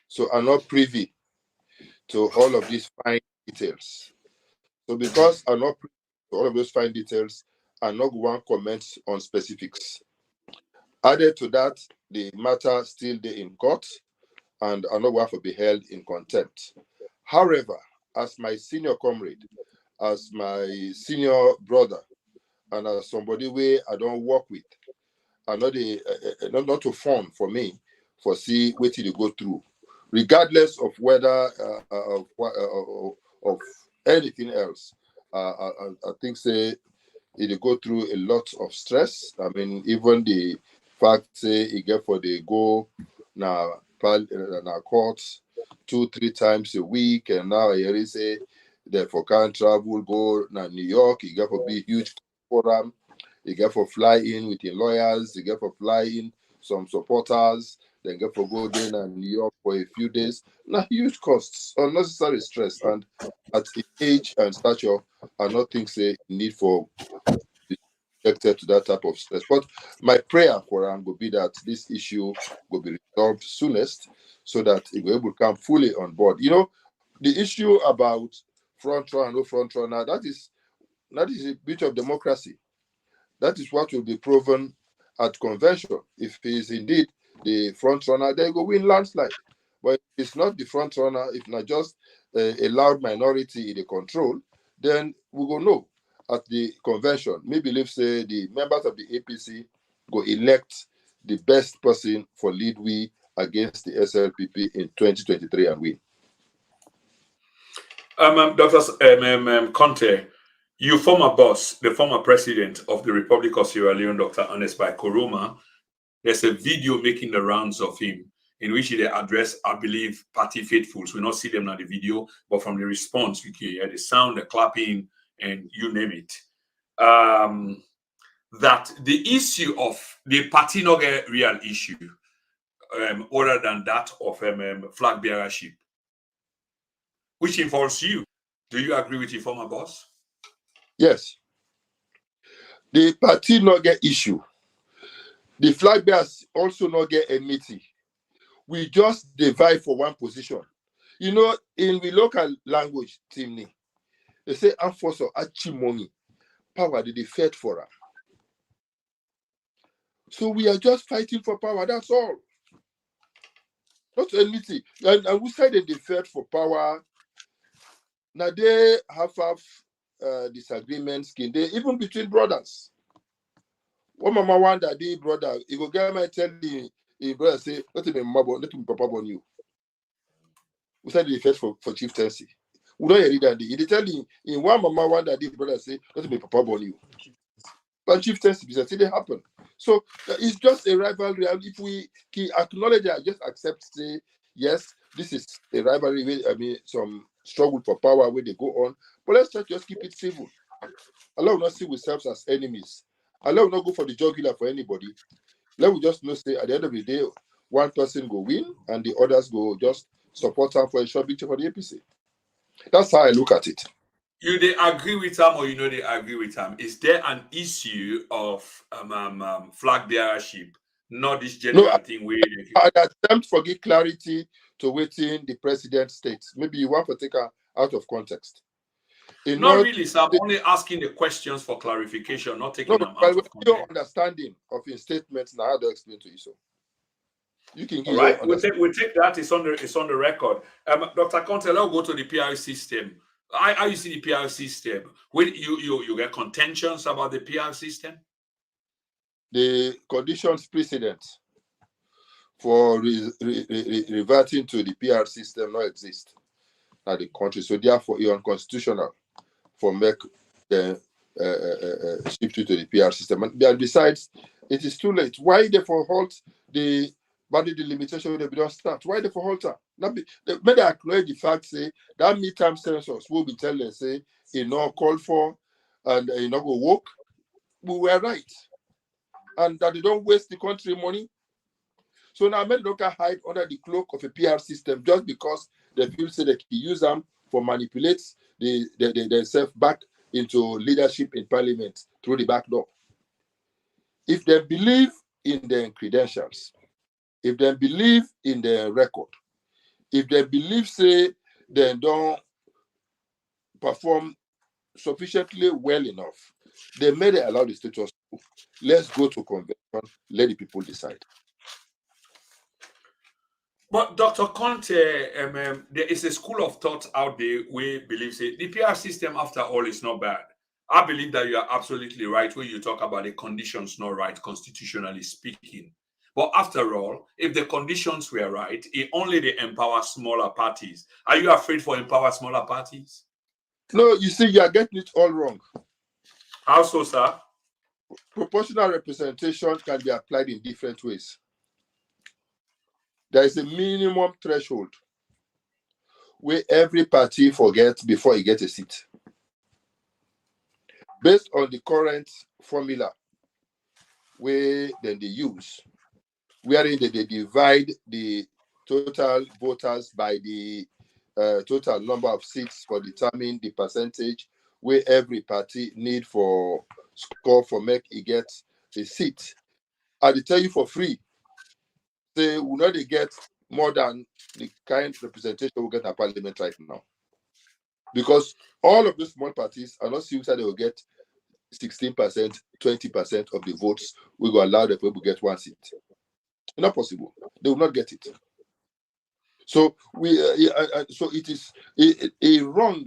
So I'm not privy to all of these fine details. So because I'm not privy to all of those fine details, I'm not going to comment on specifics. Added to that, the matter still there in court, and I'm not going to be held in contempt. However, as my senior comrade, as my senior brother, and as somebody where I don't work with, and not to fun for me for see what you go through, regardless of whether of anything else. I think say it go through a lot of stress. I mean, even the fact say he get for the go now courts 2-3 times a week, and now he say that for can't travel go now New York, he get for be huge forum, he get for fly in with the lawyers, he get for fly in some supporters, then get for go there in New York for a few days. Now huge costs, unnecessary stress, and at his age and stature, I don't think say need for subjected to that type of stress. But my prayer for him will be that this issue will be resolved soonest, so that he will able to come fully on board. The issue about front runner, no front runner, that is a beauty of democracy. That is what will be proven at convention. If he is indeed the front runner, they go win landslide. But if it's not the front runner, if not just a loud minority in the control, then we will know at the convention. Maybe let's say the members of the APC go elect the best person for lead we against the SLPP in 2023 and win. Dr. Konteh, you former boss, the former president of the Republic of Sierra Leone, Dr. Ernest Bai Koroma, there's a video making the rounds of him in which they address, I believe, party faithfuls. We not see them in the video, but from the response, we can hear the sound, the clapping, and you name it. That the issue of the party not a real issue, other than that of flag bearership, which involves you. Do you agree with your former boss? Yes. The party not get issue. The flag bearers also not get a meeting. We just divide for one position. You know, in the local language, Timni, they say Anfoso Achimoni, power they fed for her. So we are just fighting for power, that's all. Not anything. And we said they fed for power. Now they have disagreements, even between brothers. One mama want that day brother, he go get my tell the brother say, let me papa on you. We said they fed for chieftaincy. We don't hear that day. He tell him in one mama want that day brother say, let me papa on you. But chieftaincy because it happen. So it's just a rivalry. And if we acknowledge it, just accept, say, yes, this is a rivalry. I mean, some struggle for power where they go on. But let's just keep it civil. Allah will not see ourselves as enemies. Allah will not go for the jugular for anybody. Let we just know, say, at the end of the day, one person go win and the others go just support them for a short victory for the APC. That's how I look at it. You they agree with them or you know they agree with them? Is there an issue of flag bearership, not this general thing where I attempt to give clarity to within the president states. Maybe you want to take her out of context. Not really, sir. I'm only asking the questions for clarification, not taking them out of context. Your understanding of his statements now, how to explain to you so. You can give all right, we take that. It's on the record. Dr. Konteh, let's go to the PR system. How you see the PR system? When you get contentions about the PR system? The conditions precedent for reverting to the PR system not exist at the country. So therefore, it's unconstitutional for make the shift to the PR system. And besides, it is too late. Why they for halt the body delimitation when they don't start? Why they for halt her? They may acknowledge the fact, say, that midterm census will be telling, say, it not called for and it not go work. We were right. And that they don't waste the country money. So now men don't hide under the cloak of a PR system just because they feel say they can use them for manipulate themselves back into leadership in parliament through the back door. If they believe in their credentials, if they believe in their record, if they believe, say, they don't perform sufficiently well enough, they may allow the status quo. Let's go to convention, let the people decide. But Dr. Konteh, there is a school of thought out there where believes it. The PR system, after all, is not bad. I believe that you are absolutely right when you talk about the conditions not right, constitutionally speaking. But after all, if the conditions were right, it only they empower smaller parties. Are you afraid for empower smaller parties? No, you see, you are getting it all wrong. How so, sir? Proportional representation can be applied in different ways. There is a minimum threshold where every party forgets before it gets a seat. Based on the current formula where then they use, wherein they divide the total voters by the total number of seats for determining the percentage where every party need for score for make it get a seat. I tell you for free, they will not get more than the kind of representation we get at parliament right now. Because all of those small parties are not serious that they will get 16%, 20% of the votes. We will allow the people to get one seat. It's not possible. They will not get it. So so it is a wrong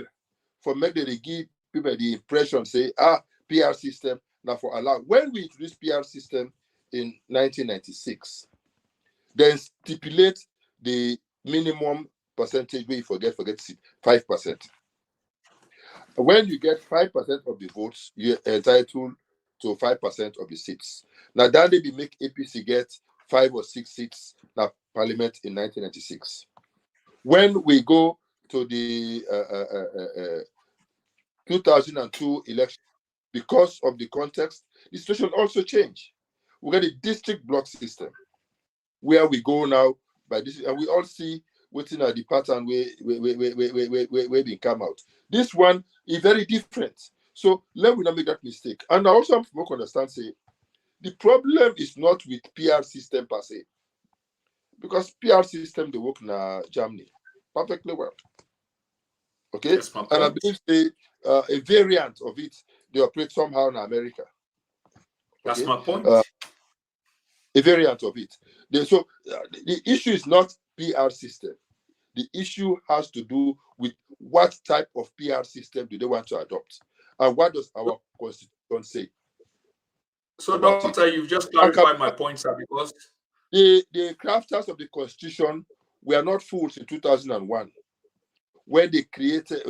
for make they give people the impression, say, PR system now for allow. When we introduce PR system in 1996, then stipulate the minimum percentage where you forget 5%. When you get 5% of the votes, you're entitled to 5% of the seats. Now, then they make APC get 5 or 6 seats now Parliament in 1996. When we go to the 2002 election, because of the context, the situation also changed. We got a district block system where we go now by this, and we all see within the pattern where we come out. This one is very different. So let me not make that mistake. And I also have to understand, say, the problem is not with PR system per se, because PR system they work in Germany perfectly well. Okay, and I believe a variant of it they operate somehow in America. That's my point. A variant of it. So the issue is not PR system. The issue has to do with what type of PR system do they want to adopt, and what does our constitution say? So, Doctor, you've just clarified my point, sir, because the crafters of the constitution were not fools in 2001 when they created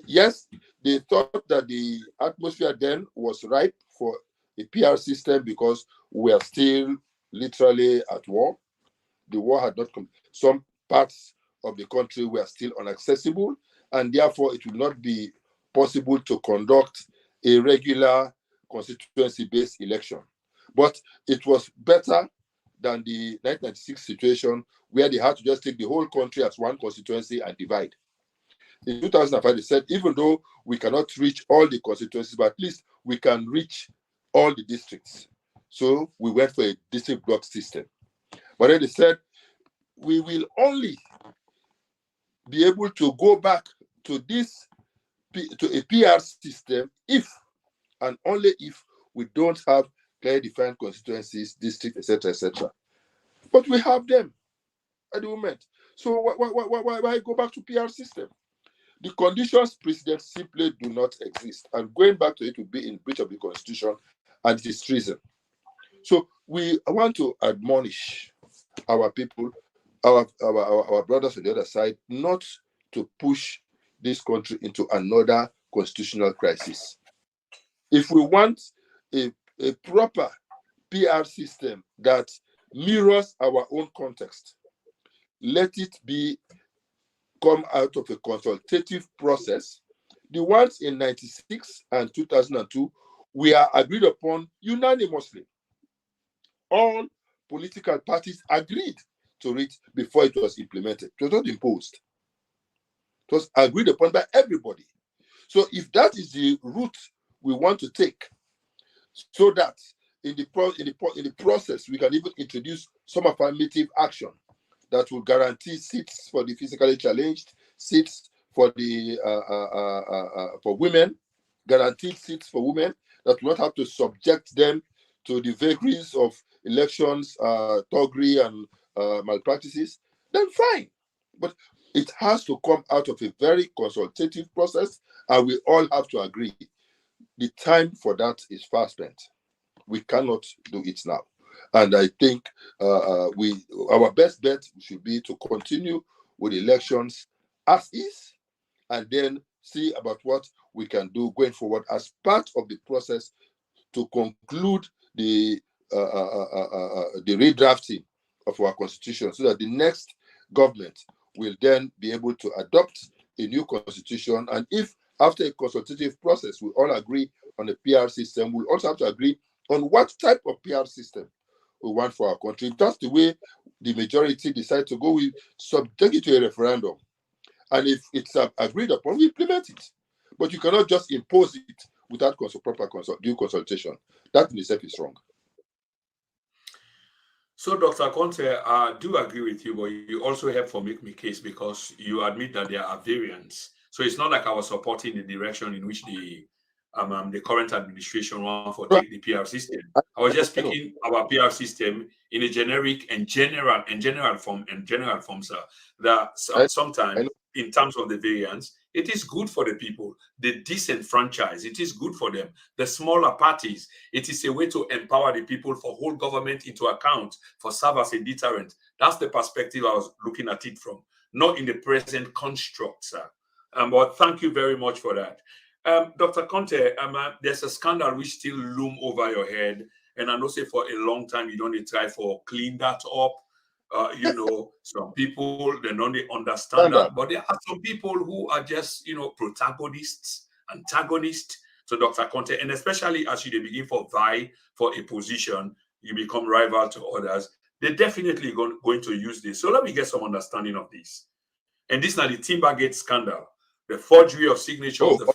yes, they thought that the atmosphere then was ripe for a PR system because we are still literally at war. The war had not come. Some parts of the country were still inaccessible, and therefore it would not be possible to conduct a regular constituency-based election. But it was better than the 1996 situation where they had to just take the whole country as one constituency and divide. In 2005, they said, even though we cannot reach all the constituencies, but at least we can reach all the districts. So we went for a district block system. But then they said, we will only be able to go back to a PR system if and only if we don't have clearly defined constituencies, districts, etc., etc. But we have them at the moment. So why go back to PR system? The conditions precedent simply do not exist, and going back to it would be in breach of the constitution, and it is treason. So we want to admonish our people, our brothers on the other side, not to push this country into another constitutional crisis. If we want a proper PR system that mirrors our own context, let it come out of a consultative process. The ones in 96 and 2002 were agreed upon unanimously. All political parties agreed to it before it was implemented. It was not imposed. It was agreed upon by everybody. So if that is the route we want to take, so that in the process we can even introduce some affirmative action that will guarantee seats for the physically challenged, seats for the for women, guaranteed seats for women that will not have to subject them to the vagaries of elections, thuggery, and malpractices, then fine. But it has to come out of a very consultative process, and we all have to agree. The time for that is far spent. We cannot do it now. And I think our best bet should be to continue with elections as is, and then see about what we can do going forward as part of the process to conclude the redrafting of our constitution, so that the next government will then be able to adopt a new constitution. And if after a consultative process we all agree on a PR system, we'll also have to agree on what type of PR system we want for our country. If that's the way the majority decide to go, we subject it to a referendum. And if it's agreed upon, we implement it. But you cannot just impose it without proper due consultation. That in itself is wrong. So, Dr. Konteh, I do agree with you, but you also help for make me case because you admit that there are variants. So it's not like I was supporting the direction in which the current administration want for take the PR system. I was just speaking about PR system in a generic and general form, sir. That sometimes in terms of the variance, It is good for the people. The disenfranchised, it is good for them. The smaller parties, it is a way to empower the people, for hold government into account, for serve as a deterrent. That's the perspective I was looking at it from, not in the present construct, sir. But thank you very much for that. Dr. Konteh, there's a scandal which still loom over your head, and I know say for a long time you don't try for clean that up. Some people, they don't understand that, but there are some people who are just, protagonists, antagonists to Dr. Konteh, and especially as you begin for vie for a position, you become rival to others. They're definitely going to use this. So let me get some understanding of this. And this is now the Timbergate scandal, the forgery of signature of the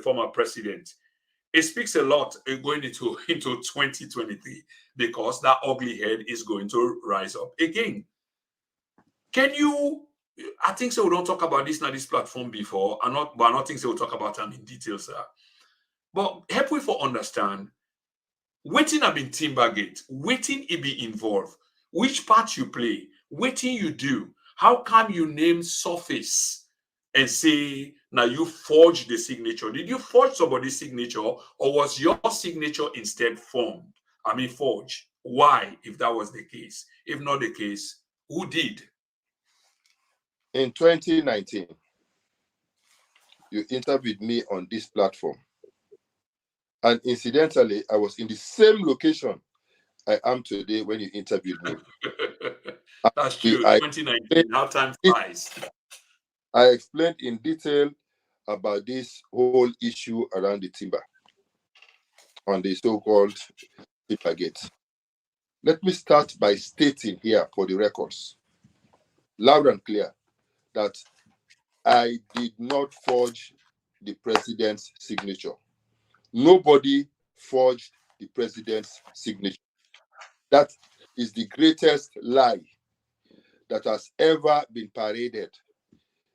former president. It speaks a lot going into 2023, because that ugly head is going to rise up again. I think so we don't talk about this on this platform before, but I don't think so we'll talk about them in detail, sir. But help we for understand, waiting have been Timbergate, waiting it be involved, which part you play, waiting you do, how come you name surface and say, now you forged the signature? Did you forge somebody's signature, or was your signature instead forged? Why, if that was the case? If not the case, who did? In 2019, you interviewed me on this platform. And incidentally, I was in the same location I am today when you interviewed me. That's true. 2019, how time flies. I explained in detail about this whole issue around the timber on the so-called Timbergate. Let me start by stating here for the records, loud and clear, that I did not forge the president's signature. Nobody forged the president's signature. That is the greatest lie that has ever been paraded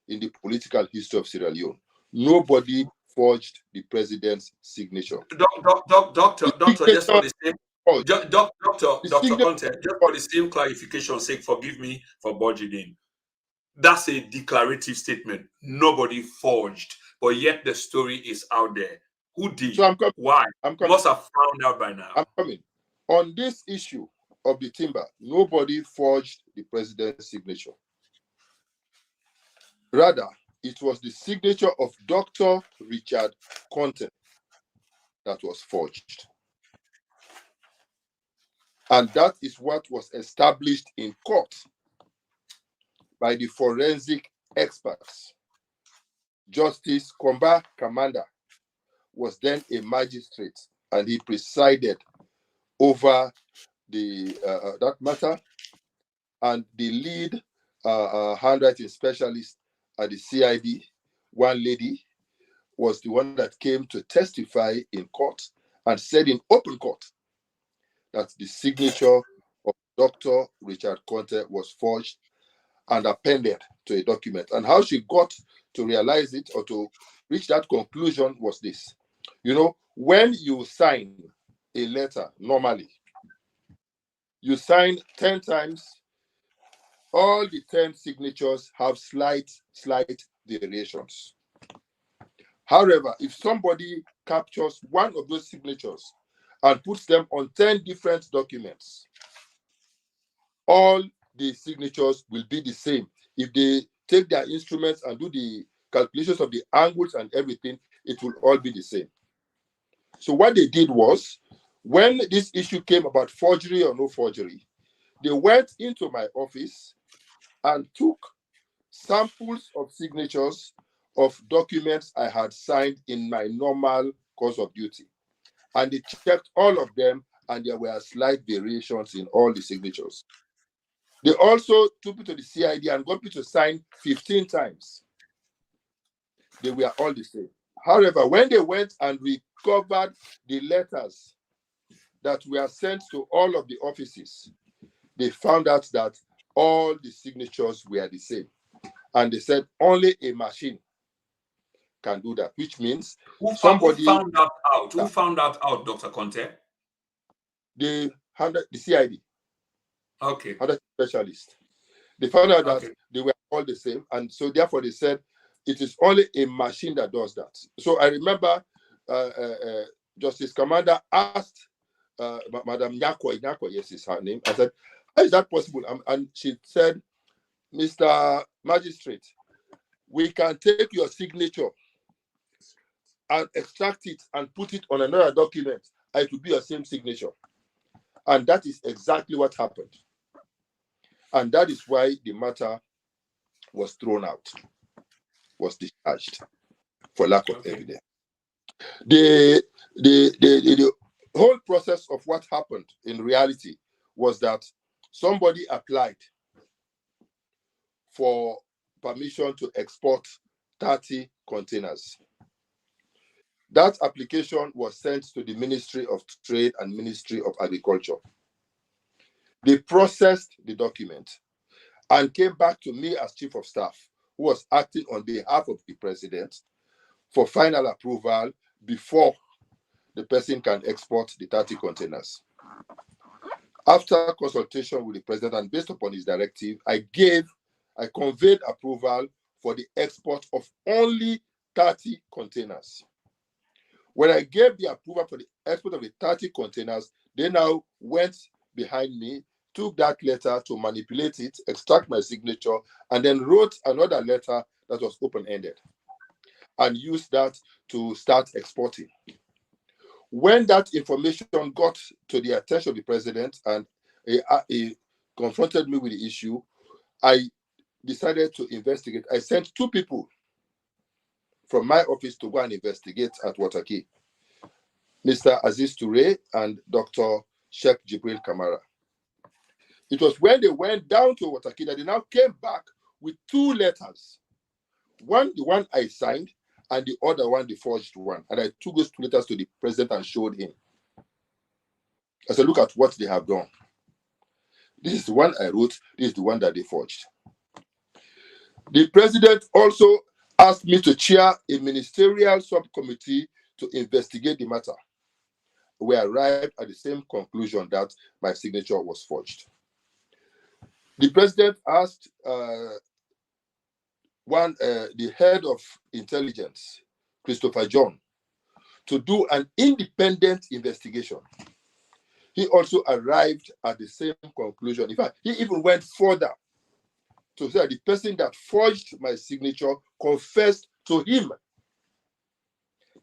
in the political history of Sierra Leone. Nobody forged the president's signature. Doctor, just for the same, Dr. Konteh, just for the same clarification sake, forgive me for budgeting. That's a declarative statement. Nobody forged, but yet the story is out there. Who did? So why? You must have found out by now. I'm coming. On this issue of the timber, nobody forged the president's signature. Rather, it was the signature of Dr. Richard Konteh that was forged. And that is what was established in court by the forensic experts. Justice Komba Kamanda was then a magistrate, and he presided over that matter. And the lead handwriting specialist at the CID, one lady, was the one that came to testify in court and said in open court that the signature of Dr. Richard Konteh was forged and appended to a document. And how she got to realize it or to reach that conclusion was this. When you sign a letter, normally, you sign 10 times, all the 10 signatures have slight variations. However, if somebody captures one of those signatures and puts them on 10 different documents, all the signatures will be the same. If they take their instruments and do the calculations of the angles and everything, it will all be the same. So what they did was, when this issue came about forgery or no forgery, they went into my office and took samples of signatures of documents I had signed in my normal course of duty. And they checked all of them, and there were slight variations in all the signatures. They also took it to the CID and got me to sign 15 times. They were all the same. However, when they went and recovered the letters that were sent to all of the offices, they found out that all the signatures were the same. And they said only a machine can do that, which means who found that out? Who found that out, Dr. Konteh? The CID. Okay. Other specialist. They found out that they were all the same. And so therefore they said it is only a machine that does that. So I remember Justice Commander asked Madam Nyako, yes, is her name. I said, how is that possible? And she said, Mr. Magistrate, we can take your signature and extract it and put it on another document, and it will be your same signature. And that is exactly what happened. And that is why the matter was thrown out, was discharged for lack of evidence. The whole process of what happened in reality was that somebody applied for permission to export 30 containers. That application was sent to the Ministry of Trade and Ministry of Agriculture. They processed the document and came back to me as Chief of Staff, who was acting on behalf of the President, for final approval before the person can export the 30 containers. After consultation with the President and based upon his directive, I conveyed approval for the export of only 30 containers. When I gave the approval for the export of the 30 containers, they now went behind me, took that letter to manipulate it, extract my signature, and then wrote another letter that was open-ended and used that to start exporting. When that information got to the attention of the President and he confronted me with the issue, I decided to investigate. I sent 2 people from my office to go and investigate at Waterkey, Mr. Aziz Toure and Dr. Sheikh Jibril Kamara. It was when they went down to Waterkey that they now came back with 2 letters. One, the one I signed, and the other one, the forged one. And I took those 2 letters to the President and showed him. I said, look at what they have done. This is the one I wrote. This is the one that they forged. The President also asked me to chair a ministerial subcommittee to investigate the matter. We arrived at the same conclusion that my signature was forged. The President asked the head of intelligence, Christopher John, to do an independent investigation. He also arrived at the same conclusion. In fact, he even went further to say that the person that forged my signature confessed to him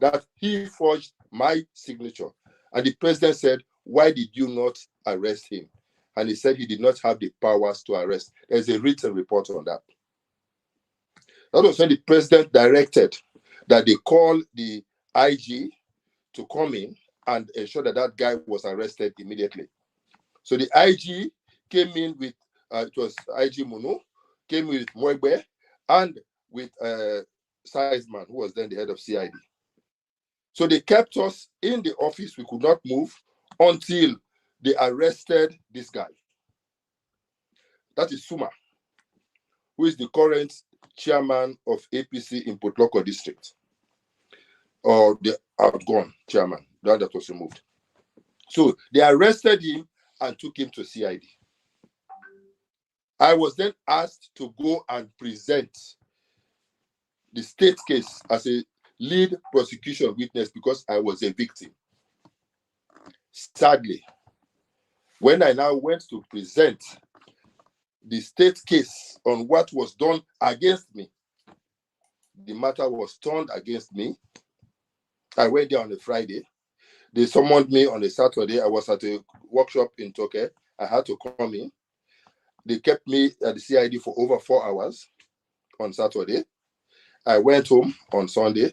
that he forged my signature. And the President said, why did you not arrest him? And he said he did not have the powers to arrest. There's a written report on that. That was when the President directed that they call the IG to come in and ensure that that guy was arrested immediately. So the IG came in with, it was IG Muno, came with Moegbe and with Sizeman, who was then the head of CID. So they kept us in the office. We could not move until they arrested this guy. That is Suma, who is the current chairman of APC in Potloko district, or the outgone chairman, that was removed. So they arrested him and took him to CID. I was then asked to go and present the state case as a lead prosecution witness because I was a victim. Sadly, when I now went to present the state case on what was done against me, the matter was turned against me. I went there on a Friday. They summoned me on a Saturday. I was at a workshop in Konteh. I had to come in. They kept me at the CID for over 4 hours on Saturday. I went home on Sunday.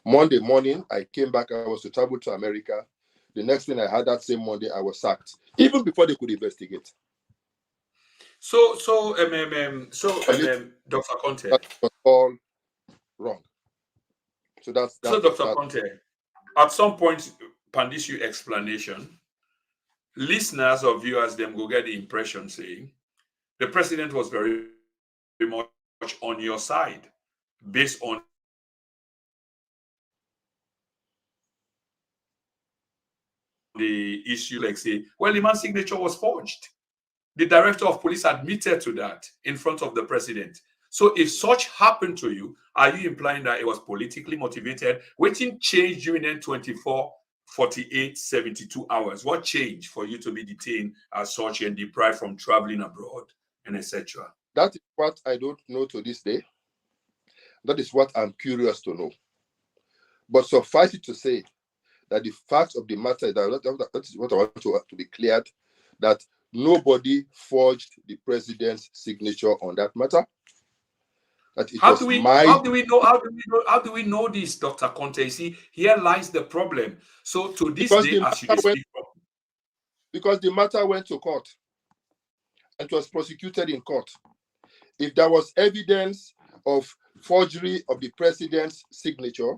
Monday morning, I came back. I was to travel to America. The next thing I had that same Monday, I was sacked, even before they could investigate. So, Dr. Konteh. That was all wrong. So that's Dr. Konteh, at some point, upon this your explanation, listeners or viewers them go get the impression saying the President was very much on your side based on the issue, like say, well, the man's signature was forged. The director of police admitted to that in front of the President. So if such happened to you, are you implying that it was politically motivated? What changed during the 24, 48, 72 hours? What changed for you to be detained as such and deprived from traveling abroad and etc.? That is what I don't know to this day. That is what I'm curious to know. But suffice it to say that the fact of the matter is that is what I want to be cleared, that nobody forged the president's signature on that matter. That it How was do we know this, Dr. Konteh? See, here lies the problem. So to this day, as you speak from, because the matter went to court and was prosecuted in court. If there was evidence of forgery of the president's signature,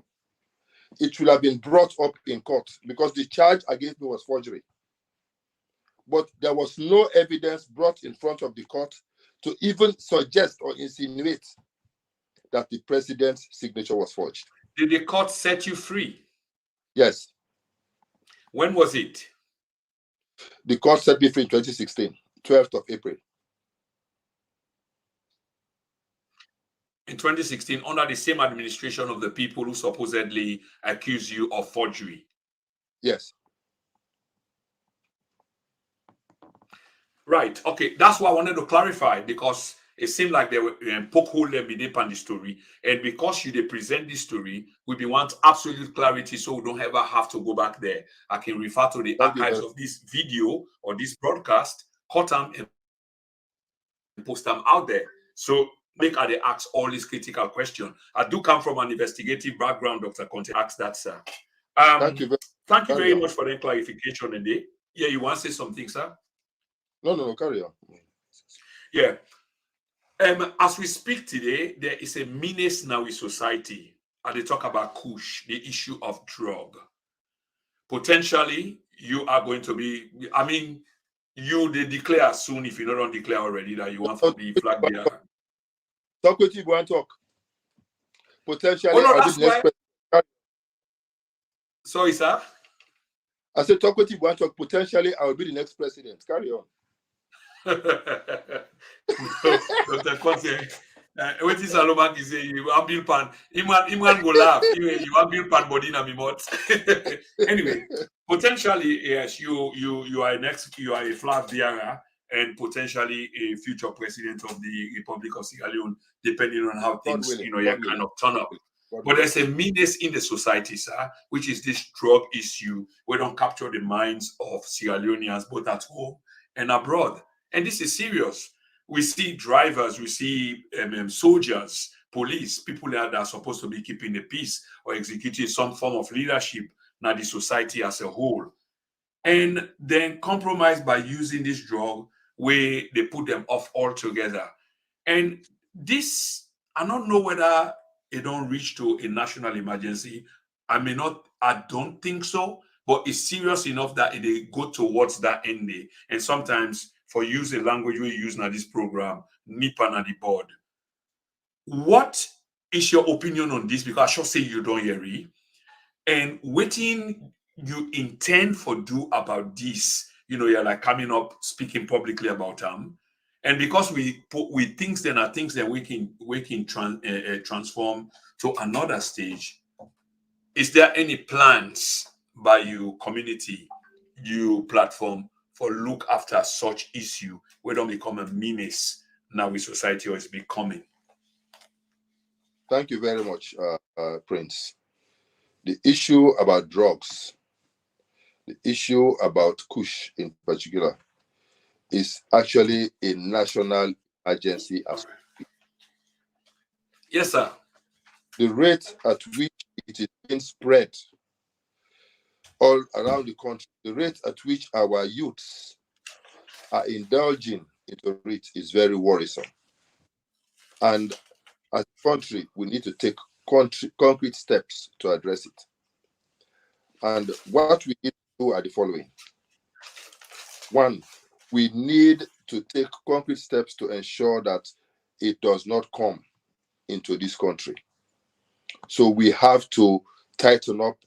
it should have been brought up in court because the charge against me was forgery. But there was no evidence brought in front of the court to even suggest or insinuate that the president's signature was forged. Did the court set you free? Yes. When was it? The court set me free in 2016, 12th of April. In 2016, under the same administration of the people who supposedly accuse you of forgery? Yes. Right. Okay. That's what I wanted to clarify, because it seemed like they were poke hole them in the story. And because you present this story, we want absolute clarity so we don't ever have to go back there. I can refer to the archives of this video or this broadcast, cut them and post them out there. So make her they ask all these critical questions. I do come from an investigative background, Dr. Konteh. Ask that, sir. Thank you very much for the clarification, Nde. Yeah, you want to say something, sir? No, carry on. Yeah. As we speak today, there is a menace now in society, and they talk about Kush, the issue of drug. Potentially, you are going to be, they declare soon, if you don't declare already, that you want to be flag bearer. Talk with you, go and talk. Potentially, oh, no, I'll be that's the next why. Sorry, sir? I said, talk with you, go and talk. Potentially, I will be the next president. Carry on. No, Dr. Konteh, what is Salomon is saying? You want Bill Pan. Imran go laugh. You want Bill Pan body na mimot. Anyway, potentially, yes, you are a flag bearer and potentially a future president of the Republic of Sierra Leone, depending on how things, kind of turn up. But there's a menace in the society, sir, which is this drug issue. We don't capture the minds of Sierra Leoneans, both at home and abroad. And this is serious. We see drivers, we see soldiers, police, people that are supposed to be keeping the peace or executing some form of leadership, now the society as a whole. And then compromise by using this drug where they put them off altogether. And this, I don't know whether it don't reach to a national emergency. I don't think so, but it's serious enough that they go towards that end. And sometimes, for use the language we use now this program, Nipa na the board. What is your opinion on this? Because I should say you don't hear it. And waiting you intend for do about this, you're like coming up, speaking publicly about them. And because we things then are things that we can transform to another stage. Is there any plans by your community, your platform, for look after such issue where don't become a menace now with society or is becoming? Thank you very much, Prince. The issue about drugs, the issue about Kush in particular, is actually a national emergency. Yes, sir. The rate at which it is being spread all around the country, the rate at which our youths are indulging into it is very worrisome. And as a country, we need to take concrete steps to address it. And what we need to do are the following. One, we need to take concrete steps to ensure that it does not come into this country. So we have to tighten up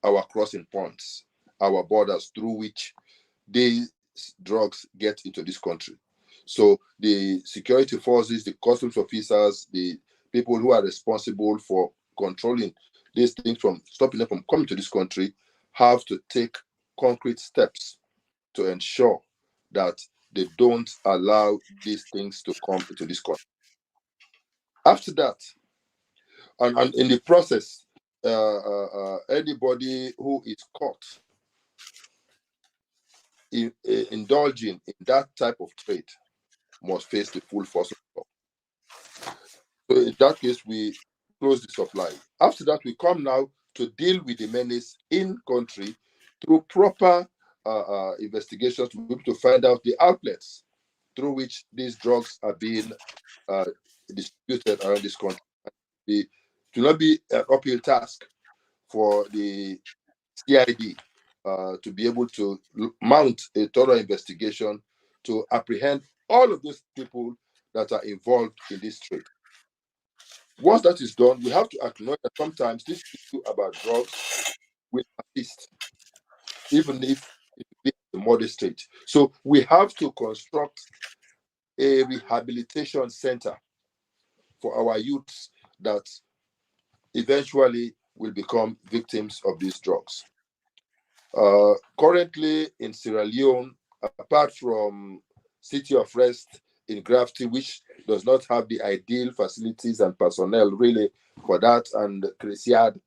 our crossing points, our borders through which these drugs get into this country. So the security forces, the customs officers, the people who are responsible for controlling these things from stopping them from coming to this country have to take concrete steps to ensure that they don't allow these things to come into this country. After that, and in the process, anybody who is caught indulging in that type of trade must face the full force of law. So in that case, we close the supply. After that, we come now to deal with the menace in country through proper investigations to be able to find out the outlets through which these drugs are being distributed around this country. It will not be an uphill task for the CID to be able to mount a thorough investigation to apprehend all of those people that are involved in this trade. Once that is done, we have to acknowledge that sometimes this issue about drugs will persist, even if it is a modest stage. So we have to construct a rehabilitation center for our youths that eventually will become victims of these drugs. Currently in Sierra Leone, apart from City of Rest in Grafton, which does not have the ideal facilities and personnel really for that, and Cresiad,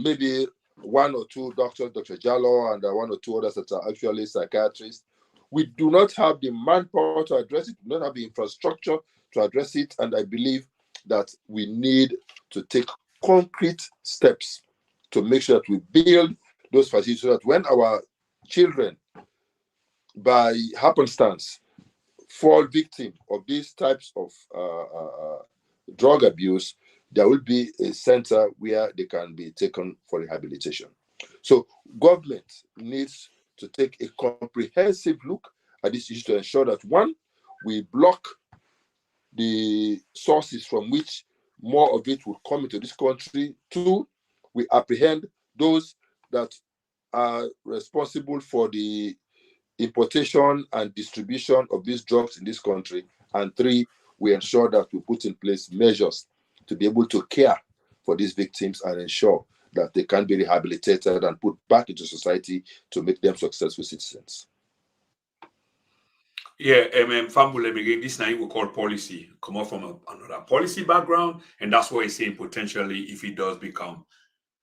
maybe one or two doctors, Dr. Jallo, and one or two others that are actually psychiatrists. We do not have the manpower to address it, we don't have the infrastructure to address it, and I believe that we need to take concrete steps to make sure that we build those facilities so that when our children, by happenstance, fall victim of these types of drug abuse, there will be a center where they can be taken for rehabilitation. So government needs to take a comprehensive look at this issue to ensure that, one, we block the sources from which more of it will come into this country. Two, we apprehend those that are responsible for the importation and distribution of these drugs in this country. And three, we ensure that we put in place measures to be able to care for these victims and ensure that they can be rehabilitated and put back into society to make them successful citizens. Yeah, Fambulem again, this now we call policy. Come out from another policy background, and that's what he's saying potentially if it does become.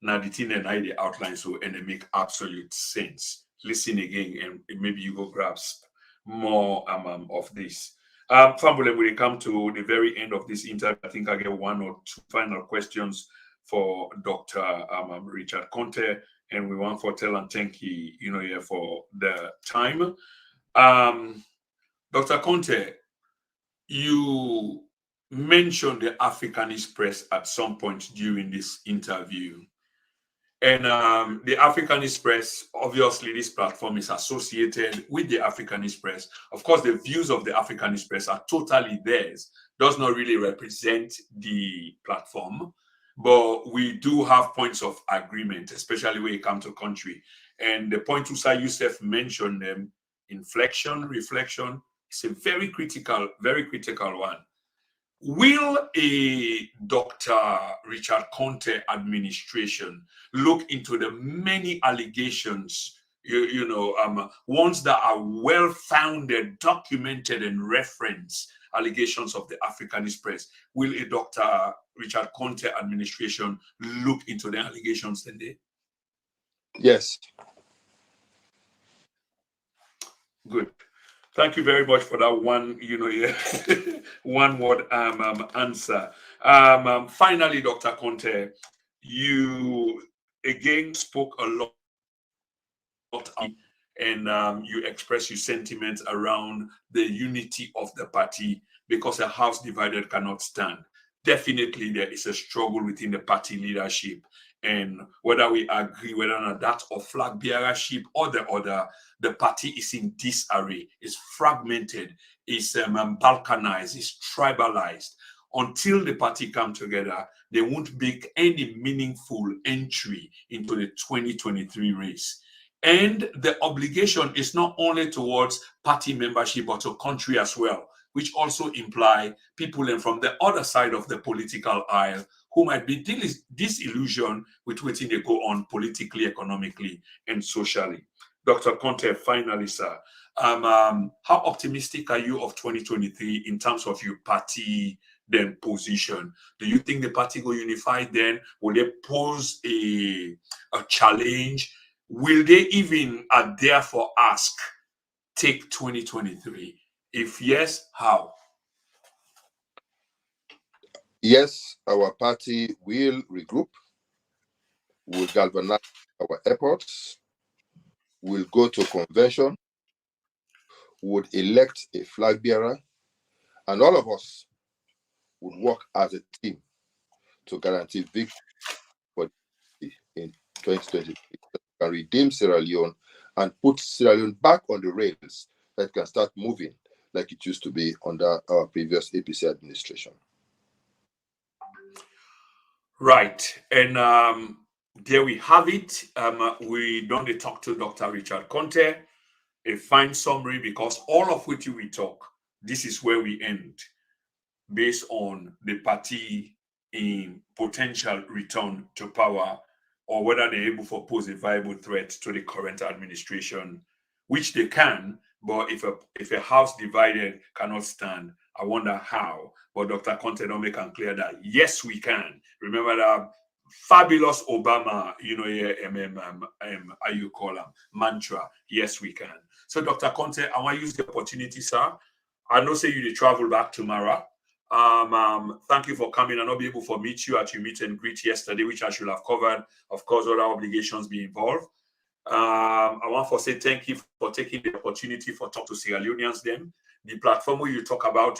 Now the thing and I the outline so and they make absolute sense. Listen again, and maybe you go grasp more of this. Fambulem, when it come to the very end of this interview, I think I get one or two final questions for Dr. Richard Konteh, and we want for tell and thank you, here for the time. Dr. Konteh, you mentioned the Africanist press at some point during this interview. And the Africanist press, obviously, this platform is associated with the Africanist press. Of course, the views of the Africanist press are totally theirs, does not really represent the platform. But we do have points of agreement, especially when it comes to country. And the point Usa Youssef mentioned, inflection, reflection, it's a very critical one. Will a Dr. Richard Konteh administration look into the many allegations, ones that are well-founded, documented, and referenced allegations of the Africanist press? Will a Dr. Richard Konteh administration look into the allegations then? Yes. Good. Thank you very much for that one, one word answer. Finally, Dr. Konteh, you again spoke a lot and you expressed your sentiments around the unity of the party because a house divided cannot stand. Definitely, there is a struggle within the party leadership. And whether we agree whether or not that of flag bearership or the other, the party is in disarray, is fragmented, is balkanized, is tribalized. Until the party come together, they won't make any meaningful entry into the 2023 race. And the obligation is not only towards party membership, but to country as well, which also imply people from the other side of the political aisle who might be disillusioned with what they go on politically, economically, and socially. Dr. Konteh, finally, sir, how optimistic are you of 2023 in terms of your party then position? Do you think the party go unified then? Will they pose a challenge? Will they even, therefore ask, take 2023? If yes, how? Yes, our party will regroup, will galvanize our efforts, will go to convention, would elect a flag bearer, and all of us would work as a team to guarantee victory for in 2023. Can redeem Sierra Leone and put Sierra Leone back on the rails that can start moving like it used to be under our previous APC administration. Right. And there we have it. We don't talk to Dr. Richard Konteh, a fine summary, because all of which we talk, this is where we end, based on the party in potential return to power, or whether they're able to pose a viable threat to the current administration, which they can. But if a house divided cannot stand, I wonder how. But Dr. Konteh don't make it clear that yes, we can. Remember that fabulous Obama, how you call him, mantra? Yes, we can. So, Dr. Konteh, I want to use the opportunity, sir. I know say you travel back tomorrow. Thank you for coming. I'll not be able to meet you at your meet and greet yesterday, which I should have covered. Of course, other obligations be involved. I want to say thank you for taking the opportunity for talk to Sierra Leoneans. Then the platform where you talk about,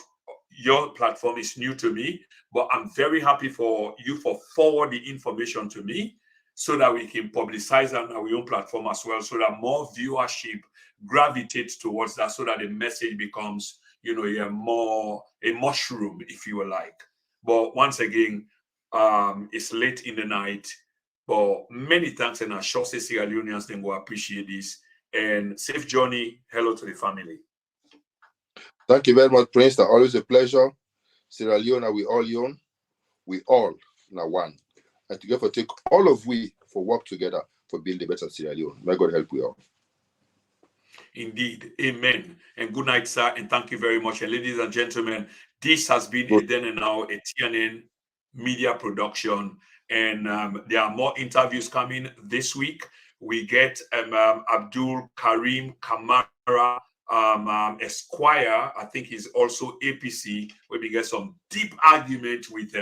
your platform is new to me, but I'm very happy for you for forward the information to me so that we can publicize on our own platform as well, so that more viewership gravitates towards that, so that the message becomes, a mushroom, if you will like. But once again, it's late in the night. But many thanks, and I'm sure Sierra Leoneans then will appreciate this. And safe journey. Hello to the family. Thank you very much, Prince. It's always a pleasure. Sierra Leone, we all own. We all now one. And together take all of we for work together for building a better Sierra Leone. May God help we all. Indeed. Amen. And good night, sir. And thank you very much. And ladies and gentlemen, this has been a Then and Now, a TNN media production. And there are more interviews coming this week. We get Abdul Karim Kamara, Esquire, I think he's also APC, where we get some deep argument with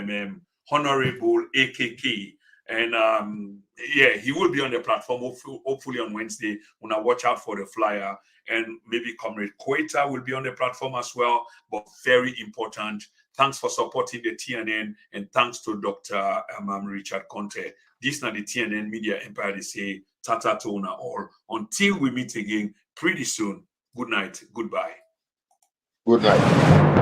Honorable AKK. And yeah, he will be on the platform hopefully on Wednesday. When I watch out for the flyer, and maybe Comrade Queta will be on the platform as well. But very important. Thanks for supporting the TNN, and thanks to Dr. Richard Konteh. This is not the TNN Media Empire. They say tata tona all. Until we meet again pretty soon. Good night. Goodbye. Good night.